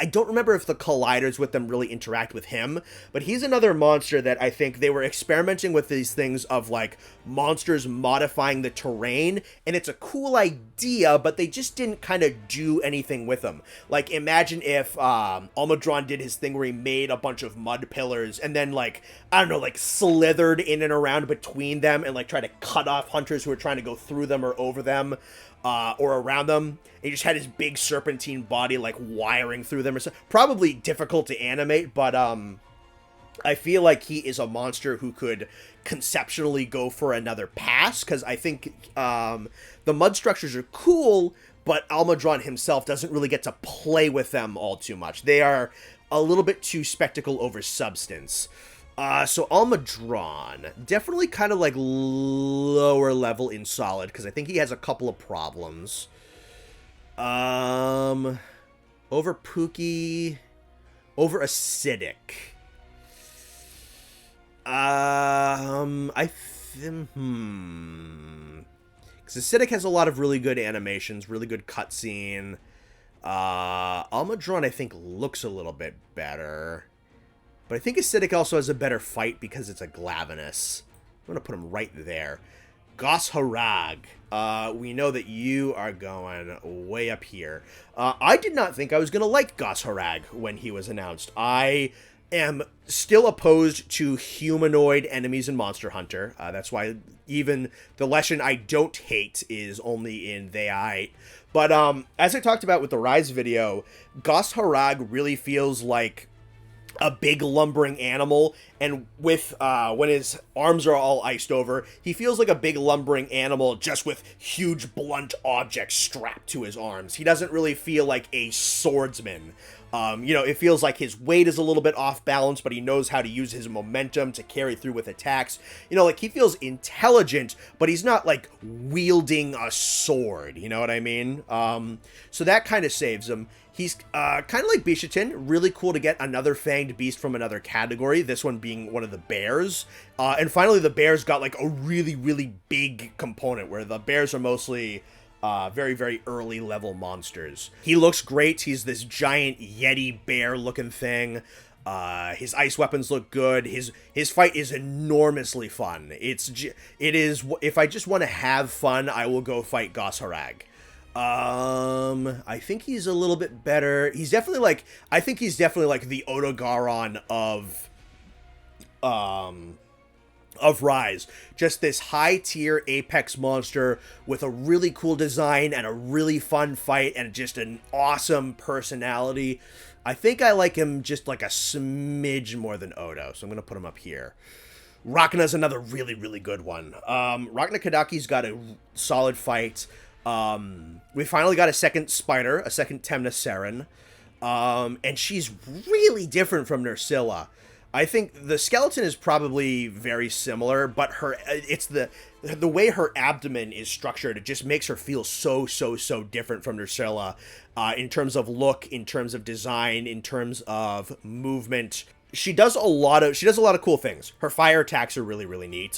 don't remember if the colliders with them really interact with him, but he's another monster that I think they were experimenting with these things of like monsters modifying the terrain, and it's a cool idea, but they just didn't kind of do anything with them. Like, imagine if Almudron did his thing where he made a bunch of mud pillars and then like, I don't know, like slithered in and around between them and like try to cut off hunters who are trying to go through them or over them. Or around them. He just had his big serpentine body like wiring through them or something. Probably difficult to animate, but I feel like he is a monster who could conceptually go for another pass, because I think the mud structures are cool, but Almudron himself doesn't really get to play with them all too much. They are a little bit too spectacle over substance. So Almudron, definitely kind of like lower level in Solid, because I think he has a couple of problems. Over Pukei, over Acidic. Because Acidic has a lot of really good animations, really good cutscene. Almudron, I think, looks a little bit better. But I think Acidic also has a better fight because it's a glavenus. I'm going to put him right there. Gosharag. We know that you are going way up here. I did not think I was going to like Gosharag when he was announced. I am still opposed to humanoid enemies in Monster Hunter. That's why even the Leshen I don't hate is only in They I. But as I talked about with the Rise video, Gosharag really feels like a big lumbering animal, and with when his arms are all iced over, he feels like a big lumbering animal just with huge blunt objects strapped to his arms. He doesn't really feel like a swordsman. It feels like his weight is a little bit off balance, but he knows how to use his momentum to carry through with attacks. Like he feels intelligent, but he's not like wielding a sword, you know what I mean? So that kind of saves him. He's kind of like Bishaten, really cool to get another fanged beast from another category, this one being one of the bears. And finally, the bears got like a really, really big component, where the bears are mostly very, very early level monsters. He looks great. He's this giant Yeti bear looking thing. His ice weapons look good. His fight is enormously fun. It is, if I just want to have fun, I will go fight Gosharag. I think he's a little bit better. I think he's definitely like the Odogaron of Rise. Just this high tier apex monster with a really cool design and a really fun fight and just an awesome personality. I think I like him just like a smidge more than Odo, so I'm gonna put him up here. Rakna's another really, really good one. Rakna-kadaki's got a solid fight. We finally got a second spider, a second Temnoceran, and she's really different from Nerscylla. I think the skeleton is probably very similar, but it's the way her abdomen is structured. It just makes her feel so different from Nerscylla, in terms of look, in terms of design, in terms of movement. She does a lot of cool things. Her fire attacks are really, really neat.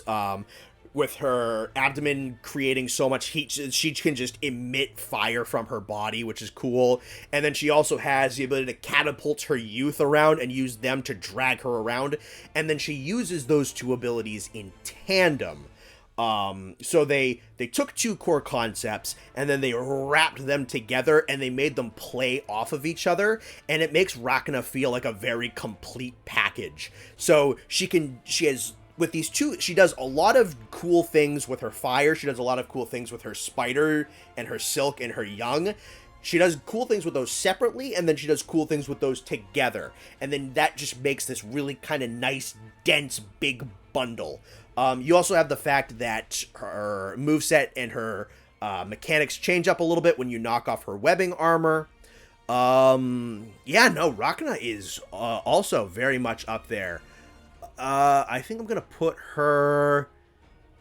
With her abdomen creating so much heat, she can just emit fire from her body, which is cool. And then she also has the ability to catapult her youth around and use them to drag her around. And then she uses those two abilities in tandem. So they took two core concepts and then they wrapped them together and they made them play off of each other, and it makes Rakna feel like a very complete package. So with these two, she does a lot of cool things with her fire. She does a lot of cool things with her spider and her silk and her young. She does cool things with those separately, and then she does cool things with those together. And then that just makes this really kind of nice, dense, big bundle. You also have the fact that her moveset and her mechanics change up a little bit when you knock off her webbing armor. Rakna is also very much up there. I think I'm going to put her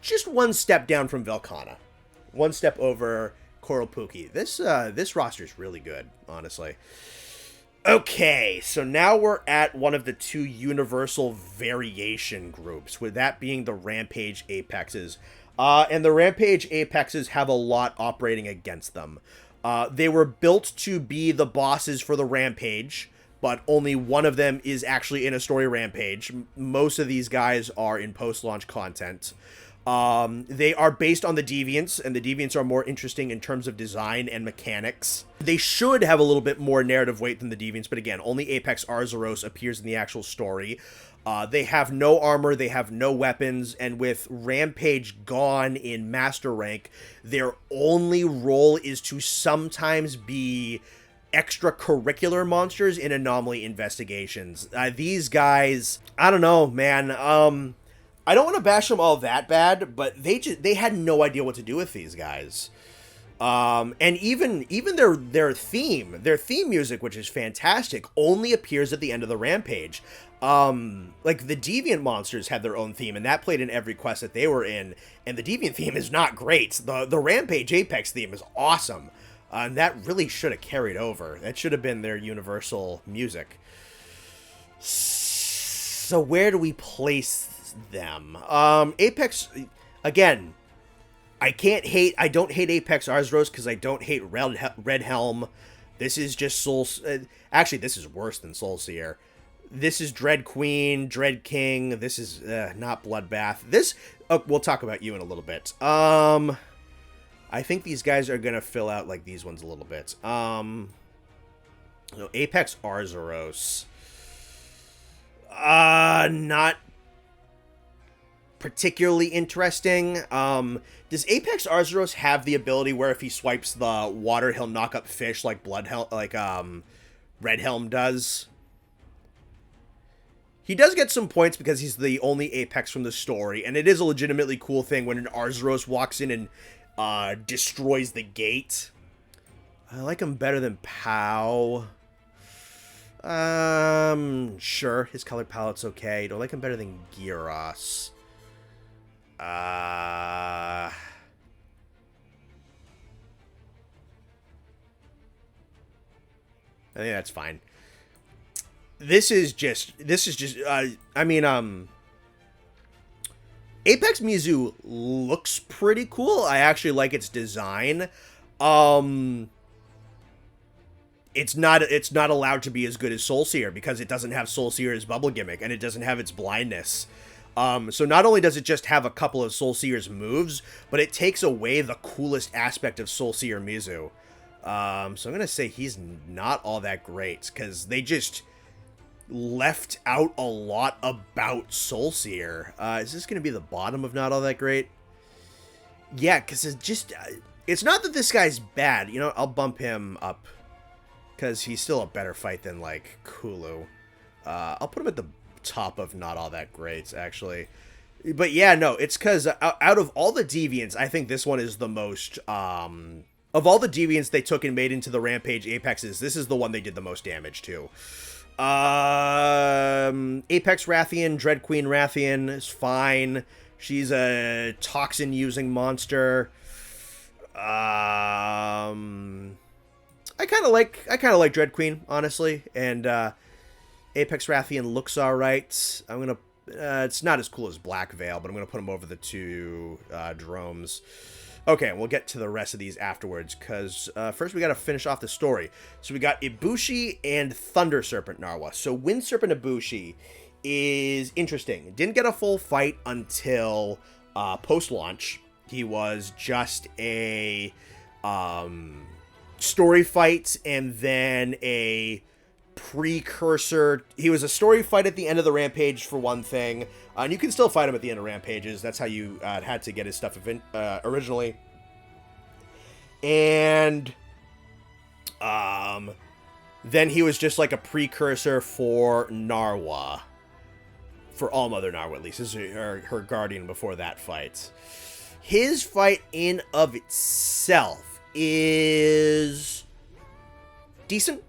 just one step down from Velkhana. One step over Kuru-pukei. This roster is really good, honestly. Okay, so now we're at one of the two universal variation groups, with that being the Rampage Apexes. And the Rampage Apexes have a lot operating against them. They were built to be the bosses for the Rampage, but only one of them is actually in a story Rampage. Most of these guys are in post-launch content. They are based on the Deviants, and the Deviants are more interesting in terms of design and mechanics. They should have a little bit more narrative weight than the Deviants, but again, only Apex Arzuros appears in the actual story. They have no armor, they have no weapons, and with Rampage gone in Master Rank, their only role is to sometimes be extracurricular monsters in anomaly investigations. These guys, I don't know, man. I don't want to bash them all that bad, but they had no idea what to do with these guys. And even their theme music, which is fantastic, only appears at the end of the Rampage. Like the Deviant monsters had their own theme, and that played in every quest that they were in, and the Deviant theme is not great. The Rampage Apex theme is awesome. And that really should have carried over. That should have been their universal music. So where do we place them? Apex, again, I don't hate Apex Arzuros because I don't hate Red Helm. This is just Soul... actually, this is worse than Soul Seer. This is Dread Queen, Dread King. This is not Bloodbath. This... we'll talk about you in a little bit. I think these guys are going to fill out like these ones a little bit. Apex Arzuros. Not particularly interesting. Does Apex Arzuros have the ability where if he swipes the water, he'll knock up fish like Red Helm does? He does get some points because he's the only Apex from the story, and it is a legitimately cool thing when an Arzuros walks in and destroys the gate. I like him better than Pau. Sure, his color palette's okay. Do I like him better than Girros? I think that's fine. This is just, I mean, Apex Mizu looks pretty cool. I actually like its design. It's not allowed to be as good as Soulseer because it doesn't have Soulseer's bubble gimmick and it doesn't have its blindness. So not only does it just have a couple of Soulseer's moves, but it takes away the coolest aspect of Soulseer Mizu. So I'm gonna say he's not all that great because they just left out a lot about Soulseer. Is this gonna be the bottom of not all that great? Yeah, because it's not that this guy's bad. You know, I'll bump him up because he's still a better fight than like Kulu. I'll put him at the top of not all that great, actually. But yeah, no, it's because out of all the deviants, I think this one is the most of all the deviants they took and made into the Rampage Apexes, this is the one they did the most damage to. Apex Rathian, Dread Queen Rathian is fine. She's a toxin-using monster. I kind of like Dread Queen, honestly, and Apex Rathian looks alright. I'm gonna it's not as cool as Black Veil, but I'm gonna put him over the two dromes. Okay, we'll get to the rest of these afterwards, because first we got to finish off the story. So we got Ibushi and Thunder Serpent Narwa. So Wind Serpent Ibushi is interesting. Didn't get a full fight until post-launch. He was just a story fight and then a precursor. He was a story fight at the end of the Rampage for one thing. And you can still fight him at the end of Rampages. That's how you had to get his stuff originally. And then he was just like a precursor for Narwa. For All-Mother Narwa, at least. This is her guardian before that fight. His fight in of itself is decent.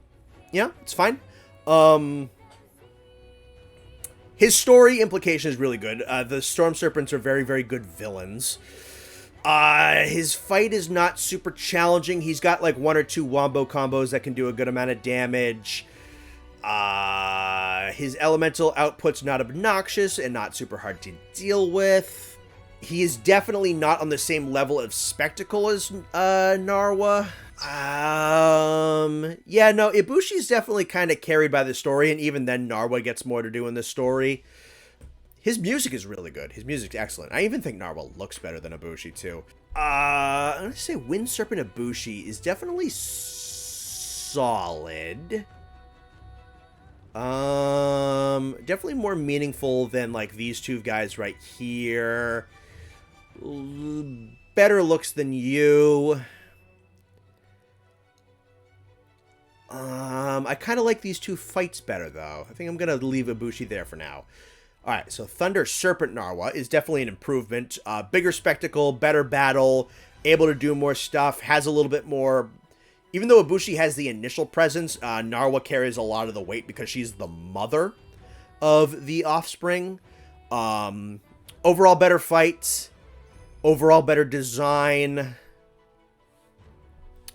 Yeah, it's fine. His story implication is really good. The Storm Serpents are very, very good villains. His fight is not super challenging. He's got like one or two wombo combos that can do a good amount of damage. His elemental output's not obnoxious and not super hard to deal with. He is definitely not on the same level of spectacle as Narwa. Yeah, no, Ibushi is definitely kind of carried by the story, and even then Narwa gets more to do in the story. His music is really good. His music's excellent. I even think Narwa looks better than Ibushi, too. I'm going to say Wind Serpent Ibushi is definitely solid. Definitely more meaningful than, like, these two guys right here. Better looks than you. I kind of like these two fights better, though. I think I'm going to leave Ibushi there for now. Alright, so Thunder Serpent Narwa is definitely an improvement. Bigger spectacle, better battle, able to do more stuff, has a little bit more... Even though Ibushi has the initial presence, Narwa carries a lot of the weight because she's the mother of the offspring. Overall better fight. Overall better design.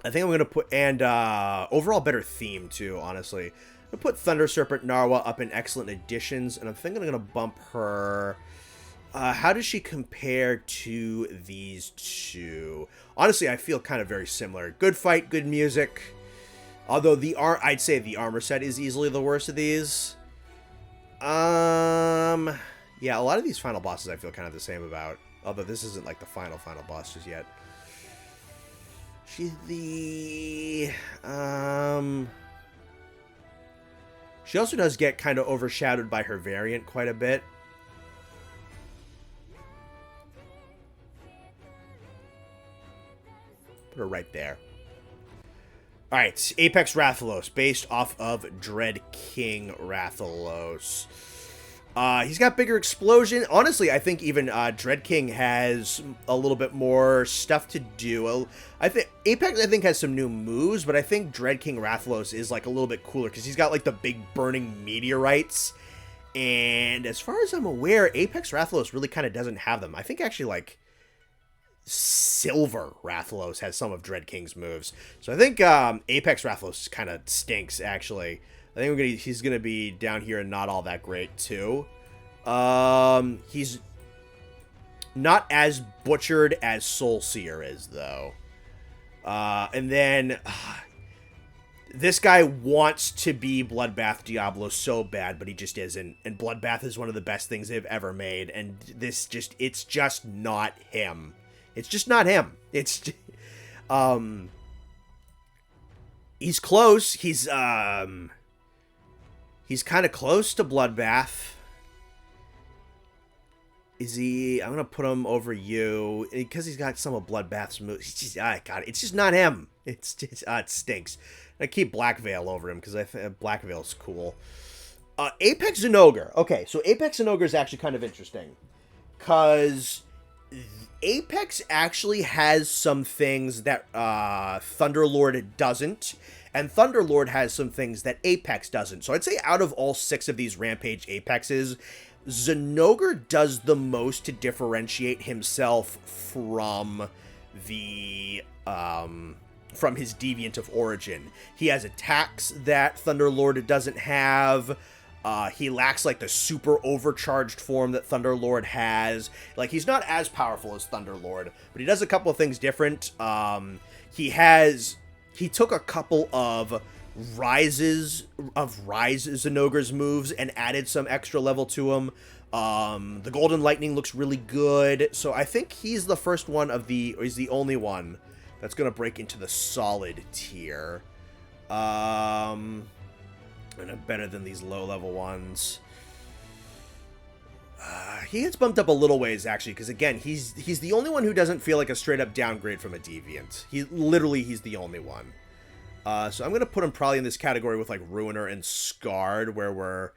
I think I'm going to put... And overall better theme, too, honestly. I'm going to put Thunder Serpent Narwa up in excellent additions. And I think I'm going to bump her... how does she compare to these two? Honestly, I feel kind of very similar. Good fight, good music. Although I'd say the armor set is easily the worst of these. Yeah, a lot of these final bosses I feel kind of the same about. Although this isn't like the final boss just yet. She's the... She also does get kind of overshadowed by her variant quite a bit. Put her right there. Alright, Apex Rathalos, based off of Dread King Rathalos. He's got bigger explosion. Honestly, I think even Dread King has a little bit more stuff to do. I think Apex, has some new moves, but I think Dread King Rathalos is like a little bit cooler because he's got like the big burning meteorites. And as far as I'm aware, Apex Rathalos really kind of doesn't have them. I think actually like Silver Rathalos has some of Dread King's moves. So I think Apex Rathalos kind of stinks, actually. I think he's gonna be down here and not all that great too. He's not as butchered as Soul Seer is though. And then this guy wants to be Bloodbath Diablo so bad, but he just isn't. And Bloodbath is one of the best things they've ever made, and it's just not him. It's just not him. It's he's close. He's kind of close to Bloodbath. Is he? I'm gonna put him over you because he's got some of Bloodbath's moves. He's just, God, it's just not him. It's just, it stinks. I keep Black Veil over him because I think Black Veil's cool. Apex Zinogre. Okay, so Apex Zinogre is actually kind of interesting because Apex actually has some things that Thunderlord doesn't, and Thunderlord has some things that Apex doesn't. So I'd say out of all 6 of these Rampage Apexes, Zinogre does the most to differentiate himself from the from his Deviant of Origin. He has attacks that Thunderlord doesn't have. He lacks like the super overcharged form that Thunderlord has. Like, he's not as powerful as Thunderlord, but he does a couple of things different. He took a couple of Rise Zinogre's moves and added some extra level to him. The Golden Lightning looks really good. So I think he's the first one or he's the only one that's going to break into the solid tier. And better than these low-level ones. He gets bumped up a little ways, actually, because, again, he's the only one who doesn't feel like a straight-up downgrade from a Deviant. He's the only one. So I'm going to put him probably in this category with, like, Ruiner and Scarred, where we're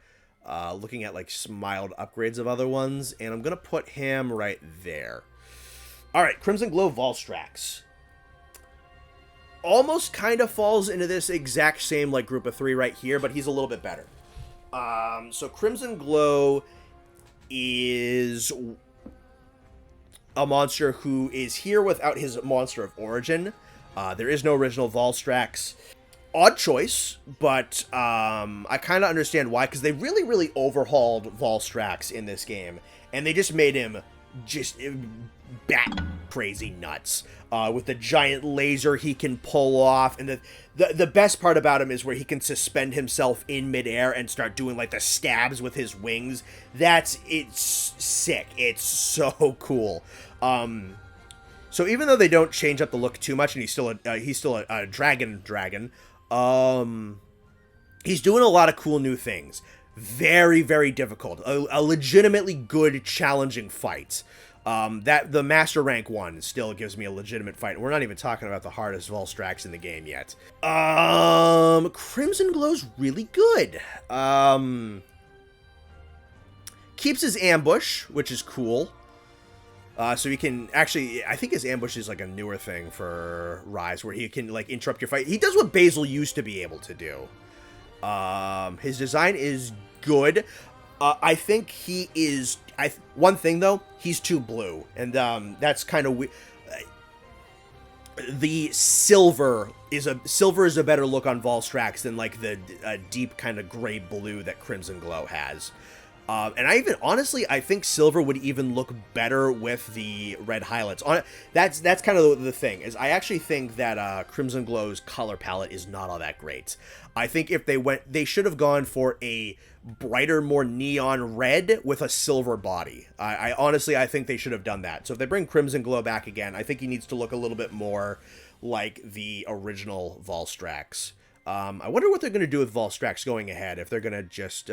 looking at, like, mild upgrades of other ones. And I'm going to put him right there. All right, Crimson Glow Volstrax. Almost kind of falls into this exact same like group of 3 right here, but he's a little bit better. So Crimson Glow is a monster who is here without his monster of origin. There is no original Volstrax. Odd choice, but I kind of understand why, because they really, really overhauled Volstrax in this game, and they just made him just bat crazy nuts. With the giant laser he can pull off, and the best part about him is where he can suspend himself in midair and start doing like the stabs with his wings. It's sick. It's so cool. So even though they don't change up the look too much, and he's still a dragon, he's doing a lot of cool new things. Very, very difficult. A legitimately good, challenging fight. That the Master Rank one still gives me a legitimate fight. We're not even talking about the hardest Volstrax in the game yet. Crimson Glow's really good. Keeps his ambush, which is cool. So he can actually, I think his ambush is like a newer thing for Rise, where he can like interrupt your fight. He does what Bazel used to be able to do. His design is good. I think he is. One thing though, he's too blue, and that's kind of weird. The silver is a better look on Volstrax than like the deep kind of gray blue that Crimson Glow has. And I think silver would even look better with the red highlights on it. That's kind of the thing, is I actually think that Crimson Glow's color palette is not all that great. I think if they should have gone for a brighter, more neon red with a silver body. I honestly think they should have done that. So if they bring Crimson Glow back again, I think he needs to look a little bit more like the original Volstrax. I wonder what they're going to do with Volstrax going ahead, if they're going to just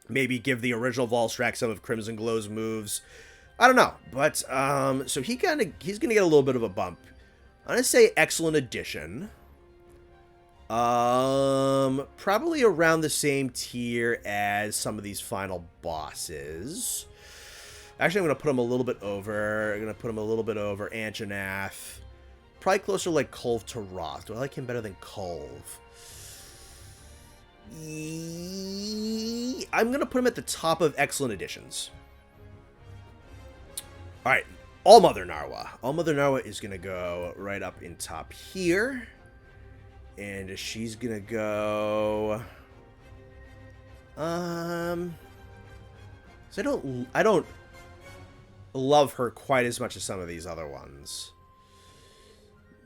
maybe give the original Volstrax some of Crimson Glow's moves. I don't know, but so he's going to get a little bit of a bump. I'm going to say excellent addition. Probably around the same tier as some of these final bosses. Actually, I'm going to put him a little bit over. I'm going to put him a little bit over Anjanath. Probably closer like Kulve to Roth. Do I like him better than Kulve? I'm going to put him at the top of excellent additions. Alright, All-Mother Narwa. All-Mother Narwa is going to go right up in top here. And she's going to go... So I don't love her quite as much as some of these other ones.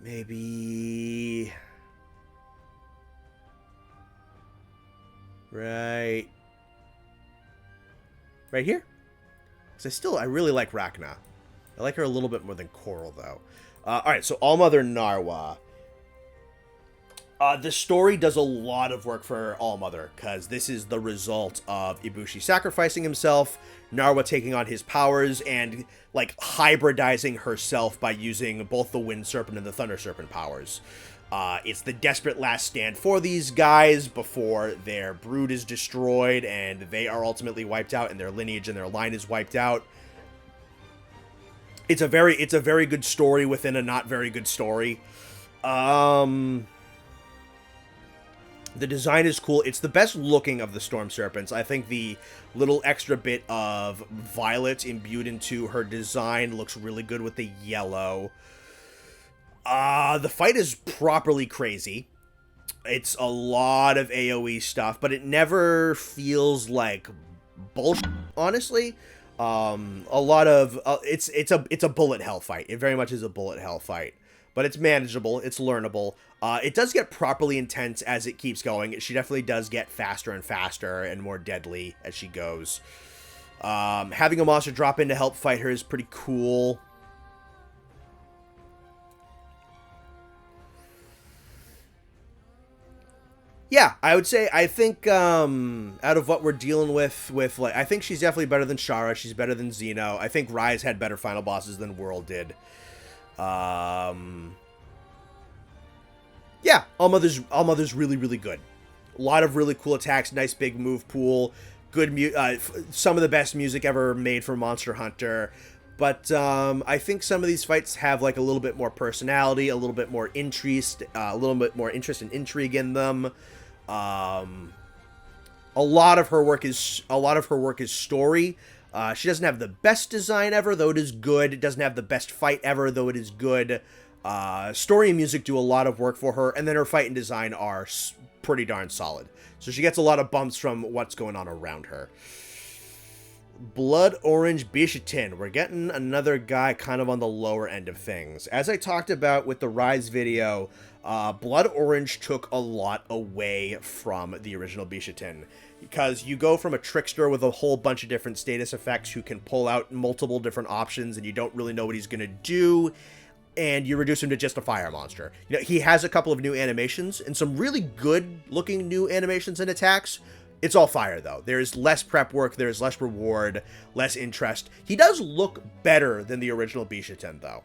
Maybe... Right here? Because I really like Rakna. I like her a little bit more than Coral, though. Alright, so All-Mother Narwa. The story does a lot of work for All-Mother, because this is the result of Ibushi sacrificing himself, Narwa taking on his powers, and, like, hybridizing herself by using both the Wind Serpent and the Thunder Serpent powers. It's the desperate last stand for these guys before their brood is destroyed, and they are ultimately wiped out, and their lineage and their line is wiped out. It's a very good story within a not very good story. The design is cool. It's the best looking of the Storm Serpents. I think the little extra bit of violet imbued into her design looks really good with the yellow. The fight is properly crazy. It's a lot of AoE stuff, but it never feels like bullshit, honestly. A lot of... it's a bullet hell fight. It very much is a bullet hell fight. But it's manageable. It's learnable. It does get properly intense as it keeps going. She definitely does get faster and faster and more deadly as she goes. Having a monster drop in to help fight her is pretty cool. Yeah, I would say, I think, out of what we're dealing with, like, I think she's definitely better than Shara. She's better than Xeno. I think Rise had better final bosses than World did. Yeah, All-Mother's really, really good. A lot of really cool attacks, nice big move pool, good some of the best music ever made for Monster Hunter. But I think some of these fights have like a little bit more personality, a little bit more interest, and intrigue in them. A lot of her work is story. She doesn't have the best design ever, though it is good. It doesn't have the best fight ever, though it is good. Story and music do a lot of work for her, and then her fight and design are pretty darn solid. So she gets a lot of bumps from what's going on around her. Blood Orange Bishitin. We're getting another guy kind of on the lower end of things. As I talked about with the Rise video, Blood Orange took a lot away from the original Bishitin. Because you go from a trickster with a whole bunch of different status effects who can pull out multiple different options and you don't really know what he's going to do, and you reduce him to just a fire monster. You know, he has a couple of new animations and some really good looking new animations and attacks. It's all fire, though. There's less prep work, there's less reward, less interest. He does look better than the original Bishitin, though.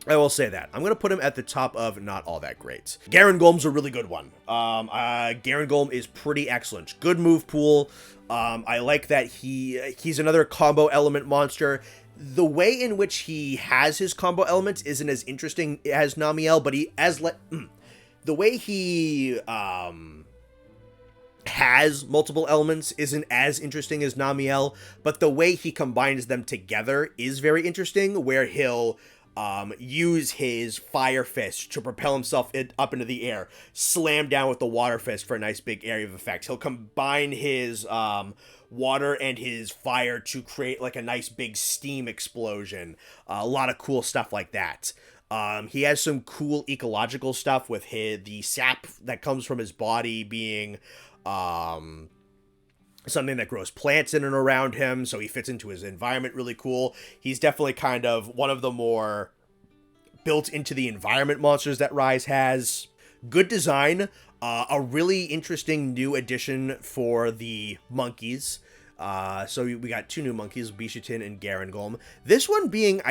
I will say that. I'm going to put him at the top of not all that great. Garen Golm's a really good one. Garen Golm is pretty excellent. Good move pool. I like that he's another combo element monster. The way in which he has his combo elements isn't as interesting as Namiel, but the way he has multiple elements isn't as interesting as Namiel, but the way he combines them together is very interesting, where he'll use his fire fist to propel himself up into the air, slam down with the water fist for a nice big area of effect. He'll combine his water and his fire to create like a nice big steam explosion. A lot of cool stuff like that. He has some cool ecological stuff with the sap that comes from his body being something that grows plants in and around him, so he fits into his environment really cool. He's definitely kind of one of the more built into the environment monsters that Rise has. Good design, a really interesting new addition for the monkeys. So we got two new monkeys, Bishitin and Garen Golm. This one being,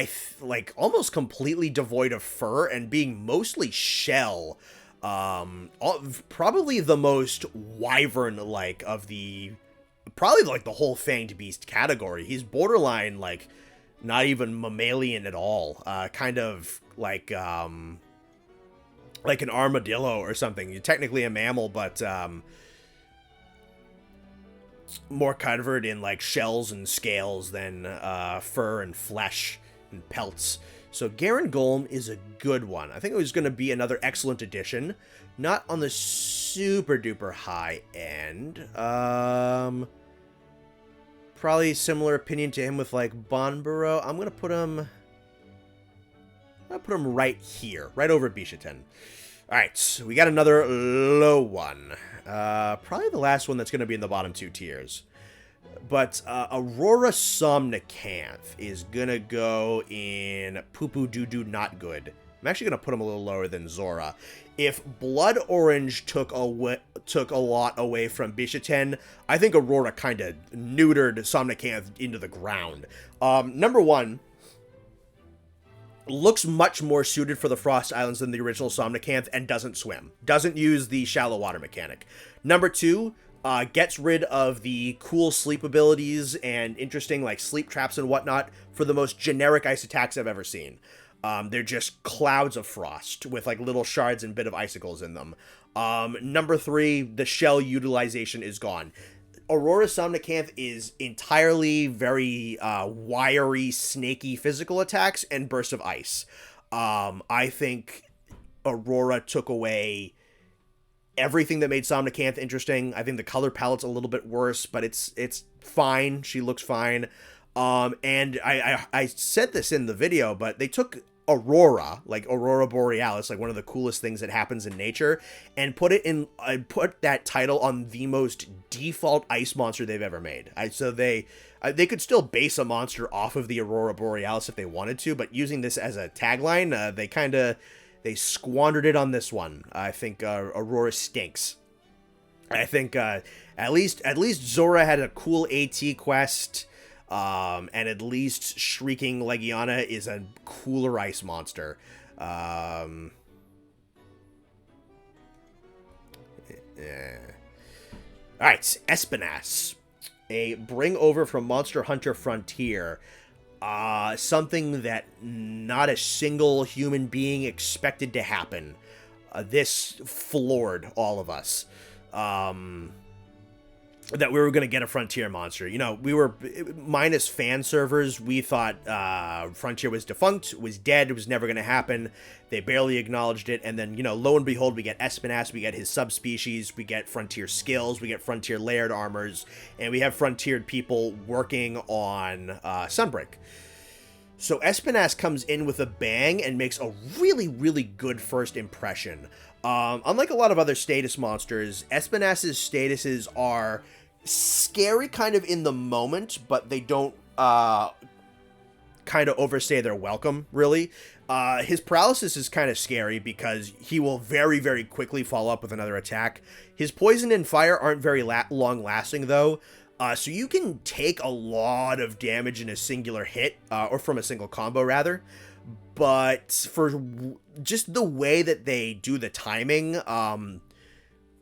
like, almost completely devoid of fur and being mostly shell. Probably the most wyvern-like of the... Probably, like, the whole fanged beast category. He's borderline, like, not even mammalian at all. Kind of like an armadillo or something. You're technically a mammal, but more covered in, like, shells and scales than fur and flesh and pelts. So Garen Golem is a good one. I think it was going to be another excellent addition. Not on the super duper high end. Probably similar opinion to him with, like, Banbaro. I'm going to put him right here, right over Bishaten. All right, so we got another low one. Probably the last one that's going to be in the bottom 2 tiers. But Aurora Somnicanth is going to go in Poo-poo-doo-doo not good. I'm actually going to put him a little lower than Zorah. If Blood Orange took a lot away from Bishaten, I think Aurora kind of neutered Somnicanth into the ground. Number one, looks much more suited for the Frost Islands than the original Somnicanth and doesn't swim. Doesn't use the shallow water mechanic. Number two, gets rid of the cool sleep abilities and interesting, like, sleep traps and whatnot for the most generic ice attacks I've ever seen. They're just clouds of frost with, like, little shards and bit of icicles in them. Number three, the shell utilization is gone. Aurora Somnicanth is entirely very wiry, snaky physical attacks and bursts of ice. I think Aurora took away everything that made Somnicanth interesting. I think the color palette's a little bit worse, but it's fine. She looks fine. And I said this in the video, but they took Aurora, like Aurora Borealis, like one of the coolest things that happens in nature, and put that title on the most default ice monster they've ever made. So they could still base a monster off of the Aurora Borealis if they wanted to, but using this as a tagline, they squandered it on this one. I think Aurora stinks. I think at least Zorah had a cool AT quest. And at least Shrieking Legiana is a cooler ice monster. Yeah. Alright, Espinas. A bring over from Monster Hunter Frontier. Something that not a single human being expected to happen. This floored all of us. That we were going to get a Frontier monster. You know, we were, minus fan servers, we thought Frontier was defunct, was dead, it was never going to happen. They barely acknowledged it, and then, you know, lo and behold, we get Espinas, we get his subspecies, we get Frontier skills, we get Frontier layered armors, and we have Frontiered people working on Sunbreak. So Espinas comes in with a bang and makes a really, really good first impression. Unlike a lot of other status monsters, Espinas's statuses are scary kind of in the moment, but they don't kind of overstay their welcome, really. His paralysis is kind of scary because he will very, very quickly follow up with another attack. His poison and fire aren't very long-lasting, though. So you can take a lot of damage in a singular hit, or from a single combo, rather. But for just the way that they do the timing,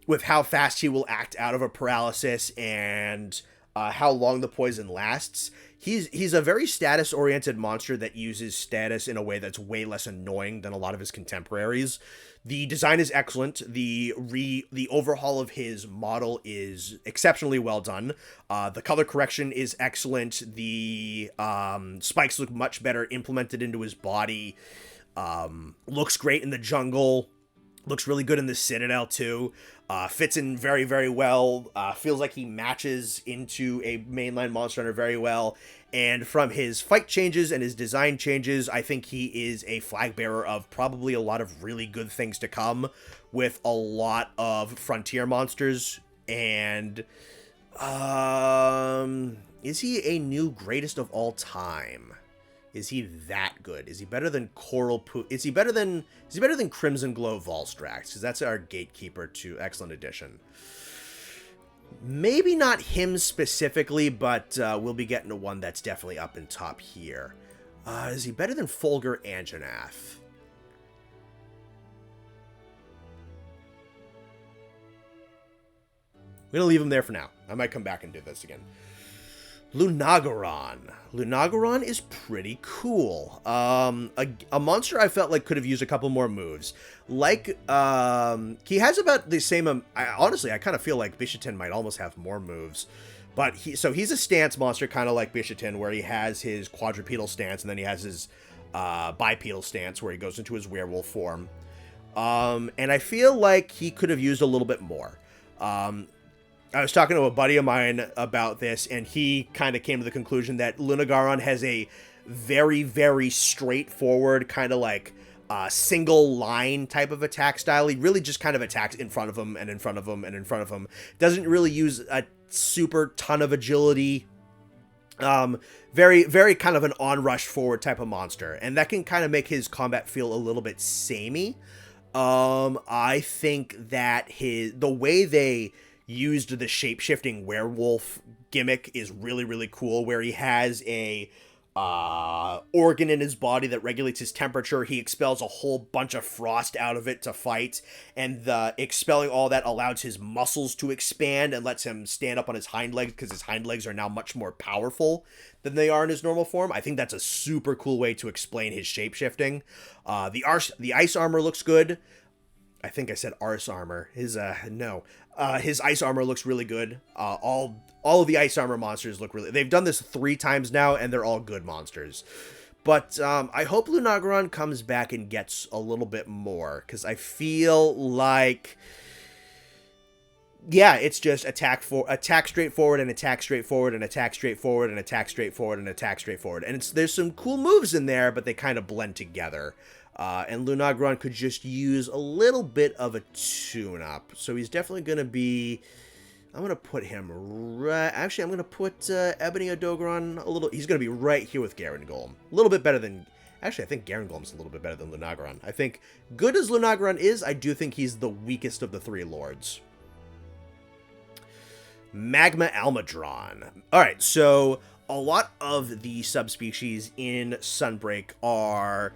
with how fast he will act out of a paralysis and how long the poison lasts, he's a very status-oriented monster that uses status in a way that's way less annoying than a lot of his contemporaries. The design is excellent. The overhaul of his model is exceptionally well done. The color correction is excellent. The spikes look much better implemented into his body. Looks great in the jungle. Looks really good in the Citadel, too. Fits in very, very well. Feels like he matches into a mainline Monster Hunter very well. And from his fight changes and his design changes, I think he is a flag bearer of probably a lot of really good things to come with a lot of Frontier monsters. And is he a new greatest of all time? Is he that good? Is he better than Is he better than Crimson Glow Volstrax? Because that's our gatekeeper to Excellent Edition. Maybe not him specifically, but we'll be getting to one that's definitely up in top here. Is he better than Fulgur Anjanath? We're gonna leave him there for now. I might come back and do this again. Lunagoron. Lunagoron is pretty cool. A monster I felt like could have used a couple more moves. Like, he has about the same, honestly, I kind of feel like Bishaten might almost have more moves. But he's a stance monster, kind of like Bishaten, where he has his quadrupedal stance, and then he has his bipedal stance, where he goes into his werewolf form. And I feel like he could have used a little bit more. I was talking to a buddy of mine about this, and he kind of came to the conclusion that Lunagoron has a very, very straightforward, kind of like single line type of attack style. He really just kind of attacks in front of him, and in front of him, and in front of him. Doesn't really use a super ton of agility. Very, very kind of an onrush forward type of monster, and that can kind of make his combat feel a little bit samey. I think that the way they used the shape-shifting werewolf gimmick is really, really cool, where he has a organ in his body that regulates his temperature. He expels a whole bunch of frost out of it to fight, and the expelling all that allows his muscles to expand and lets him stand up on his hind legs, because his hind legs are now much more powerful than they are in his normal form. I think that's a super cool way to explain his shape-shifting. The ice armor looks good. I think I said arse armor. His ice armor looks really good. All of the ice armor monsters look really... They've done this 3 times now, and they're all good monsters. But I hope Lunagoron comes back and gets a little bit more, because I feel like... Yeah, it's just attack straightforward, and attack straightforward, and attack straightforward, and attack straightforward, and attack straightforward. And there's some cool moves in there, but they kind of blend together. And Lunagoron could just use a little bit of a tune-up. So he's definitely going to be... I'm going to put him right... Actually, I'm going to put Ebony Odogaron a little... He's going to be right here with Garangolm. A little bit better than... Actually, I think Garangolm's a little bit better than Lunagoron. I think, good as Lunagoron is, I do think he's the weakest of the 3 lords. Magma Almudron. Alright, so a lot of the subspecies in Sunbreak are...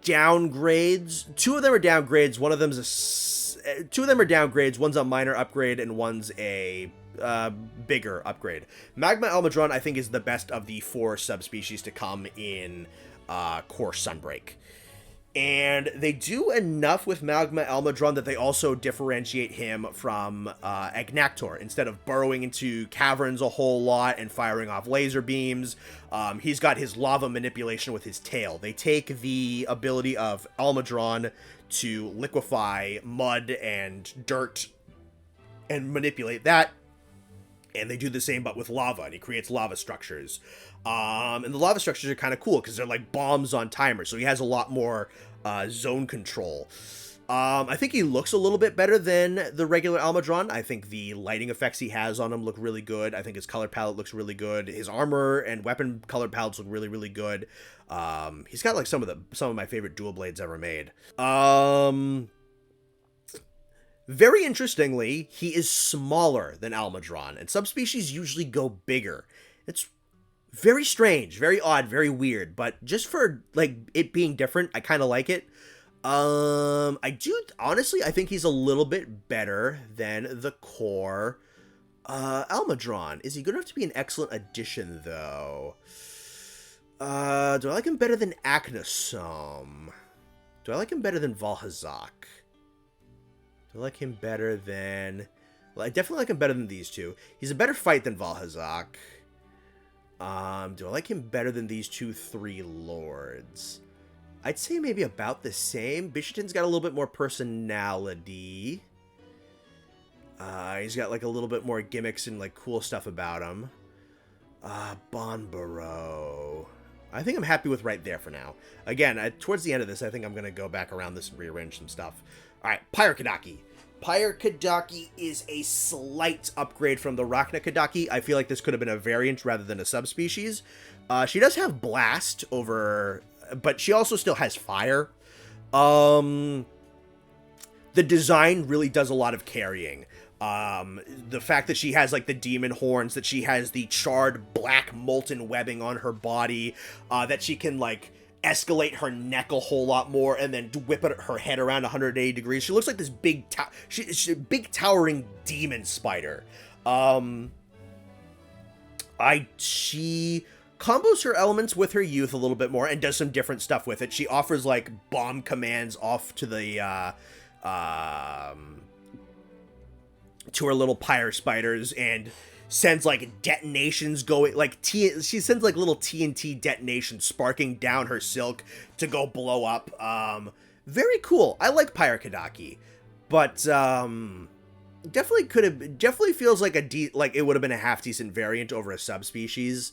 downgrades. 2 of them are downgrades. One of them's a 2 of them are downgrades. One's a minor upgrade, and one's a bigger upgrade. Magma Almudron, I think, is the best of the 4 subspecies to come in Core Sunbreak. And they do enough with Magma Almudron that they also differentiate him from Agnaktor. Instead of burrowing into caverns a whole lot and firing off laser beams, he's got his lava manipulation with his tail. They take the ability of Almudron to liquefy mud and dirt and manipulate that, and they do the same but with lava, and he creates lava structures. And the lava structures are kind of cool because they're like bombs on timers, so he has a lot more zone control. I think he looks a little bit better than the regular Almudron. I think the lighting effects he has on him look really good. I think his color palette looks really good. His armor and weapon color palettes look really, really good. He's got like some of my favorite dual blades ever made. Very interestingly, he is smaller than Almudron, and subspecies usually go bigger. It's very strange, very odd, very weird, but just for like it being different, I kind of like it. Honestly, I think he's a little bit better than the core Almudron. Is he good enough to be an excellent addition, though? Do I like him better than Aknosome? Do I like him better than Vaal hazak? Do I like him better than... Well, I definitely like him better than these 2. He's a better fight than Vaal hazak. Do I like him better than these 3 lords? I'd say maybe about the same. Bishaten's got a little bit more personality. He's got like a little bit more gimmicks and like cool stuff about him. Banbaro. I think I'm happy with right there for now. Again, towards the end of this, I think I'm going to go back around this and rearrange some stuff. Alright, Pukei-pukei. Pukei-pukei is a slight upgrade from the Rakna-kadaki. I feel like this could have been a variant rather than a subspecies. She does have Blast over... But she also still has Fire. The design really does a lot of carrying. The fact that she has, like, the demon horns, that she has the charred black molten webbing on her body, that she can, like, escalate her neck a whole lot more and then whip her head around 180 degrees. She looks like this she's a big towering demon spider. She combos her elements with her youth a little bit more and does some different stuff with it. She offers like bomb commands off to the to her little pyre spiders and sends like detonations going like she sends like little TNT detonations sparking down her silk to go blow up. Very cool. I like Pukei-pukei, but definitely feels like like it would have been a half decent variant over a subspecies.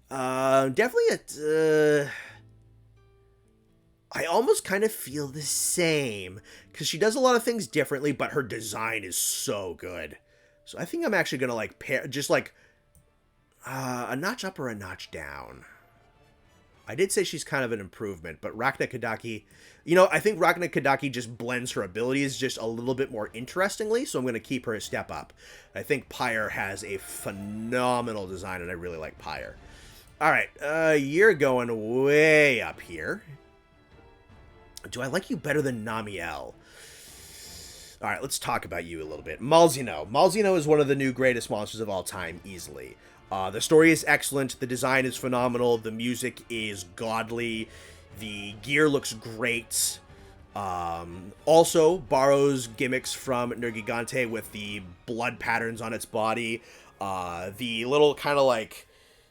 Definitely I almost kind of feel the same because she does a lot of things differently, but her design is so good. So I think I'm actually gonna like pair just like a notch up or a notch down. I did say she's kind of an improvement, but Rakna-kadaki, I think Rakna-kadaki just blends her abilities just a little bit more interestingly, so I'm going to keep her a step up. I think Pyre has a phenomenal design, and I really like Pyre. Alright, you're going way up here. Do I like you better than Namiel? Alright, let's talk about you a little bit. Malzeno. Malzeno is one of the new greatest monsters of all time, easily. The story is excellent, the design is phenomenal, the music is godly, the gear looks great. Also borrows gimmicks from Nergigante with the blood patterns on its body. The little kind of like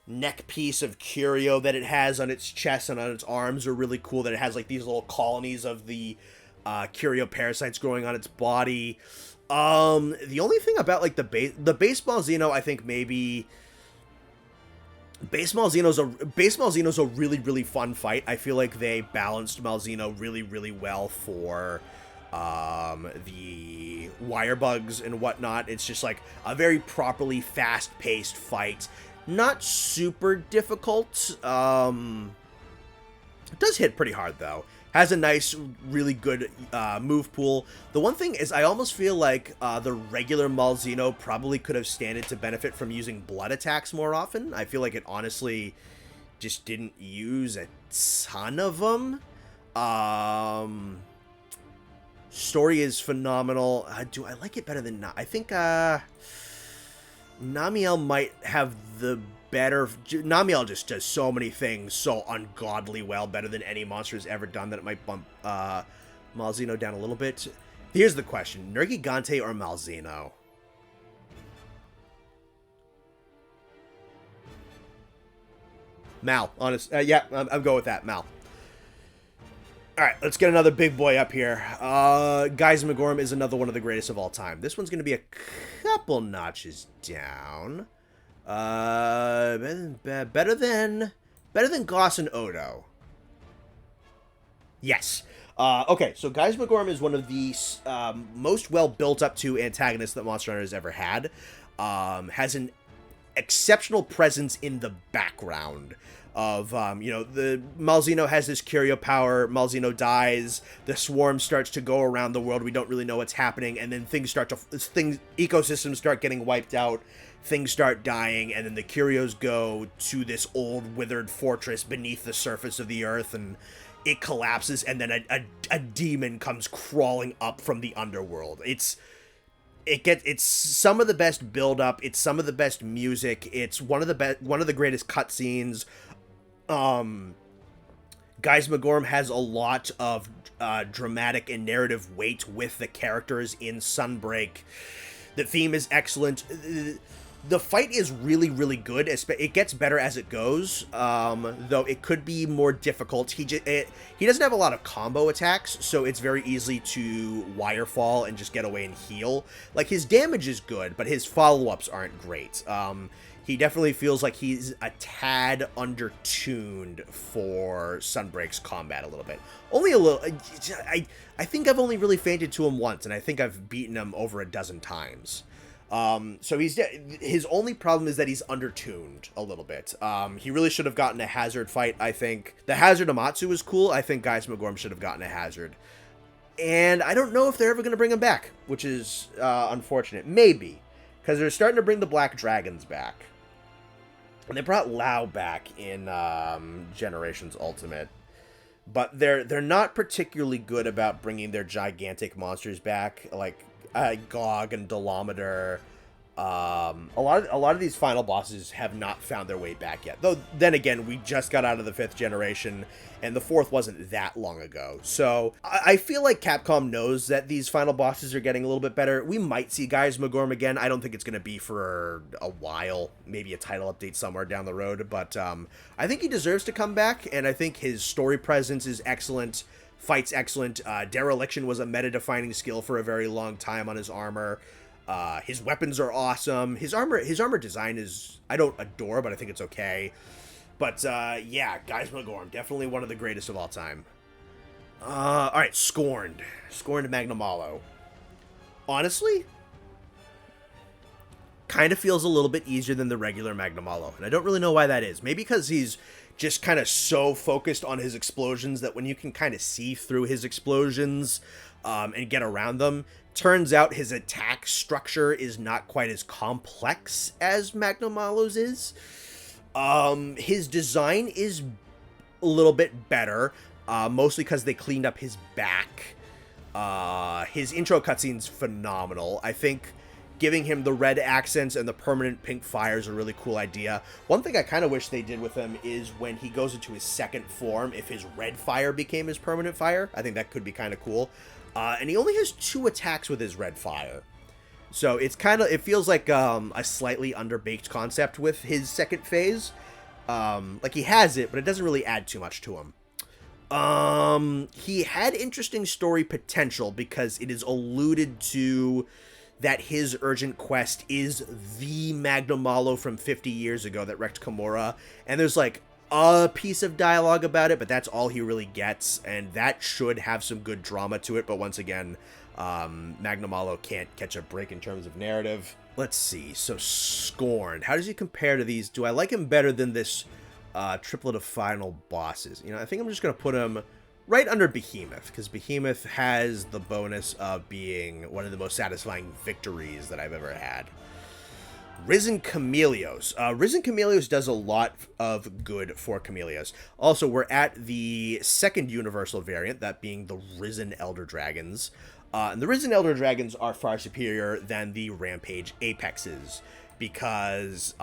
neck piece of curio that it has on its chest and on its arms are really cool, that it has like these little colonies of the curio parasites growing on its body. The only thing about like the base Malzeno, I think maybe Base Malzeno's a really, really fun fight. I feel like they balanced Malzeno really, really well for the wire bugs and whatnot. It's just like a very properly fast-paced fight. Not super difficult. It does hit pretty hard, though. Has a nice, really good move pool. The one thing is I almost feel like the regular Malzeno probably could have standed to benefit from using blood attacks more often. I feel like it honestly just didn't use a ton of them. Story is phenomenal. Do I like it better than... I think Namiel might have the better... Namiel just does so many things so ungodly well, better than any monster has ever done, that it might bump Malzeno down a little bit. Here's the question. Nergigante or Malzeno? Mal, honest. Yeah, I'm going with that, Mal. Alright, let's get another big boy up here. Geismagorm is another one of the greatest of all time. This one's going to be a couple notches down. Better than Goss and Odo. Yes. Okay, so Geismagorm is one of the most well built up to antagonists that Monster Hunter has ever had. Has an exceptional presence in the background of, the Malzeno has this curio power, Malzeno dies, the swarm starts to go around the world, we don't really know what's happening, and then ecosystems start getting wiped out, things start dying, and then the curios go to this old withered fortress beneath the surface of the earth, and it collapses, and then a demon comes crawling up from the underworld. It's some of the best build up, it's some of the best music, it's one of the greatest cutscenes. Geismagorm has a lot of dramatic and narrative weight with the characters in Sunbreak. The theme is excellent. The fight is really, really good. It gets better as it goes, though it could be more difficult. He doesn't have a lot of combo attacks, so it's very easy to wire fall and just get away and heal. Like, his damage is good, but his follow-ups aren't great. He definitely feels like he's a tad under-tuned for Sunbreak's combat a little bit. Only a little. I think I've only really fainted to him once, and I think I've beaten him over a dozen times. So his only problem is that he's undertuned a little bit. He really should have gotten a hazard fight, I think. The hazard Amatsu was cool. I think Geismagorm should have gotten a hazard. And I don't know if they're ever going to bring him back, which is unfortunate. Maybe, because they're starting to bring the Black Dragons back. And they brought Lao back in Generations Ultimate. but they're not particularly good about bringing their gigantic monsters back, like Gog and Dolometer. A lot of these final bosses have not found their way back yet. Though then again, we just got out of the 5th generation, and the 4th wasn't that long ago. So I feel like Capcom knows that these final bosses are getting a little bit better. We might see Guys Magorm again. I don't think it's going to be for a while. Maybe a title update somewhere down the road. But I think he deserves to come back, and I think his story presence is excellent. Fight's excellent. Dereliction was a meta-defining skill for a very long time on his armor. His weapons are awesome. His armor design is, I don't adore, but I think it's okay. But, yeah, Guys Magorm, definitely one of the greatest of all time. Alright, Scorned. Scorned Magnamalo. Honestly, kind of feels a little bit easier than the regular Magnamalo, and I don't really know why that is. Maybe because he's just kind of so focused on his explosions that when you can kind of see through his explosions, and get around them, turns out his attack structure is not quite as complex as Magnamalo's is. His design is a little bit better, mostly because they cleaned up his back. His intro cutscene's phenomenal. I think giving him the red accents and the permanent pink fire is a really cool idea. One thing I kind of wish they did with him is when he goes into his second form, if his red fire became his permanent fire. I think that could be kind of cool. And he only has 2 attacks with his red fire. So it's it feels like a slightly underbaked concept with his second phase. Like he has it, but it doesn't really add too much to him. He had interesting story potential because it is alluded to that his urgent quest is the Magnamalo from 50 years ago that wrecked Kimura. And there's like a piece of dialogue about it, but that's all he really gets, and that should have some good drama to it. But once again, Magnamalo can't catch a break in terms of narrative. Let's see. So Scorned, how does he compare to these? Do I like him better than this triplet of final bosses? You know, I think I'm just going to put him right under Behemoth, because Behemoth has the bonus of being one of the most satisfying victories that I've ever had. Risen Chameleos. Risen Chameleos does a lot of good for Chameleos. Also, we're at the second universal variant, that being the Risen Elder Dragons. And the Risen Elder Dragons are far superior than the Rampage Apexes, because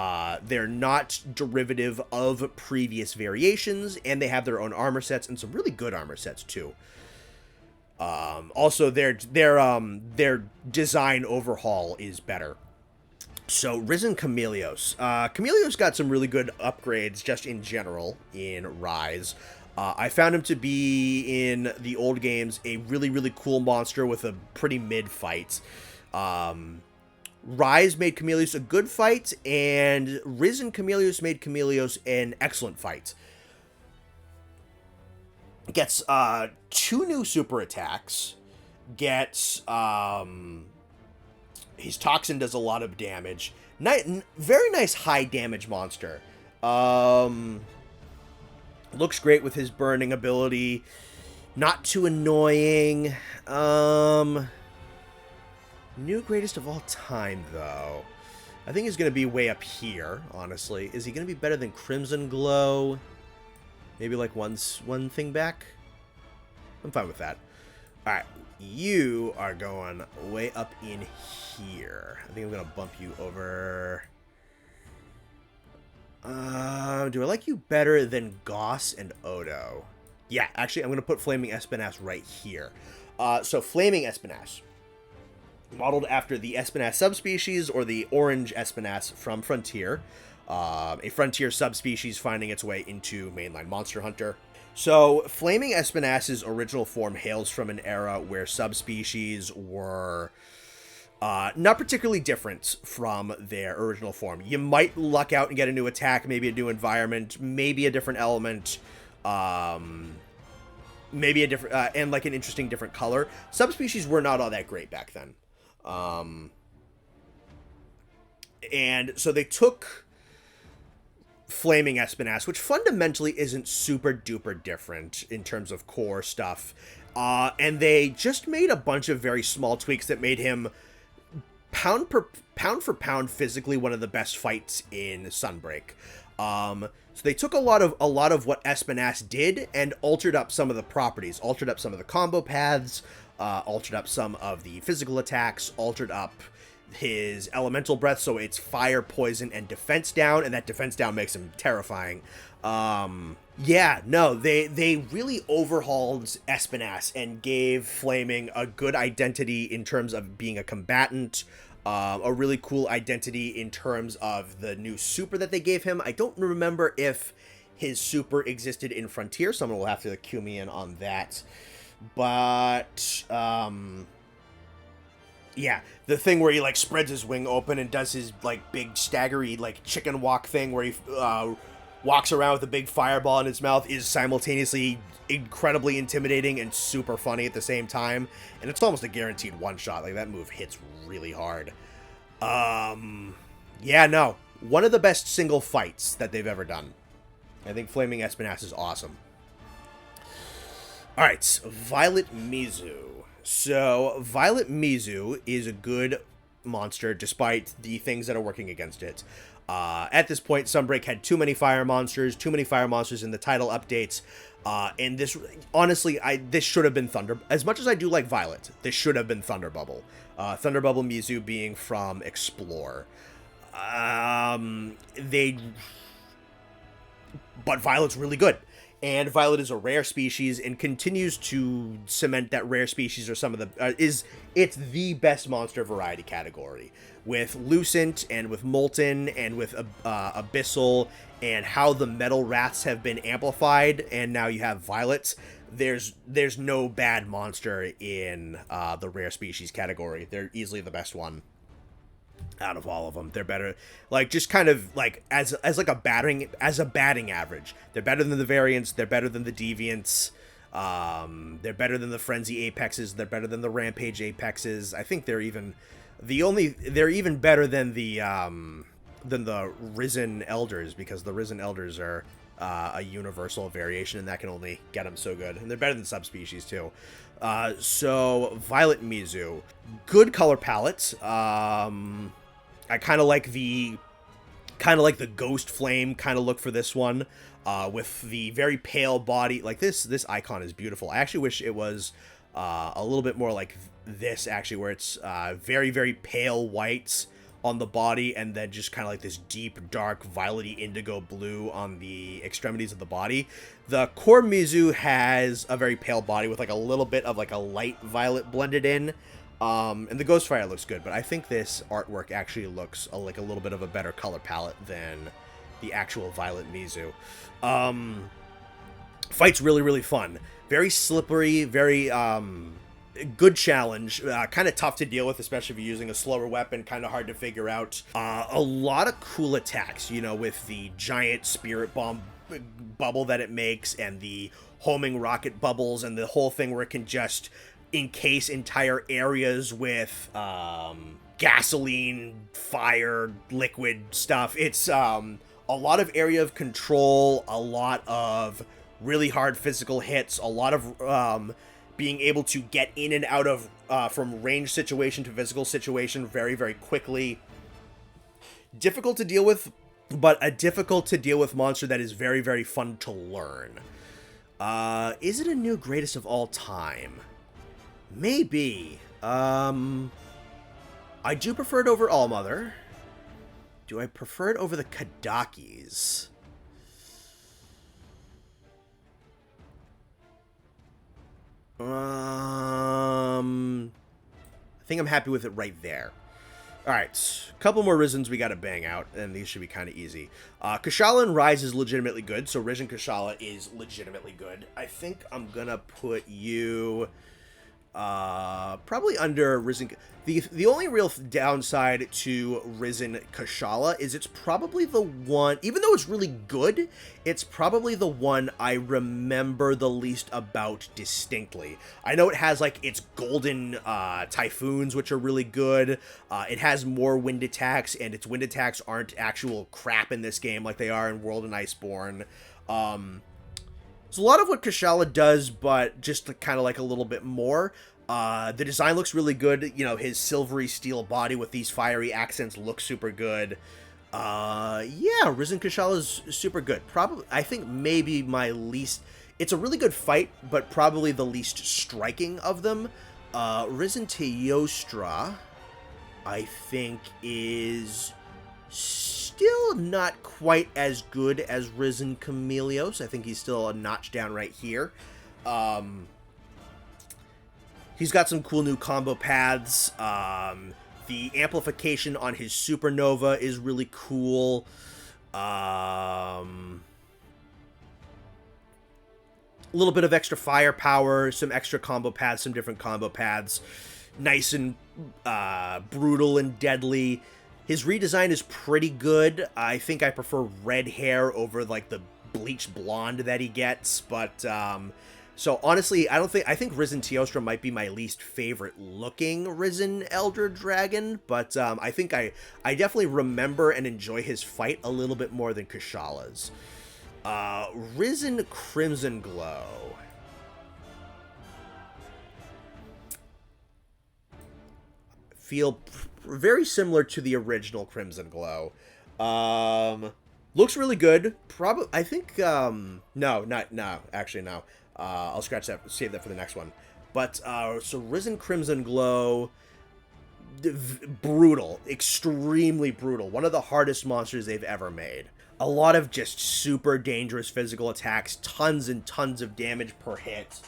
they're not derivative of previous variations, and they have their own armor sets, and some really good armor sets, too. Also, their design overhaul is better. So, Risen Chameleos. Chameleos got some really good upgrades just in general in Rise. I found him to be, in the old games, a really, really cool monster with a pretty mid fight. Rise made Chameleos a good fight, and Risen Chameleos made Chameleos an excellent fight. Gets 2 new super attacks. Gets his Toxin does a lot of damage. Very nice high damage monster. Looks great with his burning ability. Not too annoying. New greatest of all time, though. I think he's going to be way up here, honestly. Is he going to be better than Crimson Glow? Maybe like one thing back? I'm fine with that. Alright, you are going way up in here. I think I'm going to bump you over. Do I like you better than Goss and Odo? Yeah, actually, I'm going to put Flaming Espinas right here. So, Flaming Espinas. Modeled after the Espinas subspecies, or the orange Espinas from Frontier. A Frontier subspecies finding its way into mainline Monster Hunter. So, Flaming Espinas' original form hails from an era where subspecies were not particularly different from their original form. You might luck out and get a new attack, maybe a new environment, maybe a different element, maybe a different, and like an interesting different color. Subspecies were not all that great back then. And so they took Flaming Espinas, which fundamentally isn't super duper different in terms of core stuff, and they just made a bunch of very small tweaks that made him pound for pound physically one of the best fights in Sunbreak. So they took a lot of what Espinas did and altered up some of the properties, altered up some of the combo paths, altered up some of the physical attacks, altered up his elemental breath, so it's fire, poison, and defense down, and that defense down makes him terrifying. Yeah, no, they really overhauled Espinas and gave Flaming a good identity in terms of being a combatant, a really cool identity in terms of the new super that they gave him. I don't remember if his super existed in Frontier. Someone will have to cue me in on that. But, yeah, the thing where he, like, spreads his wing open and does his, like, big staggery, like, chicken walk thing where he, walks around with a big fireball in his mouth is simultaneously incredibly intimidating and super funny at the same time. And it's almost a guaranteed one-shot. Like, that move hits really hard. Yeah, no. One of the best single fights that they've ever done. I think Flaming Espinas is awesome. Alright, Violet Mizu. So, Violet Mizu is a good monster despite the things that are working against it. At this point, Sunbreak had too many fire monsters in the title updates, and this, honestly, this should have been Thunder. As much as I do like Violet, this should have been Thunder Bubble. Thunder Bubble Mizu being from Explore. But Violet's really good. And Violet is a rare species and continues to cement that rare species are some of the it's the best monster variety category, with Lucent and with Molten and with Abyssal and how the Metal Wraths have been amplified, and now you have Violet. There's no bad monster in the rare species category. They're easily the best one out of all of them. They're better, like, just kind of like as like a batting average. They're better than the variants. They're better than the deviants. They're better than the frenzy apexes. They're better than the rampage apexes. I think they're even better than the risen elders, because the risen elders are a universal variation, and that can only get them so good. And they're better than subspecies too. So Violet Mizu, good color palette. I kind of like the ghost flame kind of look for this one, with the very pale body. Like this icon is beautiful. I actually wish it was a little bit more like this, actually, where it's very, very pale whites on the body, and then just kind of like this deep, dark, violety indigo blue on the extremities of the body. The core Mizu has a very pale body with like a little bit of like a light violet blended in. And the Ghostfire looks good, but I think this artwork actually looks like a little bit of a better color palette than the actual Violet Mizu. Fight's really, really fun. Very slippery, very good challenge. Kind of tough to deal with, especially if you're using a slower weapon, kind of hard to figure out. A lot of cool attacks, you know, with the giant spirit bomb bubble that it makes, and the homing rocket bubbles, and the whole thing where it can just encase entire areas with gasoline, fire, liquid stuff. It's a lot of area of control, a lot of really hard physical hits, a lot of being able to get in and out of from range situation to physical situation very, very quickly. Difficult to deal with, but a difficult to deal with monster that is very, very fun to learn. Is it a new greatest of all time? Maybe. I do prefer it over Allmother. Do I prefer it over the Kadakis? I think I'm happy with it right there. Alright, a couple more Risens we gotta bang out, and these should be kind of easy. Kushala and Rise is legitimately good, so Risen Kushala is legitimately good. I think I'm gonna put you probably under Risen. The only real downside to Risen Kushala is it's probably the one, even though it's really good, it's probably the one I remember the least about distinctly. I know it has like its golden typhoons, which are really good. It has more wind attacks, and its wind attacks aren't actual crap in this game like they are in World and Iceborne. There's a lot of what Kushala does, but just kind of like a little bit more. The design looks really good. You know, his silvery steel body with these fiery accents looks super good. Yeah, Risen Kushala is super good. Probably, I think maybe my least. It's a really good fight, but probably the least striking of them. Risen Teostra, I think, is still not quite as good as Risen Chameleos. I think he's still a notch down right here. He's got some cool new combo paths. The amplification on his supernova is really cool. A little bit of extra firepower, some extra combo paths, some different combo paths. Nice and brutal and deadly. His redesign is pretty good. I think I prefer red hair over like the bleached blonde that he gets, but so honestly, I think Risen Teostra might be my least favorite looking Risen Elder Dragon, but I think I definitely remember and enjoy his fight a little bit more than Kushala's. Risen Crimson Glow. Feel very similar to the original Crimson Glow. Looks really good. Probably, I think, actually, no. I'll scratch that, save that for the next one. But, so Risen Crimson Glow, brutal, extremely brutal. One of the hardest monsters they've ever made. A lot of just super dangerous physical attacks, tons and tons of damage per hit.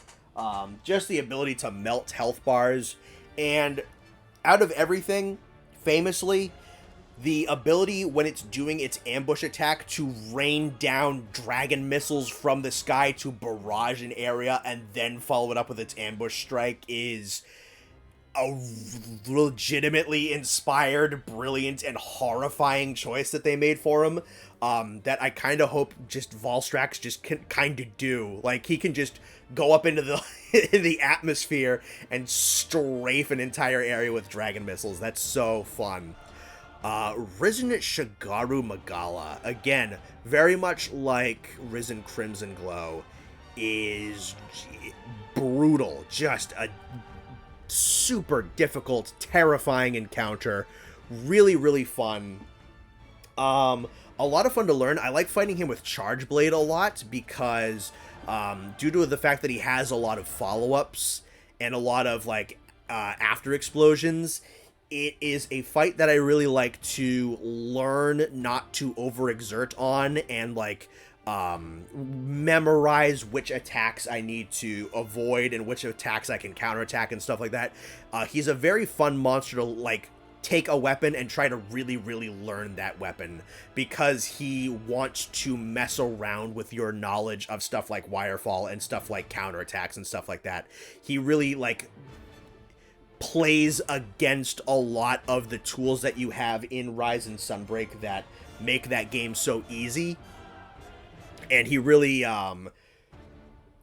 Just the ability to melt health bars. And out of everything, famously, the ability when it's doing its ambush attack to rain down dragon missiles from the sky to barrage an area and then follow it up with its ambush strike is a legitimately inspired, brilliant, and horrifying choice that they made for him. That I kind of hope just Volstrax just can kind of do. Like, he can just go up into the in the atmosphere and strafe an entire area with dragon missiles. That's so fun. Risen Shigaru Magala, again, very much like Risen Crimson Glow, is brutal. Just a super difficult, terrifying encounter. Really, really fun. A lot of fun to learn. I like fighting him with Charge Blade a lot because due to the fact that he has a lot of follow-ups and a lot of like after explosions, it is a fight that I really like to learn not to overexert on and like memorize which attacks I need to avoid and which attacks I can counterattack and stuff like that. He's a very fun monster to like take a weapon and try to really, really learn that weapon because he wants to mess around with your knowledge of stuff like Wirefall and stuff like counterattacks and stuff like that. He really like plays against a lot of the tools that you have in Rise and Sunbreak that make that game so easy. And he really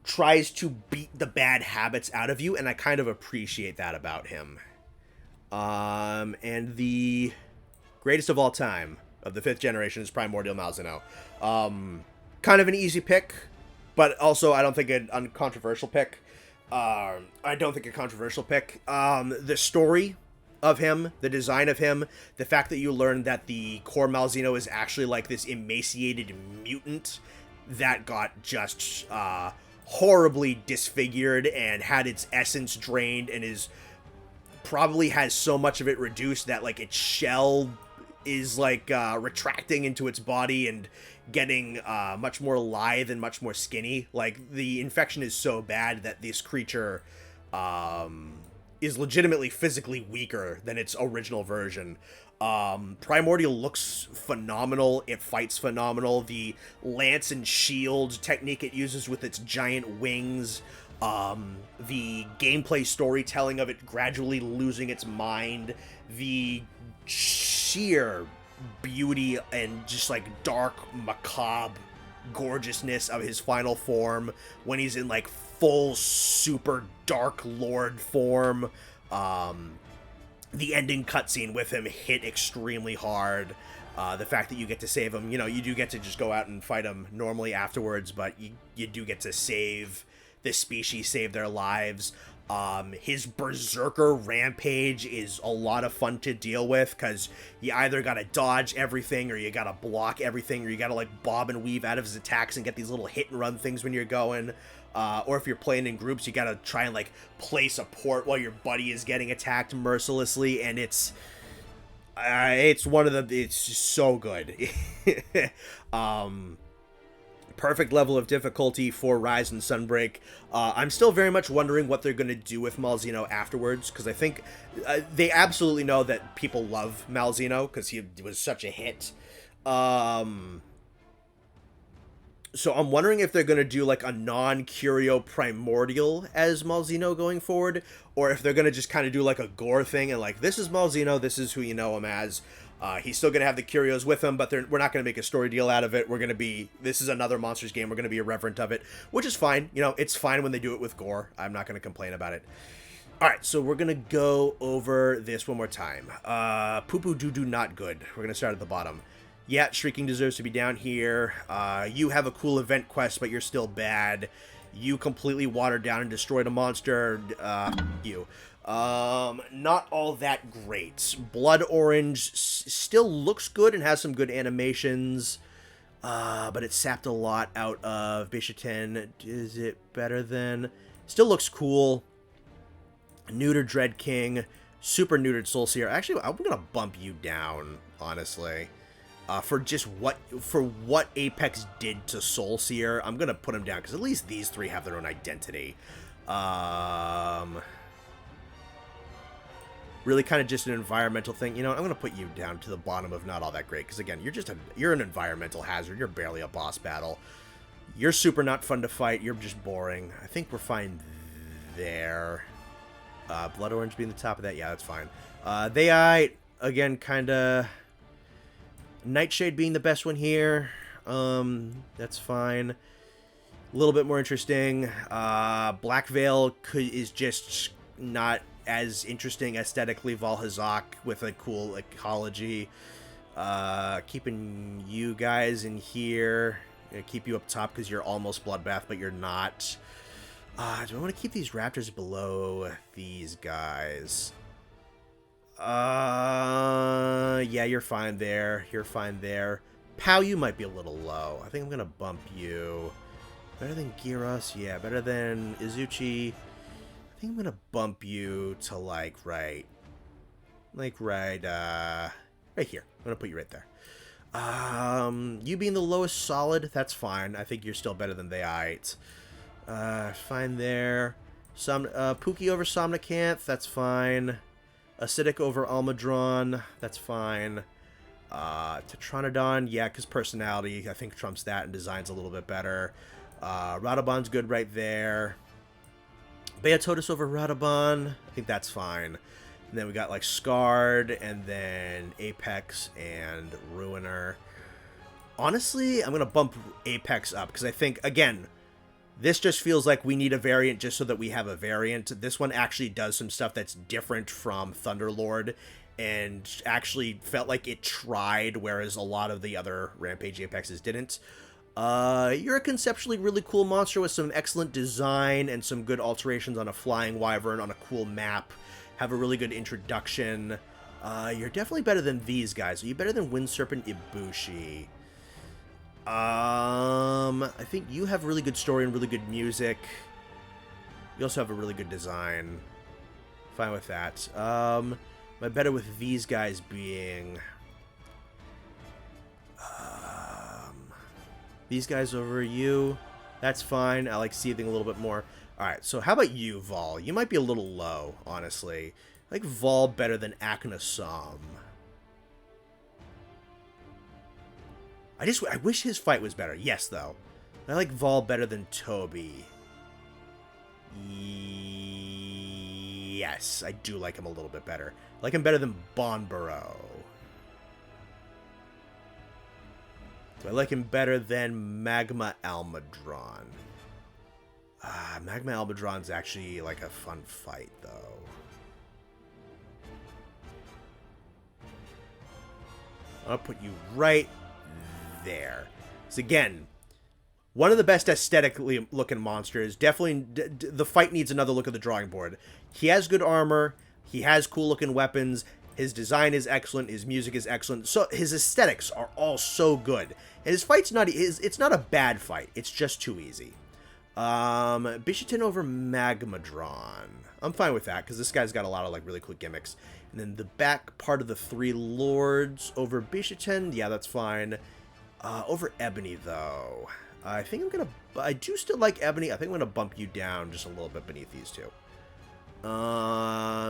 tries to beat the bad habits out of you, and I kind of appreciate that about him. And the greatest of all time of the 5th generation is Primordial Malzeno. Kind of an easy pick, but also I don't think an uncontroversial pick. The story of him, the design of him, the fact that you learn that the core Malzeno is actually like this emaciated mutant that got just horribly disfigured and had its essence drained and is probably has so much of it reduced that like its shell is like retracting into its body and getting much more lithe and much more skinny. Like the infection is so bad that this creature is legitimately physically weaker than its original version. Primordial looks phenomenal. It fights phenomenal. The lance and shield technique it uses with its giant wings. The gameplay storytelling of it gradually losing its mind. The sheer beauty and just like dark, macabre gorgeousness of his final form when he's in like full super dark lord form. The ending cutscene with him hit extremely hard. The fact that you get to save him, you know, you do get to just go out and fight him normally afterwards, but you do get to save this species, save their lives. His Berserker Rampage is a lot of fun to deal with, because you either gotta dodge everything, or you gotta block everything, or you gotta, like, bob and weave out of his attacks and get these little hit-and-run things when you're going. Or if you're playing in groups, you gotta try and, like, play support while your buddy is getting attacked mercilessly, and it's just so good. Perfect level of difficulty for Rise and Sunbreak. I'm still very much wondering what they're going to do with Malzeno afterwards, because I think they absolutely know that people love Malzeno, because he was such a hit. So I'm wondering if they're going to do, like, a non-Curio Primordial as Malzeno going forward, or if they're going to just kind of do, like, a gore thing, and, like, this is Malzeno, this is who you know him as. He's still going to have the Curios with him, but we're not going to make a story deal out of it. This is another Monsters game. We're going to be irreverent of it, which is fine. You know, it's fine when they do it with gore. I'm not going to complain about it. All right, so we're going to go over this one more time. Poo-poo doo-doo not good. We're going to start at the bottom. Yeah, Shrieking deserves to be down here. You have a cool event quest, but you're still bad. You completely watered down and destroyed a monster. You. Not all that great. Blood Orange still looks good and has some good animations, but it sapped a lot out of Bishaten. Is it better than... Still looks cool. Neutered Dread King. Super neutered Soul Seer. Actually, I'm gonna bump you down, honestly. For what Apex did to Soul Seer, I'm gonna put him down, because at least these three have their own identity. Really kind of just an environmental thing. You know, I'm going to put you down to the bottom of not all that great, because again, you're an environmental hazard. You're barely a boss battle. You're super not fun to fight. You're just boring. I think we're fine there. Blood Orange being the top of that. Yeah, that's fine. Again, kind of... Nightshade being the best one here. That's fine. A little bit more interesting. Black Veil is just not as interesting aesthetically. Vaal hazak with a cool ecology. Keeping you guys in here. Keep you up top because you're almost Bloodbath, but you're not. Do I want to keep these raptors below these guys? Yeah, you're fine there. You're fine there. Pao, you might be a little low. I think I'm gonna bump you. Better than Girros? Yeah, better than Izuchi. I think I'm gonna bump you to right here. I'm gonna put you right there. You being the lowest solid, that's fine. I think you're still better than Theite. Fine there. Pukei over Somnicanth, that's fine. Acidic over Almadron, that's fine. Tetranodon, yeah, because personality, I think, trumps that, and design's a little bit better. Radobaan's good right there. Jyuratodus over Radobaan, I think that's fine. And then we got, like, Scarred, and then Apex, and Ruiner. Honestly, I'm going to bump Apex up, because I think, again, this just feels like we need a variant just so that we have a variant. This one actually does some stuff that's different from Thunderlord, and actually felt like it tried, whereas a lot of the other Rampage Apexes didn't. You're a conceptually really cool monster with some excellent design and some good alterations on a flying wyvern on a cool map. Have a really good introduction. You're definitely better than these guys. Are you better than Wind Serpent Ibushi? I think you have really good story and really good music. You also have a really good design. Fine with that. Am I better with these guys being... these guys over you? That's fine. I like seething a little bit more. Alright, so how about you, Vaal? You might be a little low, honestly. I like Vaal better than Aknosom. I wish his fight was better. Yes, though. I like Vaal better than Tobi. Yes, I do like him a little bit better. I like him better than Banbaro. Do I like him better than Magma Almadron? Magma Almadron's actually like a fun fight, though. I'll put you right there. So again, One of the best aesthetically looking monsters. Definitely, the fight needs another look at the drawing board. He has good armor. He has cool looking weapons. His design is excellent. His music is excellent. So his aesthetics are all so good. And his fight's not. It's not a bad fight. It's just too easy. Bishitin over Magmadron. I'm fine with that because this guy's got a lot of like really cool gimmicks. And then the back part of the Three Lords over Bishitin. Yeah, that's fine. Over Ebony though. I think I'm gonna. I do still like Ebony. I think I'm gonna bump you down just a little bit beneath these two.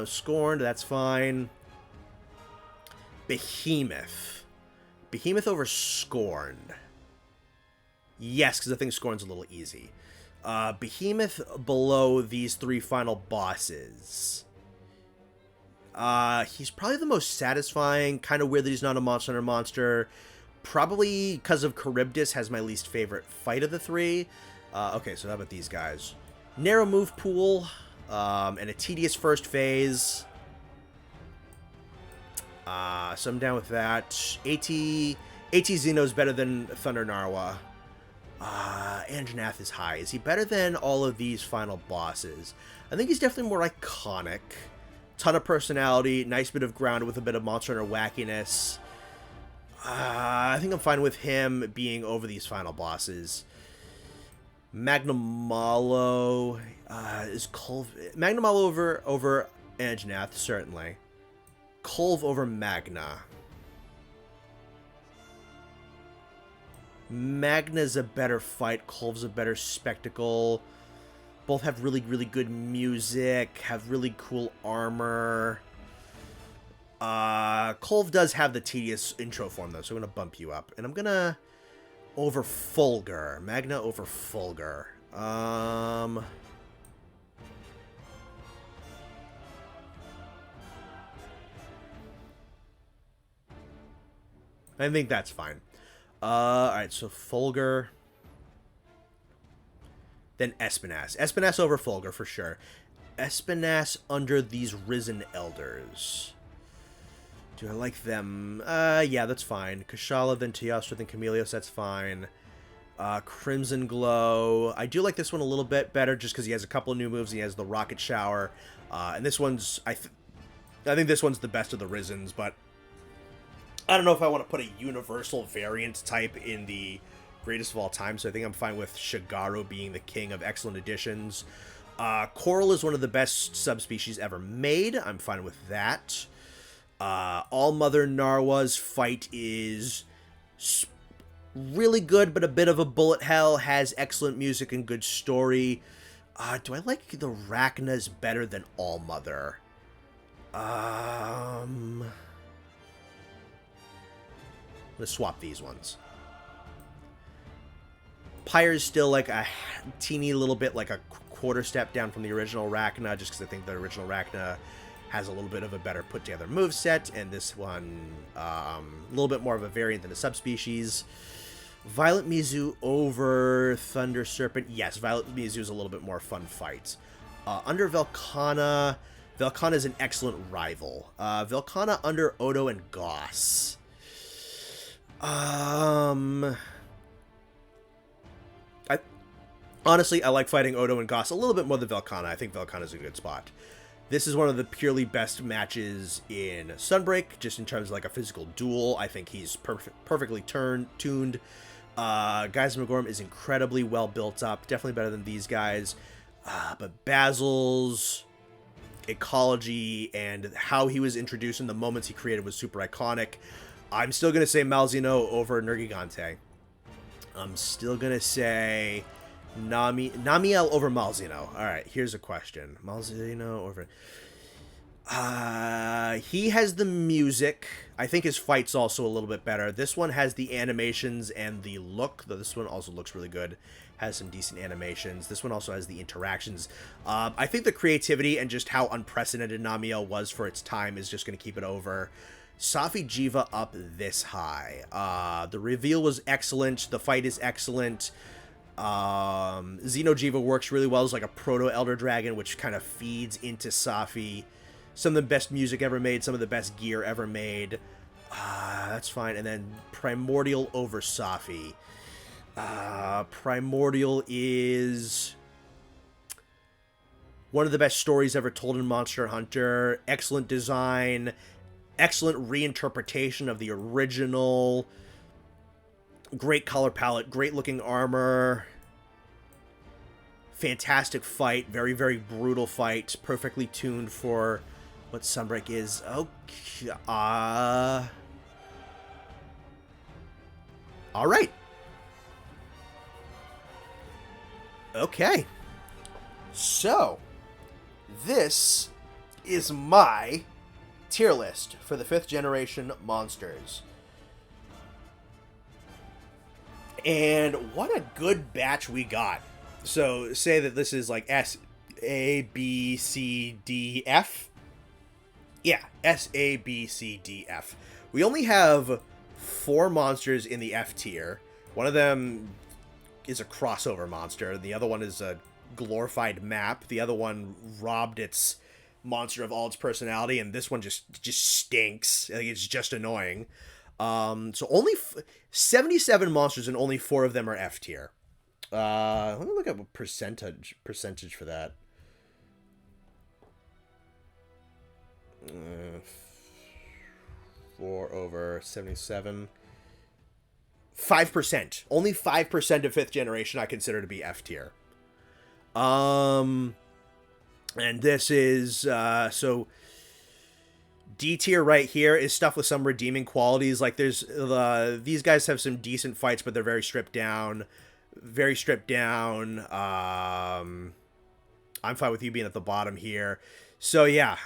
Scorned. That's fine. Behemoth. Behemoth over Scorned. Yes, because I think Scorned's a little easy. Behemoth below these three final bosses. He's probably the most satisfying. Kind of weird that he's not a monster hunter monster. Probably because of Charybdis has my least favorite fight of the three. Okay, so how about these guys? Narrow move pool, and a tedious first phase. So I'm down with that. AT Xeno's better than Thunder Narwa. Anjanath is high. Is he better than all of these final bosses? I think he's definitely more iconic. Ton of personality, nice bit of ground with a bit of monster hunter wackiness. I think I'm fine with him being over these final bosses. Magnamalo is Kulve. Magnamalo over Anjanath, certainly. Kulve over Magna. Magna's a better fight. Kulve's a better spectacle. Both have really, really good music. Have really cool armor. Kulve does have the tedious intro form, though, so I'm going to bump you up. And I'm going to over Fulgur. Magna over Fulgur. I think that's fine. Alright, so Fulgur. Then Espinas. Espinas over Fulgur, for sure. Espinas under these Risen Elders. Do I like them? Yeah, that's fine. Kashala, then Teostra, then Chameleos, that's fine. Crimson Glow. I do like this one a little bit better just because he has a couple of new moves. He has the Rocket Shower. And this one's... I think this one's the best of the Risens, but... I don't know if I want to put a universal variant type in the greatest of all time, so I think I'm fine with Shigaro being the king of excellent additions. Coral is one of the best subspecies ever made. I'm fine with that. All-Mother Narwa's fight is really good, but a bit of a bullet hell. Has excellent music and good story. Do I like the Raknas better than All-Mother? I'm going to swap these ones. Pyre's still like a teeny little bit like a quarter step down from the original Rakna, just because I think the original Rakna has a little bit of a better put together moveset, and this one a little bit more of a variant than a subspecies. Violet Mizu over Thunder Serpent. Yes, Violet Mizu is a little bit more fun fight. Under Velkhana. Velkhana is an excellent rival. Velkhana under Odo and Goss. Honestly, I like fighting Odo and Goss a little bit more than Velkhana. I think Velkhana is a good spot. This is one of the purely best matches in Sunbreak, just in terms of like a physical duel. I think he's perfectly tuned. Geismagorm is incredibly well built up. Definitely better than these guys. But Bazel's ecology and how he was introduced and the moments he created was super iconic. I'm still going to say Malzeno over Nergigante. I'm still going to say Namiel over Malzeno. All right, here's a question. Malzeno over... he has the music. I think his fight's also a little bit better. This one has the animations and the look, though this one also looks really good. Has some decent animations. This one also has the interactions. I think the creativity and just how unprecedented Namiel was for its time is just going to keep it over. Safi'jiiva up this high. The reveal was excellent. The fight is excellent. Xeno'jiiva works really well as like a proto-Elder Dragon, which kind of feeds into Safi. Some of the best music ever made, some of the best gear ever made. That's fine. And then Primordial over Safi. Primordial is one of the best stories ever told in Monster Hunter. Excellent design, excellent reinterpretation of the original, great color palette, great looking armor, fantastic fight, very, very brutal fight, perfectly tuned for what Sunbreak is. Okay, all right. Okay. So, this is my tier list for the 5th generation monsters. And what a good batch we got. So, say that this is like S, A, B, C, D, F. Yeah, S, A, B, C, D, F. We only have 4 monsters in the F tier. One of them is a crossover monster. The other one is a glorified map. The other one robbed its monster of all its personality, and this one just stinks. Like, it's just annoying. So only 77 monsters, and only 4 of them are F tier. Let me look at what percentage for that. 4 over 77. 5%. Only 5% of 5th generation I consider to be F tier. And this is, so D tier right here is stuff with some redeeming qualities. Like, there's, these guys have some decent fights, but they're very stripped down. Very stripped down. I'm fine with you being at the bottom here. So, yeah,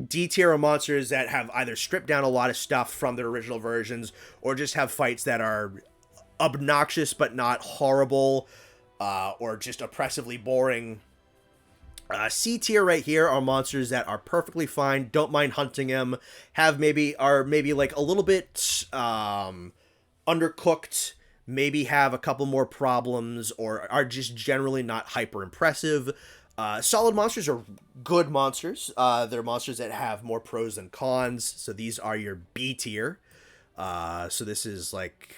D tier are monsters that have either stripped down a lot of stuff from their original versions, or just have fights that are obnoxious but not horrible, or just oppressively boring. C tier right here are monsters that are perfectly fine, don't mind hunting them, are maybe like a little bit undercooked, maybe have a couple more problems, or are just generally not hyper impressive. Solid monsters are good monsters. They're monsters that have more pros than cons. So these are your B tier. So this is like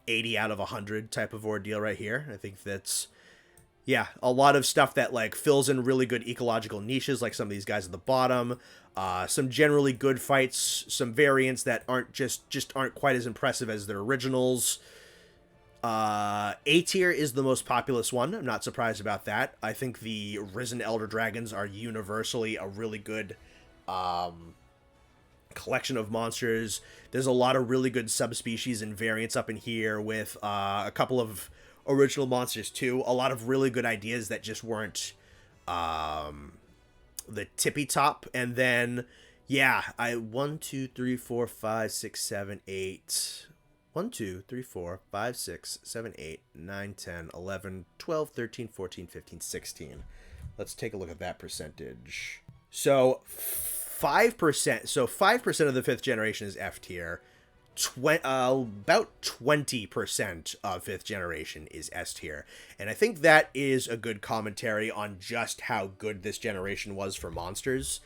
80 out of 100 type of ordeal right here. I think that's, yeah, a lot of stuff that like fills in really good ecological niches, like some of these guys at the bottom. Some generally good fights, some variants that aren't just aren't quite as impressive as their originals. A tier is the most populous one. I'm not surprised about that. I think the Risen Elder Dragons are universally a really good collection of monsters. There's a lot of really good subspecies and variants up in here, with a couple of original monsters too. A lot of really good ideas that just weren't the tippy top. And then, yeah, 1, 2, 3, 4, 5, 6, 7, 8... 1, 2, 3, 4, 5, 6, 7, 8, 9, 10, 11, 12, 13, 14, 15, 16. Let's take a look at that percentage. So 5%. So 5% of the 5th generation is F tier. About 20% of 5th generation is S tier. And I think that is a good commentary on just how good this generation was for monsters.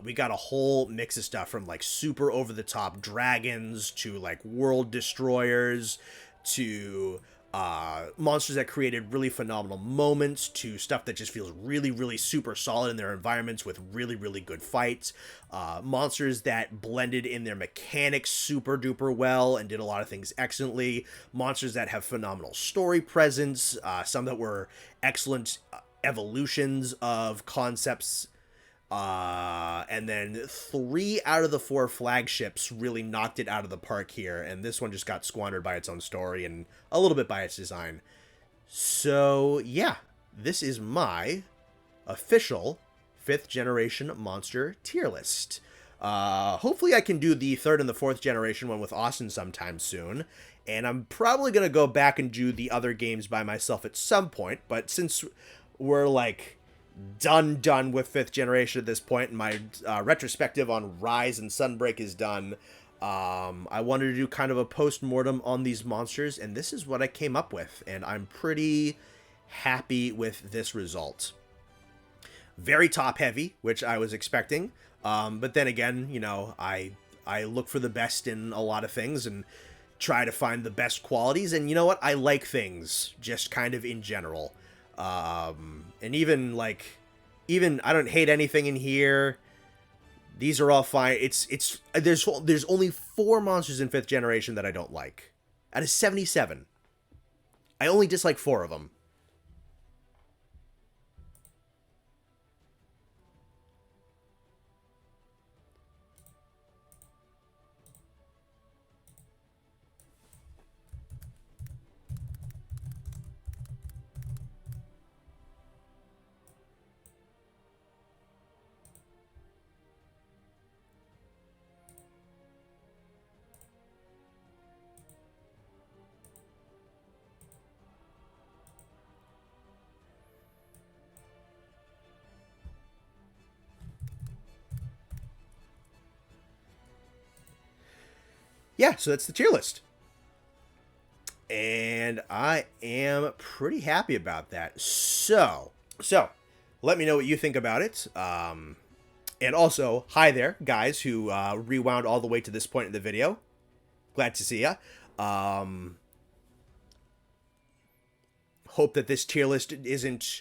We got a whole mix of stuff, from like super over the top dragons to like world destroyers to monsters that created really phenomenal moments to stuff that just feels really, really super solid in their environments with really, really good fights. Monsters that blended in their mechanics super duper well and did a lot of things excellently. Monsters that have phenomenal story presence. Some that were excellent evolutions of concepts. And then 3 out of the 4 flagships really knocked it out of the park here, and this one just got squandered by its own story and a little bit by its design. So, yeah, this is my official 5th generation monster tier list. Hopefully I can do the 3rd and the 4th generation one with Austin sometime soon, and I'm probably going to go back and do the other games by myself at some point, but since we're like done with 5th generation at this point, and my retrospective on Rise and Sunbreak is done, I wanted to do kind of a post-mortem on these monsters, and this is what I came up with, and I'm pretty happy with this result. Very top-heavy, which I was expecting, but then again, you know, I look for the best in a lot of things, and try to find the best qualities. And you know what? I like things just kind of in general. And even I don't hate anything in here. These are all fine. There's only 4 monsters in 5th generation that I don't like out of 77. I only dislike 4 of them. Yeah, so that's the tier list. And I am pretty happy about that. So let me know what you think about it. And also, hi there, guys who rewound all the way to this point in the video. Glad to see ya. Hope that this tier list isn't,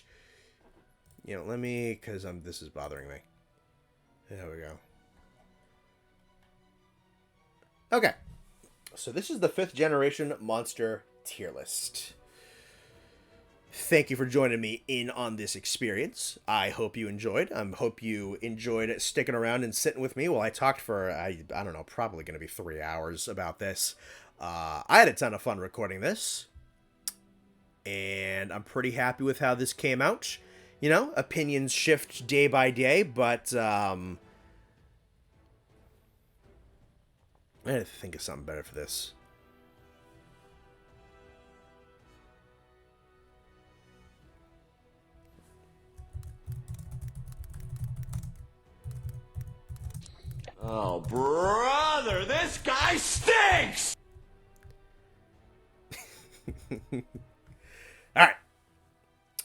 let me, because this is bothering me. There we go. Okay. So this is the 5th generation monster tier list. Thank you for joining me in on this experience. I hope you enjoyed. I hope you enjoyed sticking around and sitting with me while I talked for, I don't know, probably going to be 3 hours about this. I had a ton of fun recording this. And I'm pretty happy with how this came out. Opinions shift day by day, but I had to think of something better for this. Oh, brother, this guy stinks! Alright.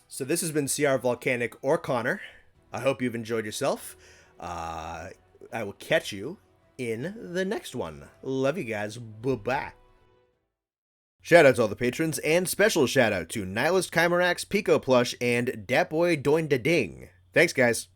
So this has been CR Volcanic or Connor. I hope you've enjoyed yourself. I will catch you in the next one. Love you guys. Bye-bye. Shout out to all the patrons, and special shout out to Nihilist Chimerax, Pico Plush, and Datboy Doindading. Thanks, guys.